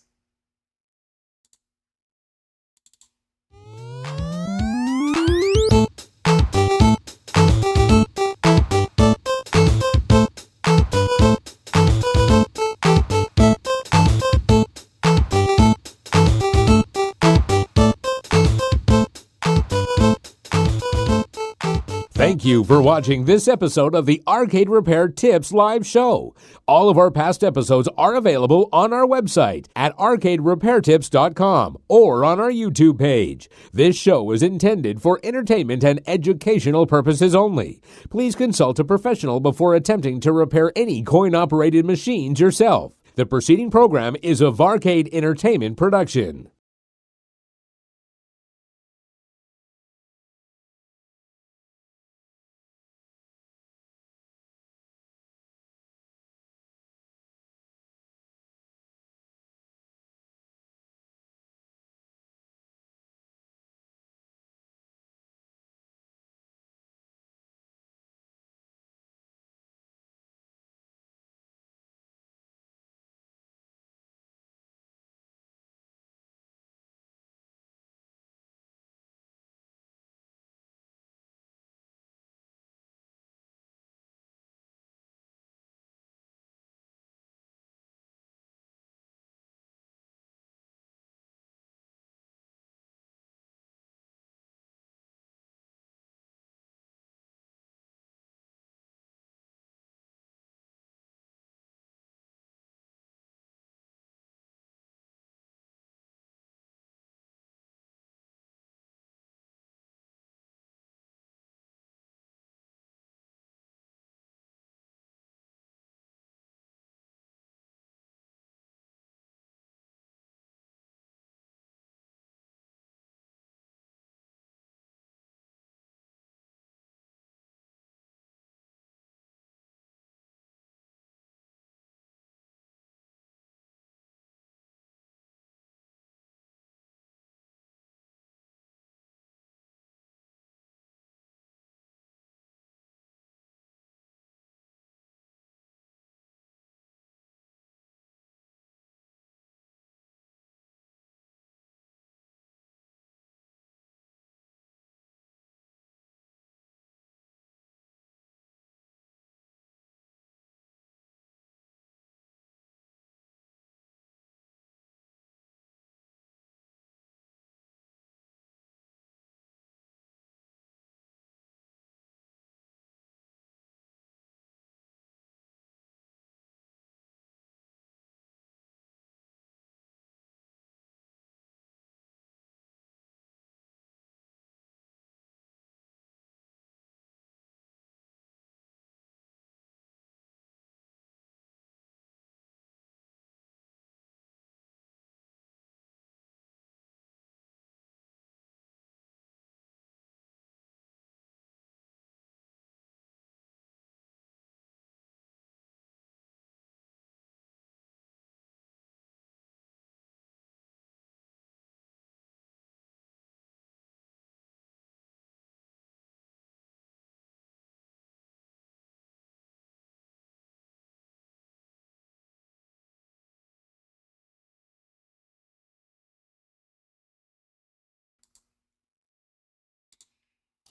Thank you for watching this episode of the Arcade Repair Tips live show. All of our past episodes are available on our website at arcaderepairtips.com or on our YouTube page. This show is intended for entertainment and educational purposes only. Please consult a professional before attempting to repair any coin-operated machines yourself. The preceding program is a Varcade Entertainment production.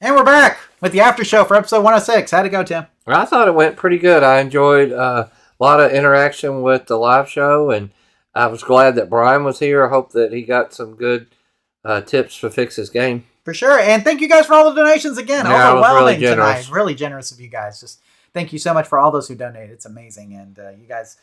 And we're back with the after show for episode 106. How'd it go, Tim? I thought it went pretty good. I enjoyed a lot of interaction with the live show, and I was glad that Brian was here. I hope that he got some good tips to fix his game. For sure. And thank you guys for all the donations again. Yeah, Overwhelming really generous. tonight. Really generous of you guys. Just thank you so much for all those who donated. It's amazing. And you guys,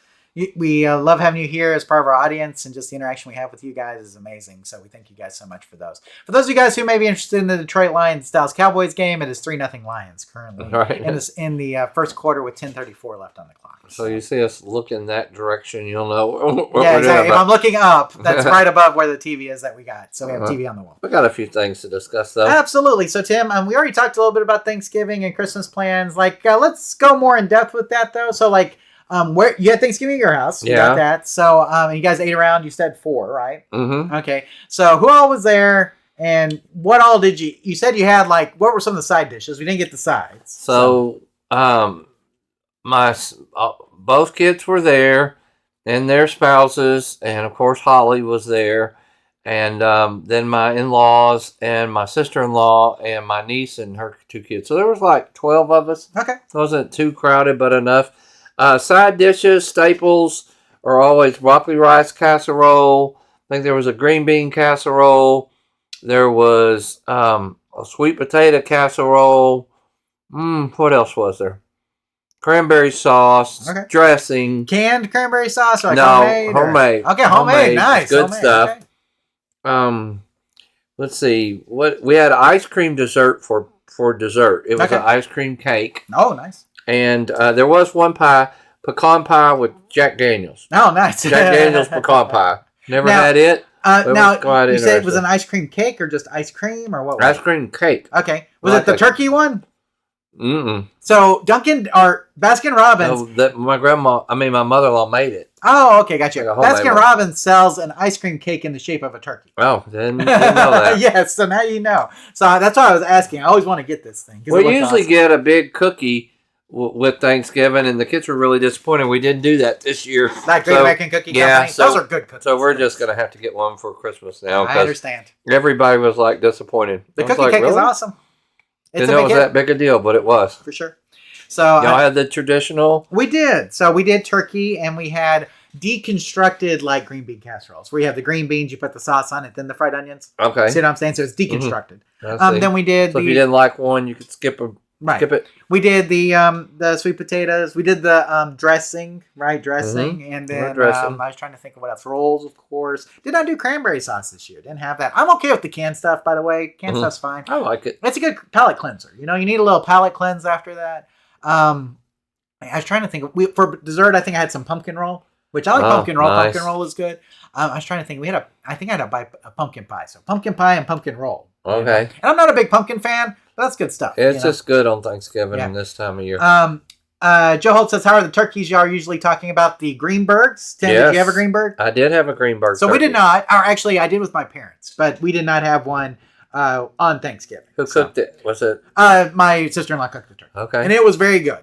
we love having you here as part of our audience, and just the interaction we have with you guys is amazing. So we thank you guys so much for those. For those of you guys who may be interested in the Detroit Lions Dallas Cowboys game, it is 3-0 Lions currently. Right. And it's in the first quarter with 10:34 left on the clock. So you see us look in that direction, you'll know what yeah, we're exactly. doing. If I'm looking up, that's right above where the TV is that we got. So we have TV on the wall. We got a few things to discuss, though. Absolutely. So, Tim, we already talked a little bit about Thanksgiving and Christmas plans. Let's go more in depth with that, though. So, where you had Thanksgiving at your house. You got that. So, you guys ate around. You said 4, right? Mm-hmm. Okay. So, who all was there, and what all did you? You said you had what were some of the side dishes? We didn't get the sides. So, both kids were there, and their spouses, and of course Holly was there, and then my in-laws and my sister-in-law and my niece and her 2 kids. So there was 12 of us. Okay. It wasn't too crowded, but enough. Side dishes, staples are always broccoli rice casserole. I think there was a green bean casserole. There was a sweet potato casserole. What else was there? Cranberry sauce, dressing. Canned cranberry sauce or homemade? Homemade. Okay, homemade. Nice. Good homemade. stuff. Okay. Let's see. What we had ice cream dessert for dessert. It was an ice cream cake. Oh, nice. And there was one pie, pecan pie with Jack Daniels. Oh, nice. Jack Daniels pecan pie. Never had it. Now, you said it was an ice cream cake or just ice cream or what was ice it? cream cake. Okay. Was it the turkey one? Mm-mm. So Dunkin' or Baskin Robbins. No, my mother-in-law made it. Oh, okay, gotcha. Like Baskin Robbins sells an ice cream cake in the shape of a turkey. Oh, didn't know that. Yes, so now you know. So that's why I was asking. I always want to get this thing. We usually get a big cookie with Thanksgiving, and the kids were really disappointed. We didn't do that this year. Like Great American Cookie Company? Those are good cookies. So we're just going to have to get one for Christmas now. I understand. Everybody was disappointed. The cookie cake is awesome. Didn't know it was that big a deal, but it was. For sure. So y'all had the traditional? We did. So we did turkey, and we had deconstructed green bean casseroles, where you have the green beans, you put the sauce on it, then the fried onions. Okay. See what I'm saying? So it's deconstructed. Mm-hmm. Then we did. So if you didn't like one, you could skip it. We did the sweet potatoes. We did the dressing, right? Dressing, and then I was trying to think of what else. Rolls, of course. Did not do cranberry sauce this year. Didn't have that. I'm okay with the canned stuff, by the way. Canned stuff's fine. I like it. It's a good palate cleanser. You need a little palate cleanse after that. I was trying to think. For dessert, I think I had some pumpkin roll, which I like pumpkin roll. Nice. Pumpkin roll is good. I was trying to think. I think I had to buy a pumpkin pie. So pumpkin pie and pumpkin roll. Okay. And I'm not a big pumpkin fan, but that's good stuff. It's just good on Thanksgiving and this time of year. Joe Holt says, how are the turkeys? Y'all are usually talking about the Greenbergs. Tim, did you have a Greenberg? I did have a Greenberg. So turkey. We did not. Or actually, I did with my parents, but we did not have one on Thanksgiving. Who cooked it? Was it? My sister-in-law cooked the turkey. Okay. And it was very good.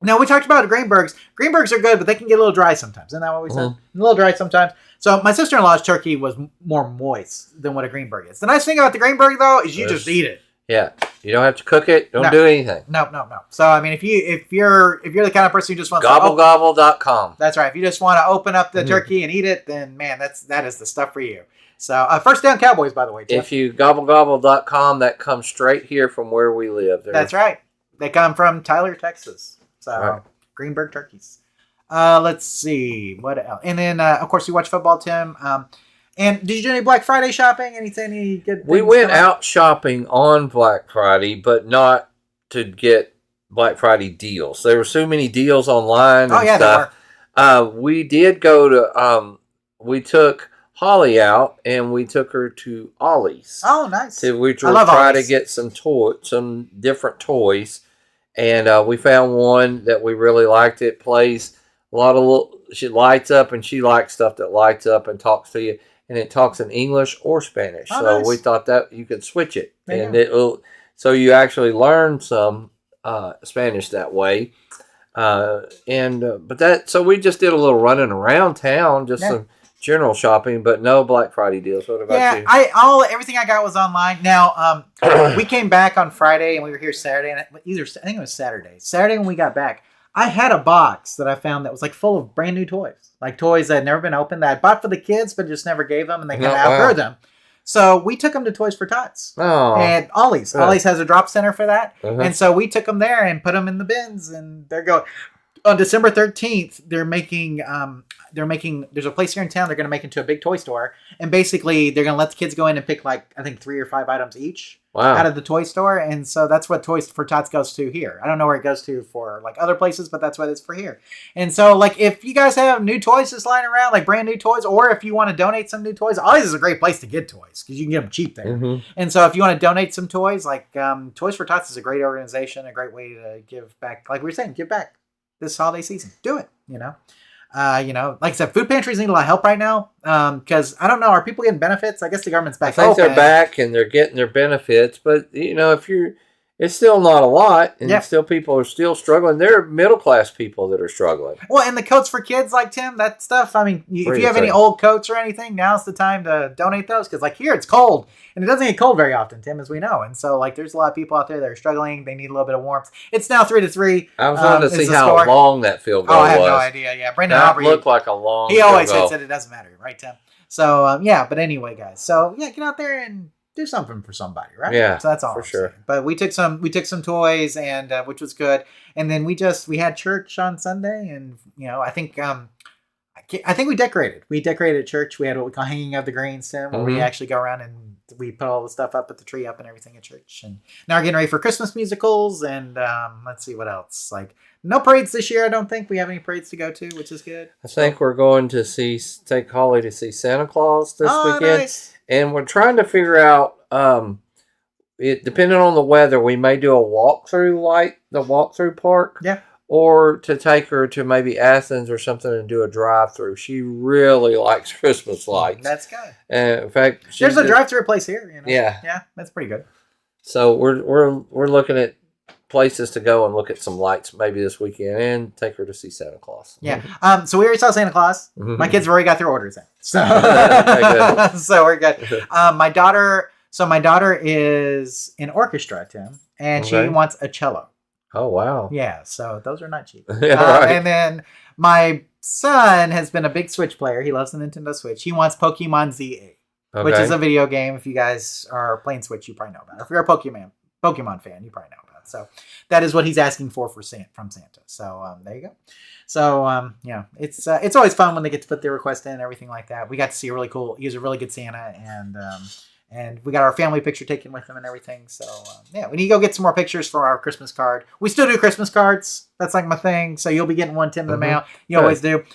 Now, we talked about Greenbergs. Greenbergs are good, but they can get a little dry sometimes. Isn't that what we said? A little dry sometimes. So my sister-in-law's turkey was more moist than what a Greenberg is. The nice thing about the Greenberg, though, is you just eat it. Yeah. You don't have to cook it. Don't do anything. No. So, I mean, if you're the kind of person who just wants Gobblegobble.com. That's right. If you just want to open up the turkey and eat it, then, man, that is the stuff for you. So, first down Cowboys, by the way, Jeff. If you gobblegobble.com, that comes straight here from where we live. That's right. They come from Tyler, Texas. So, Greenberg turkeys. Let's see. What else? And then, of course, you watch football, Tim. And did you do any Black Friday shopping? Any good? We went out shopping on Black Friday, but not to get Black Friday deals. There were so many deals online and stuff. There were. We did go to. We took Holly out and we took her to Ollie's. Oh, nice! Which we'll try to get some different toys. And we found one that we really liked. It plays a lot of she lights up, and she likes stuff that lights up and talks to you. And it talks in English or Spanish. So we thought that you could switch it. So you actually learn some Spanish that way. So we just did a little running around town, general shopping, but no Black Friday deals. What about you? Everything I got was online. Now, we came back on Friday and we were here Saturday, and I think it was Saturday. Saturday when we got back, I had a box that I found that was like full of brand new toys, like toys that had never been opened that I bought for the kids, but just never gave them, and they kind of outgrew them. So we took them to Toys for Tots and Ollie's. Ollie's has a drop center for that, and so we took them there and put them in the bins, and they're going. On December 13th, they're making. There's a place here in town they're going to make into a big toy store, and basically they're going to let the kids go in and pick like I think 3 or 5 items each out of the toy store, and so that's what Toys for Tots goes to here. I don't know where it goes to for like other places, but that's what it's for here. And so like if you guys have new toys just lying around, like brand new toys, or if you want to donate some new toys, Ollie's is a great place to get toys because you can get them cheap there. And so if you want to donate some toys, like Toys for Tots is a great organization, a great way to give back. Like we were saying, give back this holiday season. Do it, like I said, food pantries need a lot of help right now. Because I don't know, are people getting benefits? I guess the government's back. I think they're back and they're getting their benefits, but it's still not a lot, and still people are still struggling. There are middle class people that are struggling. Well, and the coats for kids, like Tim, that stuff. I mean, if you have any old coats or anything, now's the time to donate those because, like here, it's cold, and it doesn't get cold very often, Tim, as we know. And so, like, there's a lot of people out there that are struggling. They need a little bit of warmth. It's now 3-3. I was wanting to see how long that field goal was. I have no idea. Yeah, Brendan Aubrey looked like a long. He always hits it. It doesn't matter, right, Tim? So but anyway, guys. So get out there and do something for somebody, right? Yeah, so that's all for sure. But we took some toys, and which was good. And then we had church on Sunday, and I think we decorated. We decorated church. We had what we call hanging of the greens, Tim, where we actually go around and we put all the stuff up at the tree up and everything at church. And now we're getting ready for Christmas musicals, and let's see what else. Like no parades this year. I don't think we have any parades to go to, which is good. I think we're going to take Holly to see Santa Claus this weekend. Nice. And we're trying to figure out, depending on the weather, we may do a walkthrough park. Yeah. Or to take her to maybe Athens or something and do a drive-through. She really likes Christmas lights. That's good. And in fact, there's a drive-through place here. Yeah. Yeah, that's pretty good. So we're looking at places to go and look at some lights maybe this weekend and take her to see Santa Claus. Yeah. So we already saw Santa Claus. My kids have already got their orders in. So, so we're good. My daughter is in orchestra, Tim, and she wants a cello. Oh, wow. Yeah. So those are not cheap. Right. And then my son has been a big Switch player. He loves the Nintendo Switch. He wants Pokemon ZA, which is a video game. If you guys are playing Switch, you probably know about it. If you're a Pokemon fan, you probably know about it. So that is what he's asking from Santa. So there you go. So it's always fun when they get to put their request in and everything like that. We got to see he was a really good Santa, and we got our family picture taken with him and everything. So we need to go get some more pictures for our Christmas card. We still do Christmas cards. That's like my thing. So you'll be getting one, Tim, in the mail. You always do.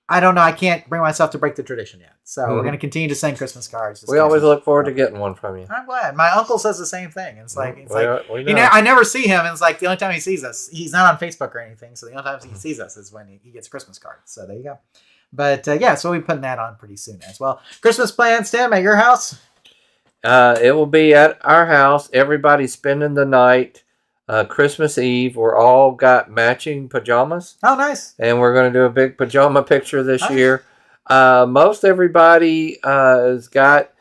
I don't know. I can't bring myself to break the tradition yet. So we're going to continue to send Christmas cards. We always look forward to getting one from you. I'm glad. My uncle says the same thing. I never see him. And it's like the only time he sees us, he's not on Facebook or anything. So the only time he sees us is when he gets a Christmas card. So there you go. But so we'll be putting that on pretty soon as well. Christmas plans, Tim, at your house? It will be at our house. Everybody's spending the night. Christmas Eve, we're all got matching pajamas. Oh, nice. And we're going to do a big pajama picture this year. Most everybody has got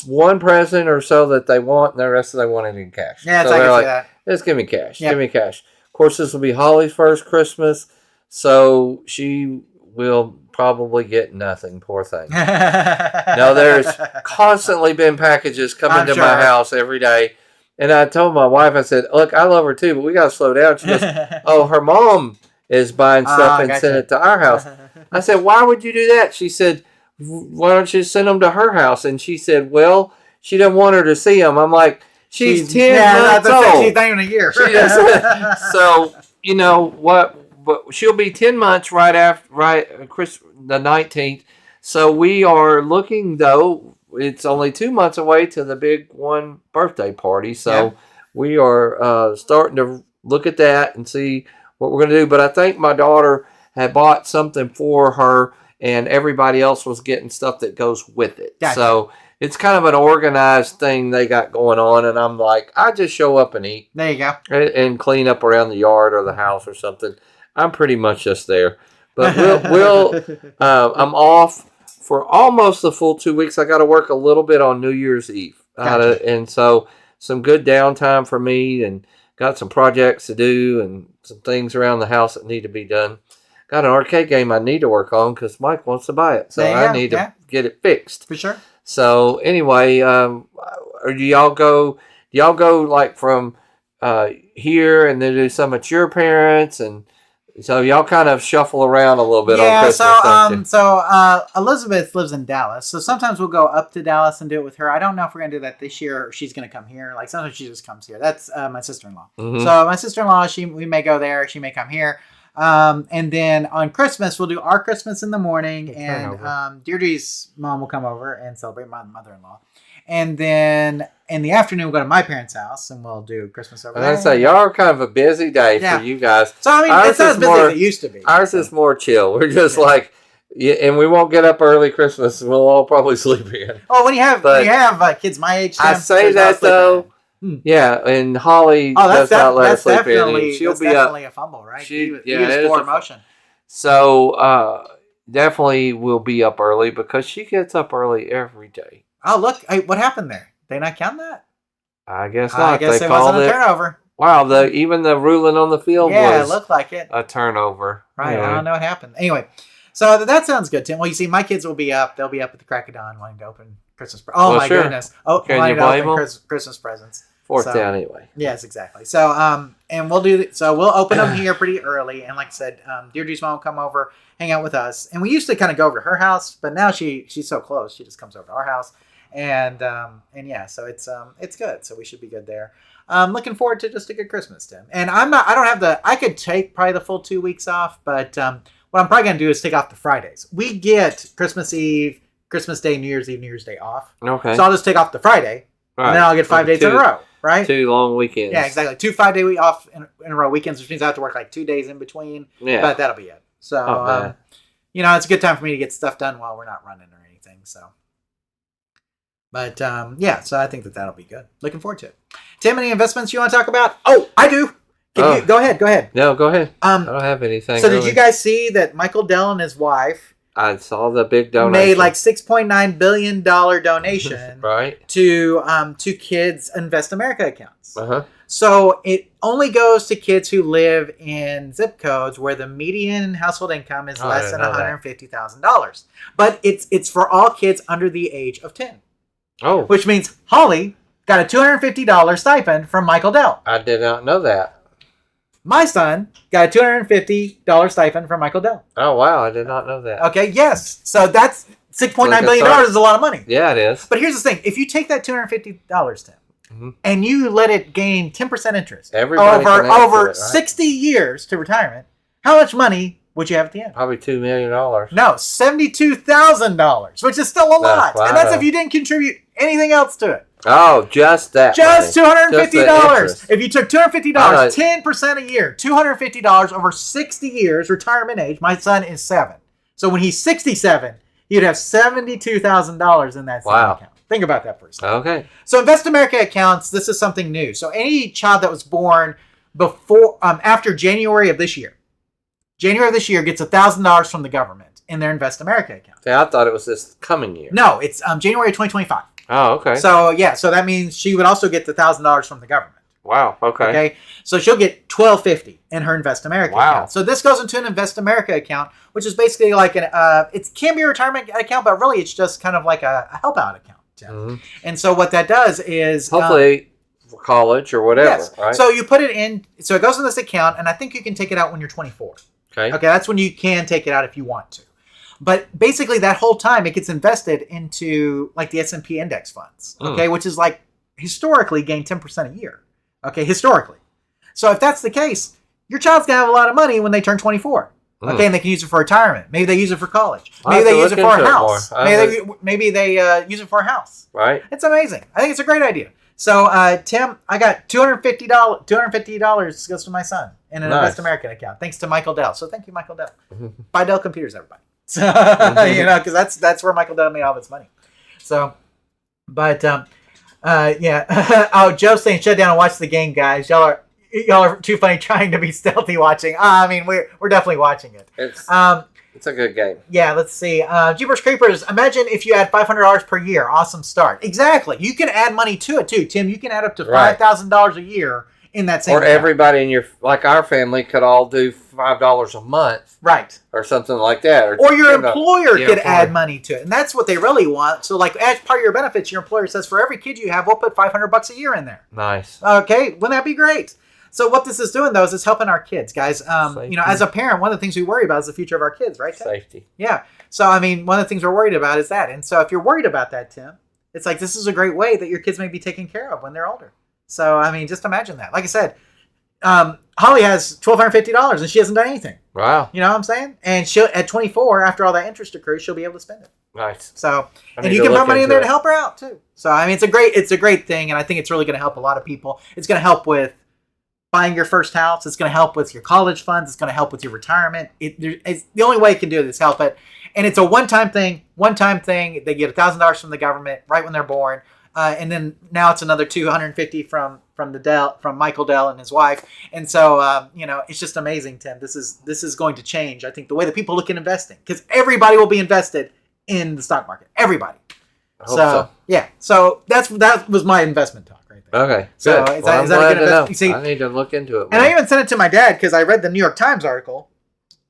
one present or so that they want, and the rest of they want it in cash. Yeah, so they're like, just give me cash. Yep. Give me cash. Of course, this will be Holly's first Christmas, so she will probably get nothing, poor thing. No, there's constantly been packages coming to my house every day. And I told my wife, I said, look, I love her too, but we got to slow down. She goes, oh, her mom is buying stuff and send it to our house. I said, why would you do that? She said, why don't you send them to her house? And she said, well, she didn't want her to see them. I'm like, she's 10 months old. She's not even a year. So, you know what? But she'll be 10 months right the 19th. So we are looking, though, it's only 2 months away to the big one birthday party. So we are starting to look at that and see what we're going to do. But I think my daughter had bought something for her, and everybody else was getting stuff that goes with it. Gotcha. So it's kind of an organized thing they got going on. And I'm like, I just show up and eat. There you go. And clean up around the yard or the house or something. I'm pretty much just there. But we'll I'm off for almost the full 2 weeks. I got to work a little bit on New Year's Eve. Gotcha. And so some good downtime for me, and got some projects to do and some things around the house that need to be done. Got an arcade game I need to work on because Mike wants to buy it. So I need to get it fixed. For sure. So anyway, do y'all go like from here and then do some at your parents, and so y'all kind of shuffle around a little bit on Christmas. So Elizabeth lives in Dallas, so sometimes we'll go up to Dallas and do it with her. I don't know if we're gonna do that this year or she's gonna come here. Like sometimes she just comes here. That's my sister-in-law. Mm-hmm. So my sister-in-law, we may go there, she may come here. And then on Christmas, we'll do our Christmas in the morning, and Deirdre's mom will come over and celebrate my mother-in-law. And then in the afternoon, we'll go to my parents' house and we'll do Christmas over there. And I'd say y'all are kind of a busy day for you guys. So, I mean, it's not as busy as it used to be. Ours is more chill. We're just and we won't get up early Christmas. We'll all probably sleep in. Oh, when you have kids my age, I say that though. Yeah, and Holly does not let us sleep in. She'll be definitely a fumble, right? He was for emotion. So definitely we'll be up early because she gets up early every day. Oh, look. Hey, what happened there? They not count that? I guess not. I guess they it wasn't a turnover. Wow, even the ruling on the field was it looked like it. A turnover. Right, anyway. I don't know what happened. Anyway, so that sounds good, Tim. Well, you see, my kids will be up. They'll be up at the crack of dawn wanting to open Christmas presents. Oh, my goodness. Oh, can you blame them? Christmas presents. Fourth down anyway. Yes, exactly. So, and we'll we'll open them here pretty early. And like I said, Deirdre's mom will come over, hang out with us. And we used to kind of go over to her house, but now she's so close, she just comes over to our house. And yeah, so it's good. So we should be good there. Looking forward to just a good Christmas, Tim. And I could take probably the full 2 weeks off, but what I'm probably going to do is take off the Fridays. We get Christmas Eve, Christmas Day, New Year's Eve, New Year's Day off. Okay. So I'll just take off the Friday, and then I'll get 5 days in a row, right? 2 long weekends. Yeah, exactly. 2 5-day week off in a row weekends, which means I have to work like 2 days in between. Yeah. But that'll be it. So, it's a good time for me to get stuff done while we're not running or anything, so. But, so I think that'll be good. Looking forward to it. Tim, any investments you want to talk about? Oh, I do. Go ahead. No, go ahead. I don't have anything. So did you guys see that Michael Dell and his wife I saw the big donation. Made like $6.9 billion donation right. to kids' Invest America accounts. Uh-huh. So it only goes to kids who live in zip codes where the median household income is less than $150,000. But it's for all kids under the age of 10. Oh. Which means Holly got a $250 stipend from Michael Dell. I did not know that. My son got a $250 stipend from Michael Dell. Oh, wow. I did not know that. Okay, yes. So that's $6.9 billion is a lot of money. Yeah, it is. But here's the thing. If you take that $250, Tim, and you let it gain 10% interest over 60 years to retirement, how much money would you have at the end? Probably $2 million. No, $72,000, which is still a lot. Wow. And that's if you didn't contribute anything else to it. Oh, just that. Just $250. If you took $250, 10% a year, $250 over 60 years, retirement age. My son is 7. So when he's 67, he'd have $72,000 in that same account. Think about that for a second. Okay. So Invest America accounts, this is something new. So any child that was born before, after January of this year gets $1,000 from the government in their Invest America account. Yeah, I thought it was this coming year. No, it's January 2025. Oh, okay. So yeah, so that means she would also get the $1,000 from the government. Wow. Okay. Okay. So she'll get $1,250 in her Invest America account. So this goes into an Invest America account, which is basically like it can be a retirement account, but really it's just kind of like a help out account. Mm-hmm. And so what that does is hopefully for college or whatever. Yes. Right. So you put it in. So it goes in this account, and I think you can take it out when you're 24. Okay. Okay. That's when you can take it out if you want to. But basically, that whole time, it gets invested into like the S&P index funds, okay, which is like historically gained 10% a year, okay, historically. So if that's the case, your child's going to have a lot of money when they turn 24, okay, and they can use it for retirement. Maybe they use it for college. Maybe they use it for a house. Maybe they use it for a house. Right. It's amazing. I think it's a great idea. So, Tim, I got $250. $250 goes to my son in an Invest American account, thanks to Michael Dell. So thank you, Michael Dell. Buy Dell computers, everybody. Because that's where Michael Dell made all of his money. So, but yeah. Oh, Joe's saying shut down and watch the game, guys. Y'all are y'all are too funny trying to be stealthy watching. I mean, we're definitely watching it. It's a good game. Yeah, let's see. Jeepers Creepers, imagine if you had $500 per year. Awesome start. Exactly. You can add money to it, too. Tim, you can add up to $5,000 a year in that same Or account. Everybody in like our family could all do $5 a month. Right. Or something like that. Or your employer could add money to it. And that's what they really want. So, like, as part of your benefits, your employer says, for every kid you have, we'll put $500 a year in there. Nice. Okay. Wouldn't that be great? So what this is doing, though, is it's helping our kids, guys. As a parent, one of the things we worry about is the future of our kids, right, Tim? Safety. Yeah. So, I mean, one of the things we're worried about is that. And so if you're worried about that, Tim, it's like this is a great way that your kids may be taken care of when they're older. So, I mean, just imagine that. Like I said, Holly has $1,250 and she hasn't done anything. Wow. You know what I'm saying? And she'll at 24, after all that interest accrues, she'll be able to spend it. Nice. So, and you can put money in there to help her out, too. So, I mean, it's a great thing, and I think it's really going to help a lot of people. It's going to help with buying your first house. It's going to help with your college funds. It's going to help with your retirement. It's the only way it can do it is help it. And it's a one-time thing. They get $1,000 from the government right when they're born. And then now it's another $250 from Michael Dell and his wife. And so, it's just amazing, Tim. This is going to change, I think, the way that people look at investing. Because everybody will be invested in the stock market. Everybody. I hope so. Yeah. So that was my investment talk. Okay. So good. is that a good investment? See, I need to look into it more. And I even sent it to my dad because I read the New York Times article,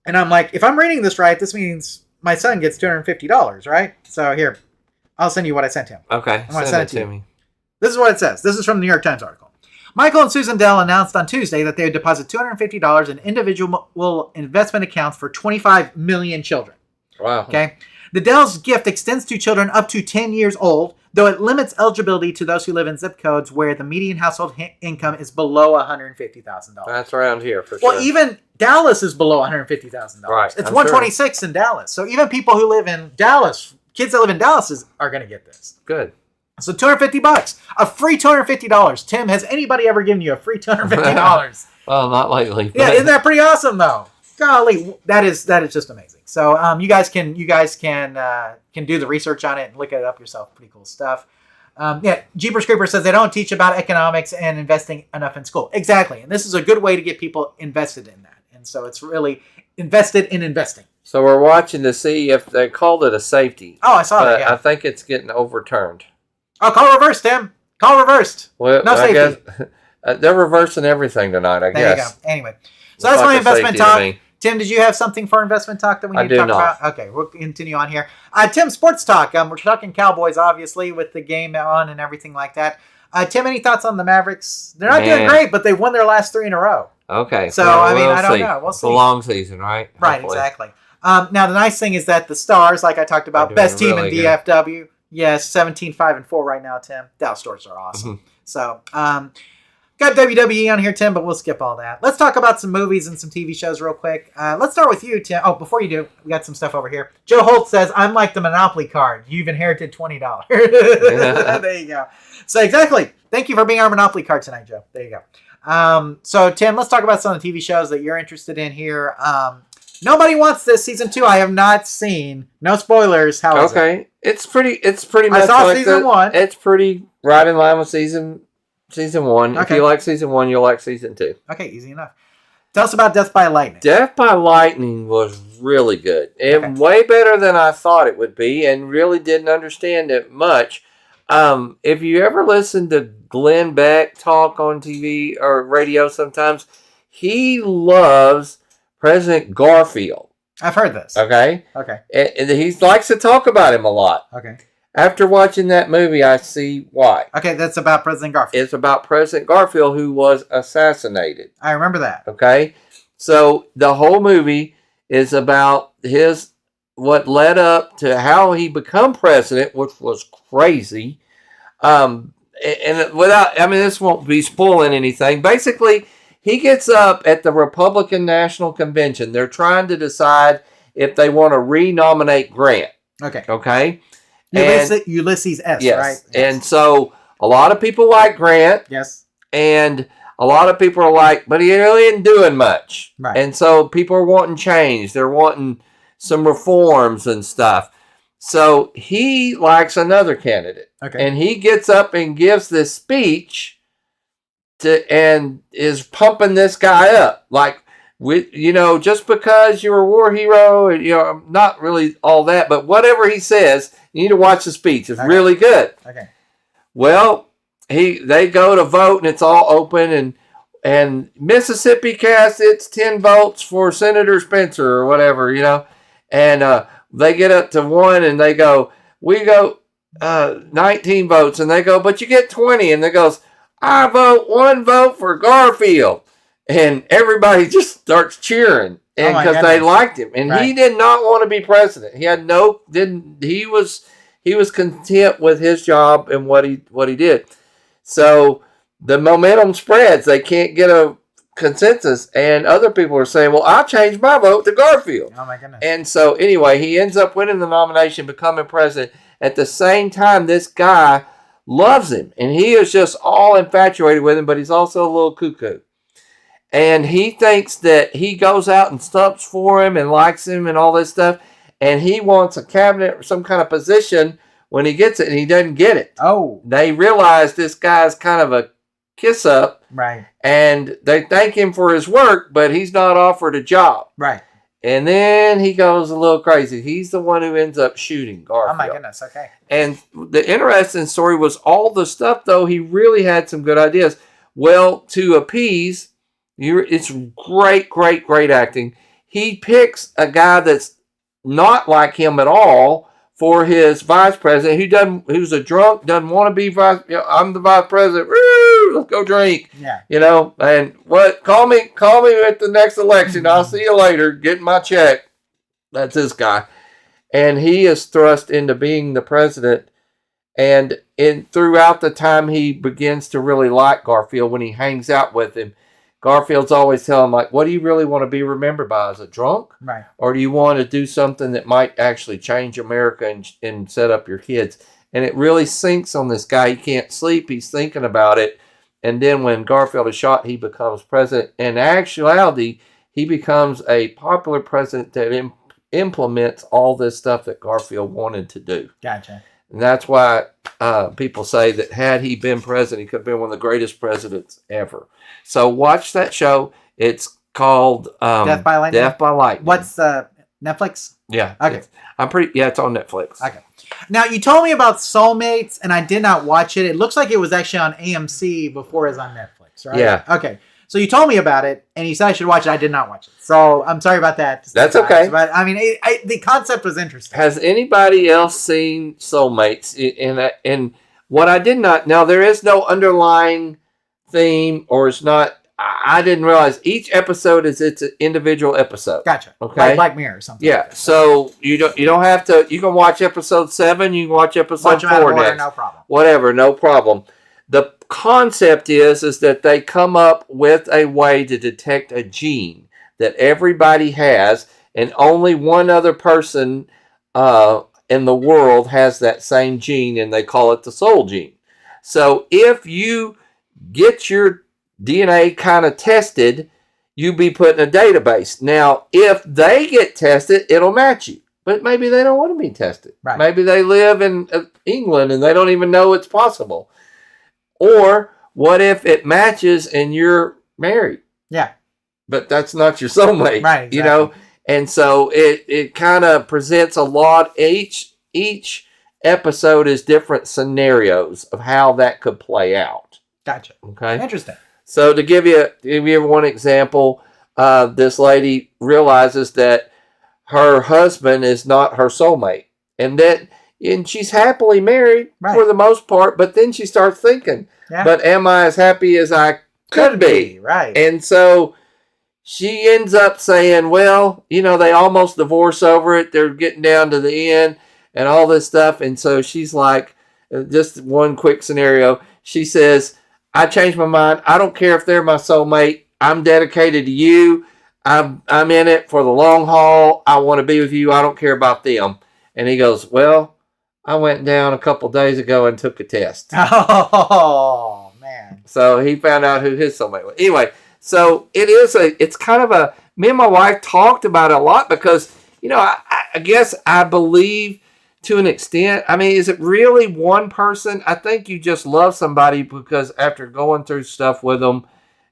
and I'm like, if I'm reading this right, this means my son gets $250, right? So here, I'll send you what I sent him. Okay. Send it to me. This is what it says. This is from the New York Times article. Michael and Susan Dell announced on Tuesday that they would deposit $250 in individual investment accounts for 25 million children. Wow. Okay. The Dell's gift extends to children up to 10 years old, though it limits eligibility to those who live in zip codes where the median household income is below $150,000. That's around here for sure. Well, even Dallas is below $150,000. Right. It's 126 in Dallas. So even people who live in Dallas, kids that live in Dallas are going to get this. Good. So $250, a free $250. Tim, has anybody ever given you a free $250? Well, not lately. Yeah, isn't that pretty awesome though? Golly, that is just amazing. So you guys can do the research on it and look it up yourself. Pretty cool stuff. Jeepers Creeper says they don't teach about economics and investing enough in school. Exactly, and this is a good way to get people invested in that. And so it's really invested in investing. So we're watching to see if they called it a safety. Oh, I saw that. Yeah. I think it's getting overturned. Oh, call reversed, Tim. Call reversed. Well, no safety. I guess, they're reversing everything tonight, I guess. There you go. Anyway, so that's my investment talk. Tim, did you have something for investment talk that we need to talk about? Okay, we'll continue on here. Tim, sports talk. We're talking Cowboys, obviously, with the game on and everything like that. Tim, any thoughts on the Mavericks? They're not doing great, but they've won their last 3 in a row. Okay. So, I don't know. We'll see. It's a long season, right? Right, hopefully. Exactly. Now, the nice thing is that the Stars, like I talked about, best team in DFW. Good. Yes, 17-5-4 right now, Tim. Dallas Stars are awesome. Mm-hmm. So, got WWE on here, Tim, but we'll skip all that. Let's talk about some movies and some TV shows real quick. Let's start with you, Tim. Oh, before you do, we got some stuff over here. Joe Holt says, I'm like the Monopoly card. You've inherited $20. There you go. So, exactly. Thank you for being our Monopoly card tonight, Joe. There you go. So, Tim, let's talk about some of the TV shows that you're interested in here. Nobody Wants This season 2. I have not seen. No spoilers. How is it? Okay. It's pretty much I saw season 1. It's pretty right in line with season 1. Okay. If you like season 1, you'll like season 2. Okay, easy enough. Tell us about Death by Lightning. Death by Lightning was really good. And way better than I thought it would be, and really didn't understand it much. If you ever listen to Glenn Beck talk on TV or radio sometimes, he loves President Garfield. I've heard this. Okay. And he likes to talk about him a lot. Okay. After watching that movie, I see why. Okay, that's about President Garfield. It's about President Garfield, who was assassinated. I remember that. Okay? So the whole movie is about what led up to how he become president, which was crazy. And this won't be spoiling anything. Basically, he gets up at the Republican National Convention. They're trying to decide if they want to renominate Grant. Okay? Ulysses S, yes. right? Yes. And so a lot of people like Grant. Yes. And a lot of people are like, but he really isn't doing much. Right. And so people are wanting change. They're wanting some reforms and stuff. So he likes another candidate. Okay. And he gets up and gives this speech and is pumping this guy up. Like, just because you're a war hero, not really all that, but whatever he says, you need to watch the speech. It's really good. Okay. Well, they go to vote, and it's all open, and Mississippi cast its 10 votes for Senator Spencer or whatever, and they get up to one, and they go, we go 19 votes, and they go, but you get 20, and they goes, I vote 1 vote for Garfield, and everybody just starts cheering, and because they liked him, and he did not want to be president. He had he was content with his job and what he did. So the momentum spreads. They can't get a consensus, and other people are saying, well, I'll change my vote to Garfield. Oh my goodness. And so anyway, he ends up winning the nomination, becoming president. At the same time, this guy loves him, and he is just all infatuated with him, but he's also a little cuckoo. And he thinks that he goes out and stumps for him and likes him and all this stuff, and he wants a cabinet or some kind of position when he gets it, and he doesn't get it. Oh. They realize this guy's kind of a kiss up. Right. And they thank him for his work, but he's not offered a job. Right. And then he goes a little crazy. He's the one who ends up shooting Garfield. Oh my goodness, okay. And the interesting story was all the stuff, though, he really had some good ideas. Well, to appease, it's great acting. He picks a guy that's not like him at all for his vice president, who's a drunk, doesn't want to be vice. I'm the vice president. Woo, let's go drink. Yeah. And what? Call me at the next election. I'll see you later. Getting my check. That's this guy, and he is thrust into being the president. And throughout the time, he begins to really like Garfield when he hangs out with him. Garfield's always telling him, like, what do you really want to be remembered by? As a drunk? Right. Or do you want to do something that might actually change America and set up your kids? And it really sinks on this guy. He can't sleep. He's thinking about it. And then when Garfield is shot, he becomes president. In actuality, he becomes a popular president that implements all this stuff that Garfield wanted to do. Gotcha. And that's why people say that had he been president, he could have been one of the greatest presidents ever. So watch that show. It's called Death by Lightning. Death by Lightning. What's Netflix? Yeah. Okay. It's on Netflix. Okay. Now, you told me about Soulmates, and I did not watch it. It looks like it was actually on AMC before it was on Netflix, right? Yeah. Okay. So you told me about it, and you said I should watch it. I did not watch it. So I'm sorry about that. That's okay. But, I mean, the concept was interesting. Has anybody else seen Soulmates? And what I did not... Now, there is no underlying theme, or it's not... I didn't realize each episode is its individual episode. Gotcha. Okay. Like Black Mirror or something. Yeah. Like that. So you don't have to... You can watch episode 7. You can watch episode 4 next. No problem. Whatever. No problem. The concept is that they come up with a way to detect a gene that everybody has, and only one other person in the world has that same gene, and they call it the soul gene. So if you get your DNA kind of tested, you be put in a database. Now, if they get tested, it'll match you. But maybe they don't want to be tested. Right. Maybe they live in England and they don't even know it's possible. Or what if it matches and you're married? Yeah. But that's not your soulmate. Right. Exactly. And so it kind of presents a lot. Each episode is different scenarios of how that could play out. Gotcha. Okay. Interesting. So to give you one example, this lady realizes that her husband is not her soulmate, and she's happily married for the most part. But then she starts thinking, "But am I as happy as I could be?" Right. And so she ends up saying, "Well, they almost divorce over it. They're getting down to the end, and all this stuff." And so she's like, just one quick scenario. She says, I changed my mind. I don't care if they're my soulmate. I'm dedicated to you. I'm in it for the long haul. I want to be with you. I don't care about them. And he goes, well, I went down a couple days ago and took a test. Oh, man. So he found out who his soulmate was. Anyway, so it's kind of me and my wife talked about it a lot because, I guess I believe to an extent. I mean, is it really one person? I think you just love somebody because after going through stuff with them,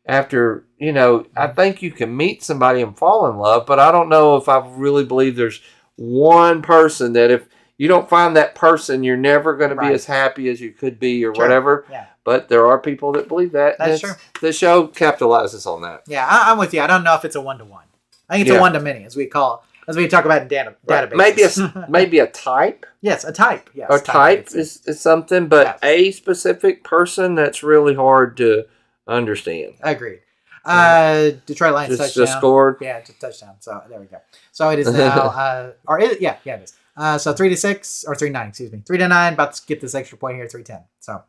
after, I think you can meet somebody and fall in love, but I don't know if I really believe there's one person that if you don't find that person, you're never going to be as happy as you could be or whatever. Yeah. But there are people that believe that. That's true. The show capitalizes on that. Yeah, I'm with you. I don't know if it's a one-to-one. I think it's a one-to-many, as we talk about in databases. Maybe a type. Yes, a type. Yes, or type is something, but a specific person that's really hard to understand. Agreed. Detroit Lions touchdown. Just scored. Yeah, just touchdown. So there we go. So it is now, it is. So 3-6 or 3-9, excuse me, 3-9. About to get this extra point here, 3-10. So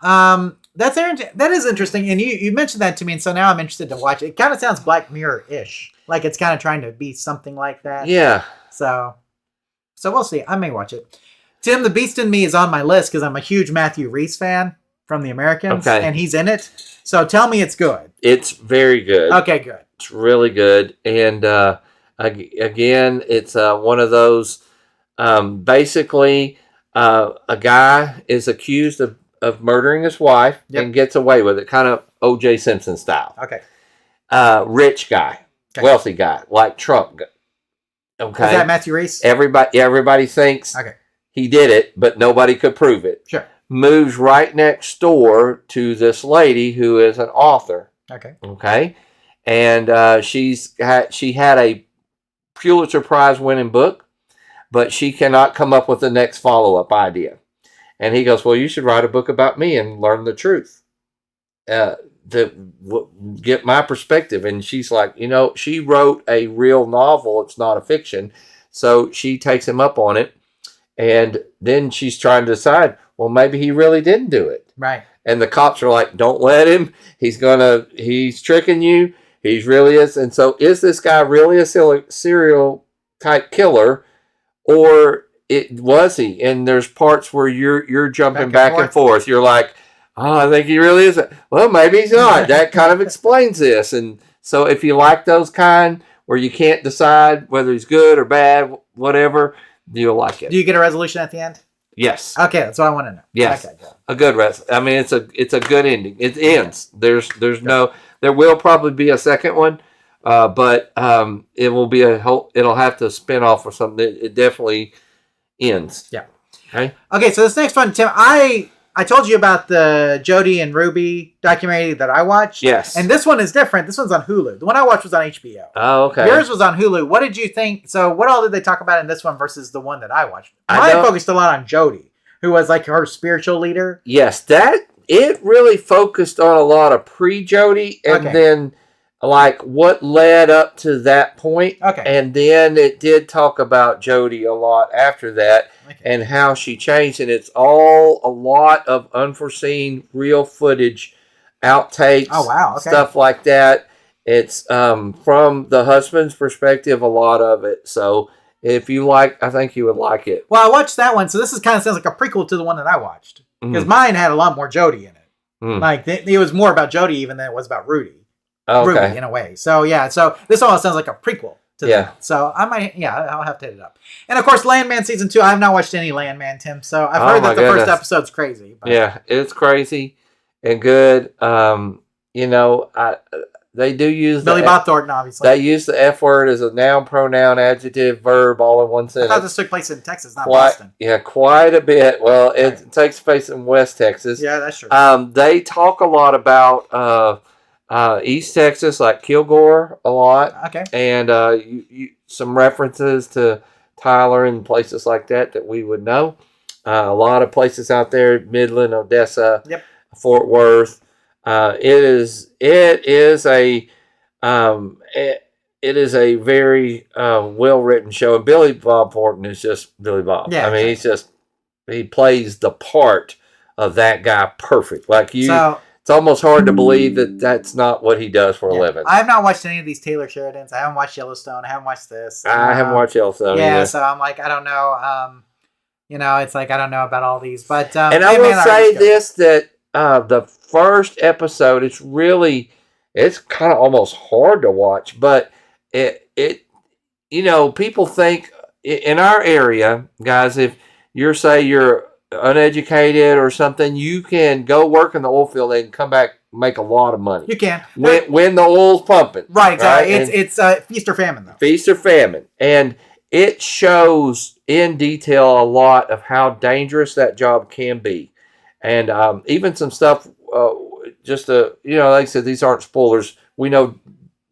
that is interesting, and you mentioned that to me, and so now I'm interested to watch it. It kind of sounds Black Mirror-ish, like it's kind of trying to be something like that. Yeah. So we'll see. I may watch it. Tim, the Beast in Me is on my list because I'm a huge Matthew Rhys fan from The Americans, and he's in it. So tell me it's good. It's very good. Okay, good. It's really good, and again, it's one of those. Basically, a guy is accused of murdering his wife and gets away with it, kind of O.J. Simpson style. Okay. Rich guy, wealthy guy, like Trump. Okay. Is that Matthew Rhys? Everybody thinks he did it, but nobody could prove it. Sure. Moves right next door to this lady who is an author. Okay. Okay. And she had a Pulitzer Prize winning book, but she cannot come up with the next follow-up idea. And he goes, well, you should write a book about me and learn the truth. Get my perspective. And she's like, she wrote a real novel. It's not a fiction. So she takes him up on it. And then she's trying to decide, well, maybe he really didn't do it. Right. And the cops are like, don't let him. He's tricking you. He really is. And so is this guy really a serial type killer? Or was he? And there's parts where you're jumping back and forth. You're like, oh, I think he really is. Well, maybe he's not. That kind of explains this. And so if you like those kind where you can't decide whether he's good or bad, whatever, you'll like it. Do you get a resolution at the end? Yes. Okay, that's what I want to know. Yes. Okay, a good I mean, it's a good ending. It ends. There's no. There will probably be a second one, but it will be it'll have to spin off or something. It definitely ends. Yeah. Okay. Okay. So this next one, Tim, I told you about the Jody and Ruby documentary that I watched. Yes. And this one is different. This one's on Hulu. The one I watched was on HBO. Oh, okay. Yours was on Hulu. What did you think? So what all did they talk about in this one versus the one that I watched? Mine focused a lot on Jody, who was like her spiritual leader. Yes, it really focused on a lot of pre-Jody and then like what led up to that point. Okay. And then it did talk about Jody a lot after that and how she changed. And it's all a lot of unforeseen real footage, outtakes, stuff like that. It's from the husband's perspective, a lot of it. So if you like, I think you would like it. Well, I watched that one. So this kind of sounds like a prequel to the one that I watched. Because mine had a lot more Jody in it. Like, it was more about Jody even than it was about Rudy. Ruby, in a way. So, yeah. So, this almost sounds like a prequel to that. So, I might, I'll have to hit it up. And, of course, Landman Season 2. I have not watched any Landman, Tim. So, I've heard that the first episode's crazy. But. Yeah, it's crazy and good. They do use Billy Bob Thornton, obviously. They use the F word as a noun, pronoun, adjective, verb, all in one sentence. I thought this took place in Texas, not Boston. Yeah, quite a bit. Well, it takes place in West Texas. Yeah, that's true. They talk a lot about East Texas, like Kilgore, a lot. Okay. And some references to Tyler and places like that we would know. A lot of places out there, Midland, Odessa, Fort Worth. It is a very well written show, and Billy Bob Thornton is just Billy Bob. Yeah, I mean, he plays the part of that guy perfect. Like it's almost hard to believe that that's not what he does for a living. I have not watched any of these Taylor Sheridans. I haven't watched Yellowstone. I haven't watched this. I haven't watched Yellowstone. Yeah, so I'm like, I don't know. It's like I don't know about all these, but and I will say this that the first episode, it's kind of almost hard to watch, but it people think in our area, guys, if you're uneducated or something, you can go work in the oil field and come back make a lot of money. You can when the oil's pumping. Right, exactly. Right? It's feast or famine though. Feast or famine, and it shows in detail a lot of how dangerous that job can be, and even some stuff. Just like I said, these aren't spoilers. We know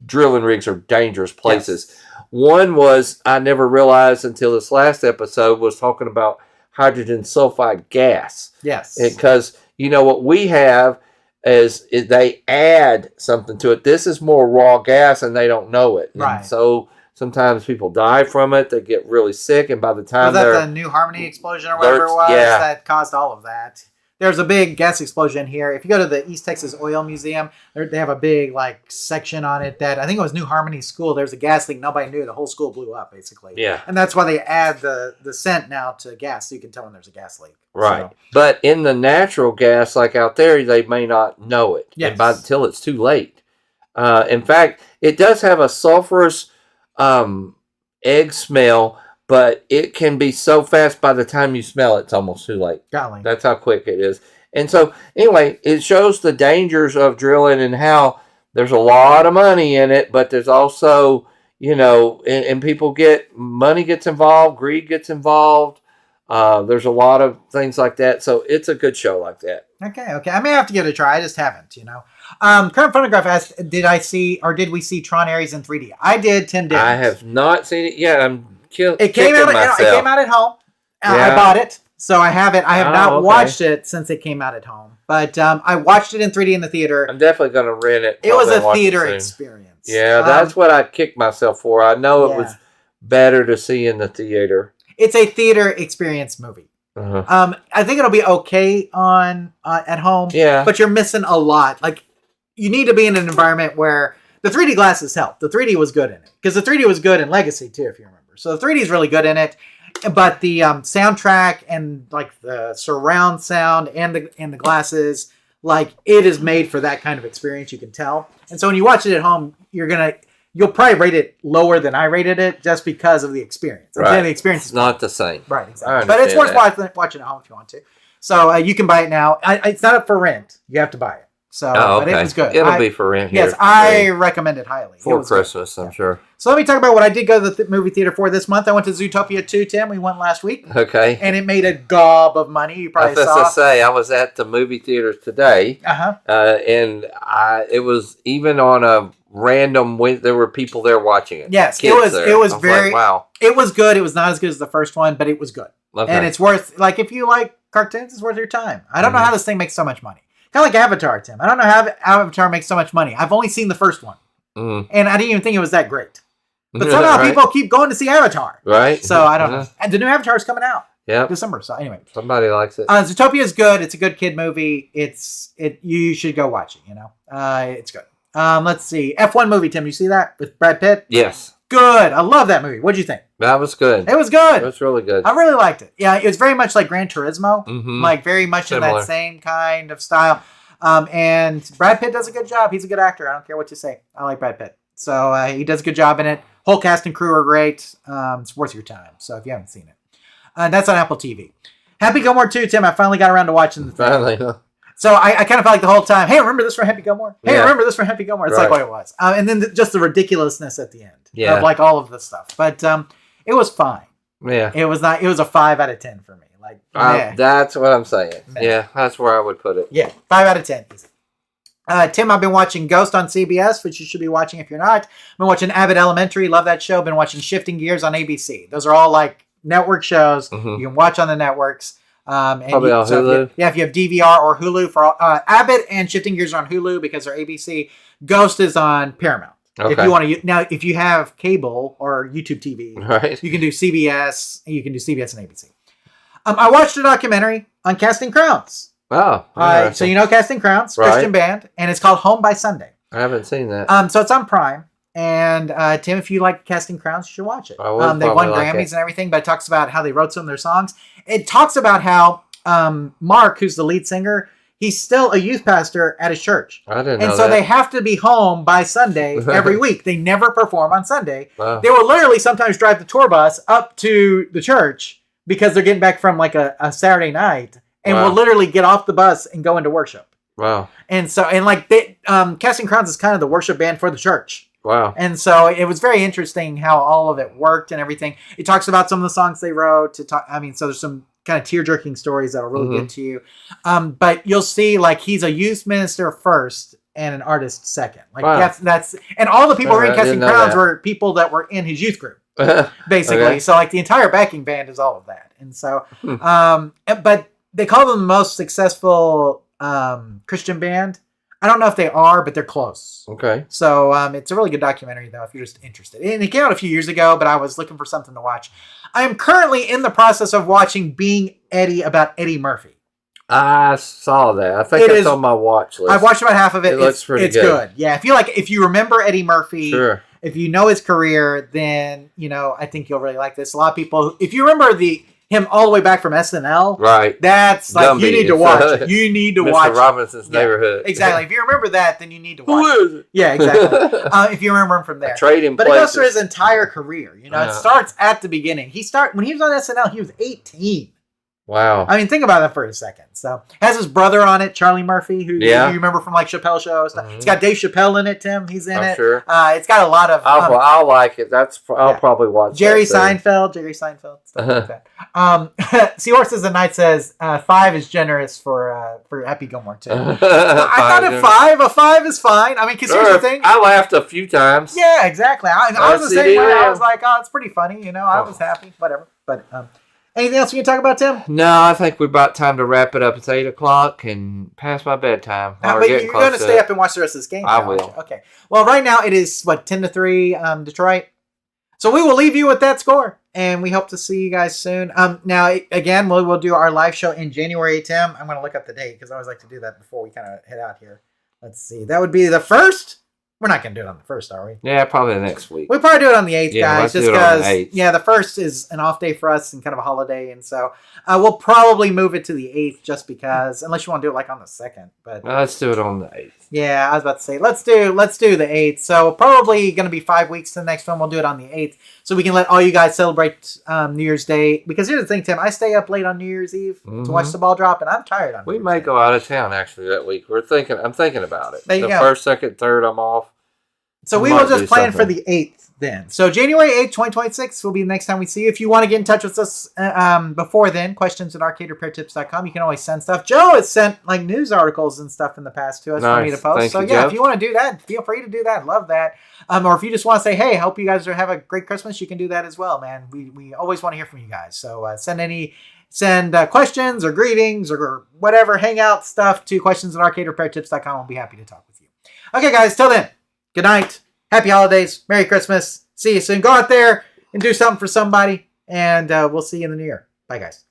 drilling rigs are dangerous places. Yes. One was I never realized until this last episode was talking about hydrogen sulfide gas. Yes. Because what we have is they add something to it. This is more raw gas and they don't know it. Right. And so sometimes people die from it. They get really sick, and by the time was that the New Harmony explosion or whatever it was that caused all of that? There's a big gas explosion here. If you go to the East Texas Oil Museum, they have a big section on it that I think it was New Harmony School. There's a gas leak. Nobody knew. The whole school blew up, basically. Yeah. And that's why they add the scent now to gas, so you can tell when there's a gas leak. Right. So. But in the natural gas, like out there, they may not know it until it's too late. In fact, it does have a sulfurous egg smell, but it can be so fast by the time you smell it, it's almost too late. Golly. That's how quick it is. And so, anyway, it shows the dangers of drilling and how there's a lot of money in it, but there's also, and people money gets involved, greed gets involved. There's a lot of things like that. So it's a good show like that. Okay. I may have to give it a try. I just haven't, Current Phonograph asked, did we see Tron Ares in 3D? I did. Tim did. I have not seen it yet. It came out at home. I bought it, so I have it. I have not watched it since it came out at home, but I watched it in 3D in the theater. I'm definitely going to rent it. It was a theater experience. Yeah, that's what I kicked myself for. I know it was better to see in the theater. It's a theater experience movie. Uh-huh. I think it'll be okay on at home. Yeah, but you're missing a lot. You need to be in an environment where the 3D glasses help. The 3D was good in it because the 3D was good in Legacy too, if you remember. So the 3D is really good in it, but the soundtrack and the surround sound and the glasses, it is made for that kind of experience. You can tell, and so when you watch it at home, you'll probably rate it lower than I rated it just because of the experience. Right. The experience is not the same. Right, exactly. But it's worth watching at home if you want to. So you can buy it now. It's not up for rent. You have to buy it. So, but it was good. It'll be for rent here. Yes, I recommend it highly. For Christmas, I'm sure. So let me talk about what I did go to the movie theater for this month. I went to Zootopia 2, Tim. We went last week. Okay. And it made a gob of money. You probably saw. I was to say, I was at the movie theater today. Uh-huh. And it was even on a random, there were people there watching it. Yes, it was very, wow. It was good. It was not as good as the first one, but it was good. Okay. And it's worth, if you like cartoons, it's worth your time. I don't know how this thing makes so much money. Kind of like Avatar, Tim. I don't know how Avatar makes so much money. I've only seen the first one. And I didn't even think it was that great. But somehow people keep going to see Avatar. Right. So I don't know. And the new Avatar is coming out. Yeah. December. So anyway. Somebody likes it. Zootopia is good. It's a good kid movie. You should go watch it, It's good. Let's see. F1 movie, Tim. You see that with Brad Pitt? Yes. Good. I love that movie. What'd you think? That was good. It was good. It was really good. I really liked it. Yeah, it was very much like Gran Turismo. Mm-hmm. Very much similar. In that same kind of style. And Brad Pitt does a good job. He's a good actor. I don't care what you say. I like Brad Pitt. So he does a good job in it. Whole cast and crew are great. It's worth your time. So if you haven't seen it. That's on Apple TV. Happy Gilmore 2, Tim. I finally got around to watching the thing. Finally, huh? So I kind of felt like the whole time, hey, remember this from Happy Gilmore? Hey, remember this from Happy Gilmore? It's like what it was. And then just the ridiculousness at the end of all of this stuff. But it was fine. Yeah. It was a 5 out of 10 for me. That's what I'm saying. Yeah, that's where I would put it. Yeah, 5 out of 10. Tim, I've been watching Ghost on CBS, which you should be watching if you're not. I've been watching Abbott Elementary. Love that show. Been watching Shifting Gears on ABC. Those are all network shows you can watch on the networks. Probably on Hulu. If you have DVR or Hulu for Abbott and Shifting Gears are on Hulu because they're ABC. Ghost is on Paramount. Okay. If you want to now, if you have cable or YouTube TV, you can do CBS. You can do CBS and ABC. I watched a documentary on Casting Crowns. Oh, so you know Casting Crowns, Christian band, and it's called Home by Sunday. I haven't seen that. So it's on Prime. And Tim, if you like Casting Crowns, you should watch it. They won Grammys and everything, but it talks about how they wrote some of their songs. It talks about how Mark, who's the lead singer, he's still a youth pastor at his church. I didn't know that. And so they have to be home by Sunday every week. They never perform on Sunday. Wow. They will literally sometimes drive the tour bus up to the church because they're getting back from like a Saturday night and will literally get off the bus and go into worship. Wow. And so, and like Casting Crowns is kind of the worship band for the church. Wow. And so it was very interesting how all of it worked and everything. It talks about some of the songs they wrote so there's some kind of tear-jerking stories that will really get to you. But you'll see like he's a youth minister first and an artist second. Like that's and all the people who were in Casting Crowns were people that were in his youth group. Basically. Okay. So like the entire backing band is all of that. And so but they call them the most successful Christian band. I don't know if they are, but they're close. Okay. So it's a really good documentary, though, if you're just interested. And it came out a few years ago, but I was looking for something to watch. I am currently in the process of watching Being Eddie about Eddie Murphy. I saw that. I think it's on my watch list. I've watched about half of it. It looks pretty good. Yeah, if you remember Eddie Murphy, sure. If you know his career, then I think you'll really like this. A lot of people, if you remember him all the way back from SNL. Right. That's like, Gumby. You need to watch it. You need to watch Mr. Robinson's Neighborhood. Exactly. If you remember that, then you need to watch it. Who is it? Yeah, exactly. If you remember him from there. Trading But places. It goes through his entire career. It starts at the beginning. When he was on SNL, he was 18. Wow. I mean, think about that for a second. So, has his brother on it, Charlie Murphy, who you remember from like Chappelle Show stuff. Mm-hmm. It's got Dave Chappelle in it, Tim. He's in it. Sure. It's got a lot of... I'll like it. I'll probably watch Jerry Seinfeld, stuff like that. Seahorses and Night says 5 is generous for Happy Gilmore, too. I thought a 5 is fine. I mean, because here's the thing. I laughed a few times. Yeah, exactly. I was the same way. I was like, oh, it's pretty funny. I was happy. Whatever. But... anything else we can talk about, Tim? No, I think we're about time to wrap it up. It's 8 o'clock and past my bedtime. But you're going to stay up and watch the rest of this game. I will. Okay. Well, right now it is, 10-3 Detroit. So we will leave you with that score. And we hope to see you guys soon. Now, again, we'll do our live show in January, Tim. I'm going to look up the date because I always like to do that before we kind of head out here. Let's see. That would be the 1st. We're not going to do it on the 1st, are we? Yeah, probably the next week. We'll probably do it on the 8th, guys. Just because, the 1st is an off day for us and kind of a holiday. And so we'll probably move it to the 8th just because, unless you want to do it like on the 2nd. But let's do it on the 8th. Yeah, I was about to say, let's do the 8th. So probably going to be 5 weeks to the next one. We'll do it on the 8th. So we can let all you guys celebrate New Year's Day. Because here's the thing, Tim. I stay up late on New Year's Eve to watch the ball drop, and I'm tired on New Year's Day. Go out of town, actually, that week. I'm thinking about it. There you go. 1st, 2nd, 3rd, I'm off. So we will just plan for the 8th then. So January 8th, 2026 will be the next time we see you. If you want to get in touch with us before then, questions@arcaderepairtips.com. You can always send stuff. Joe has sent like news articles and stuff in the past to us for me to post. Thank you, Joe. If you want to do that, feel free to do that. Love that. Or if you just want to say, hey, I hope you guys have a great Christmas, you can do that as well, man. We always want to hear from you guys. So send questions or greetings or whatever, hangout stuff to questions@arcaderepairtips.com. We'll be happy to talk with you. Okay, guys, till then. Good night. Happy holidays. Merry Christmas. See you soon. Go out there and do something for somebody. And we'll see you in the new year. Bye, guys.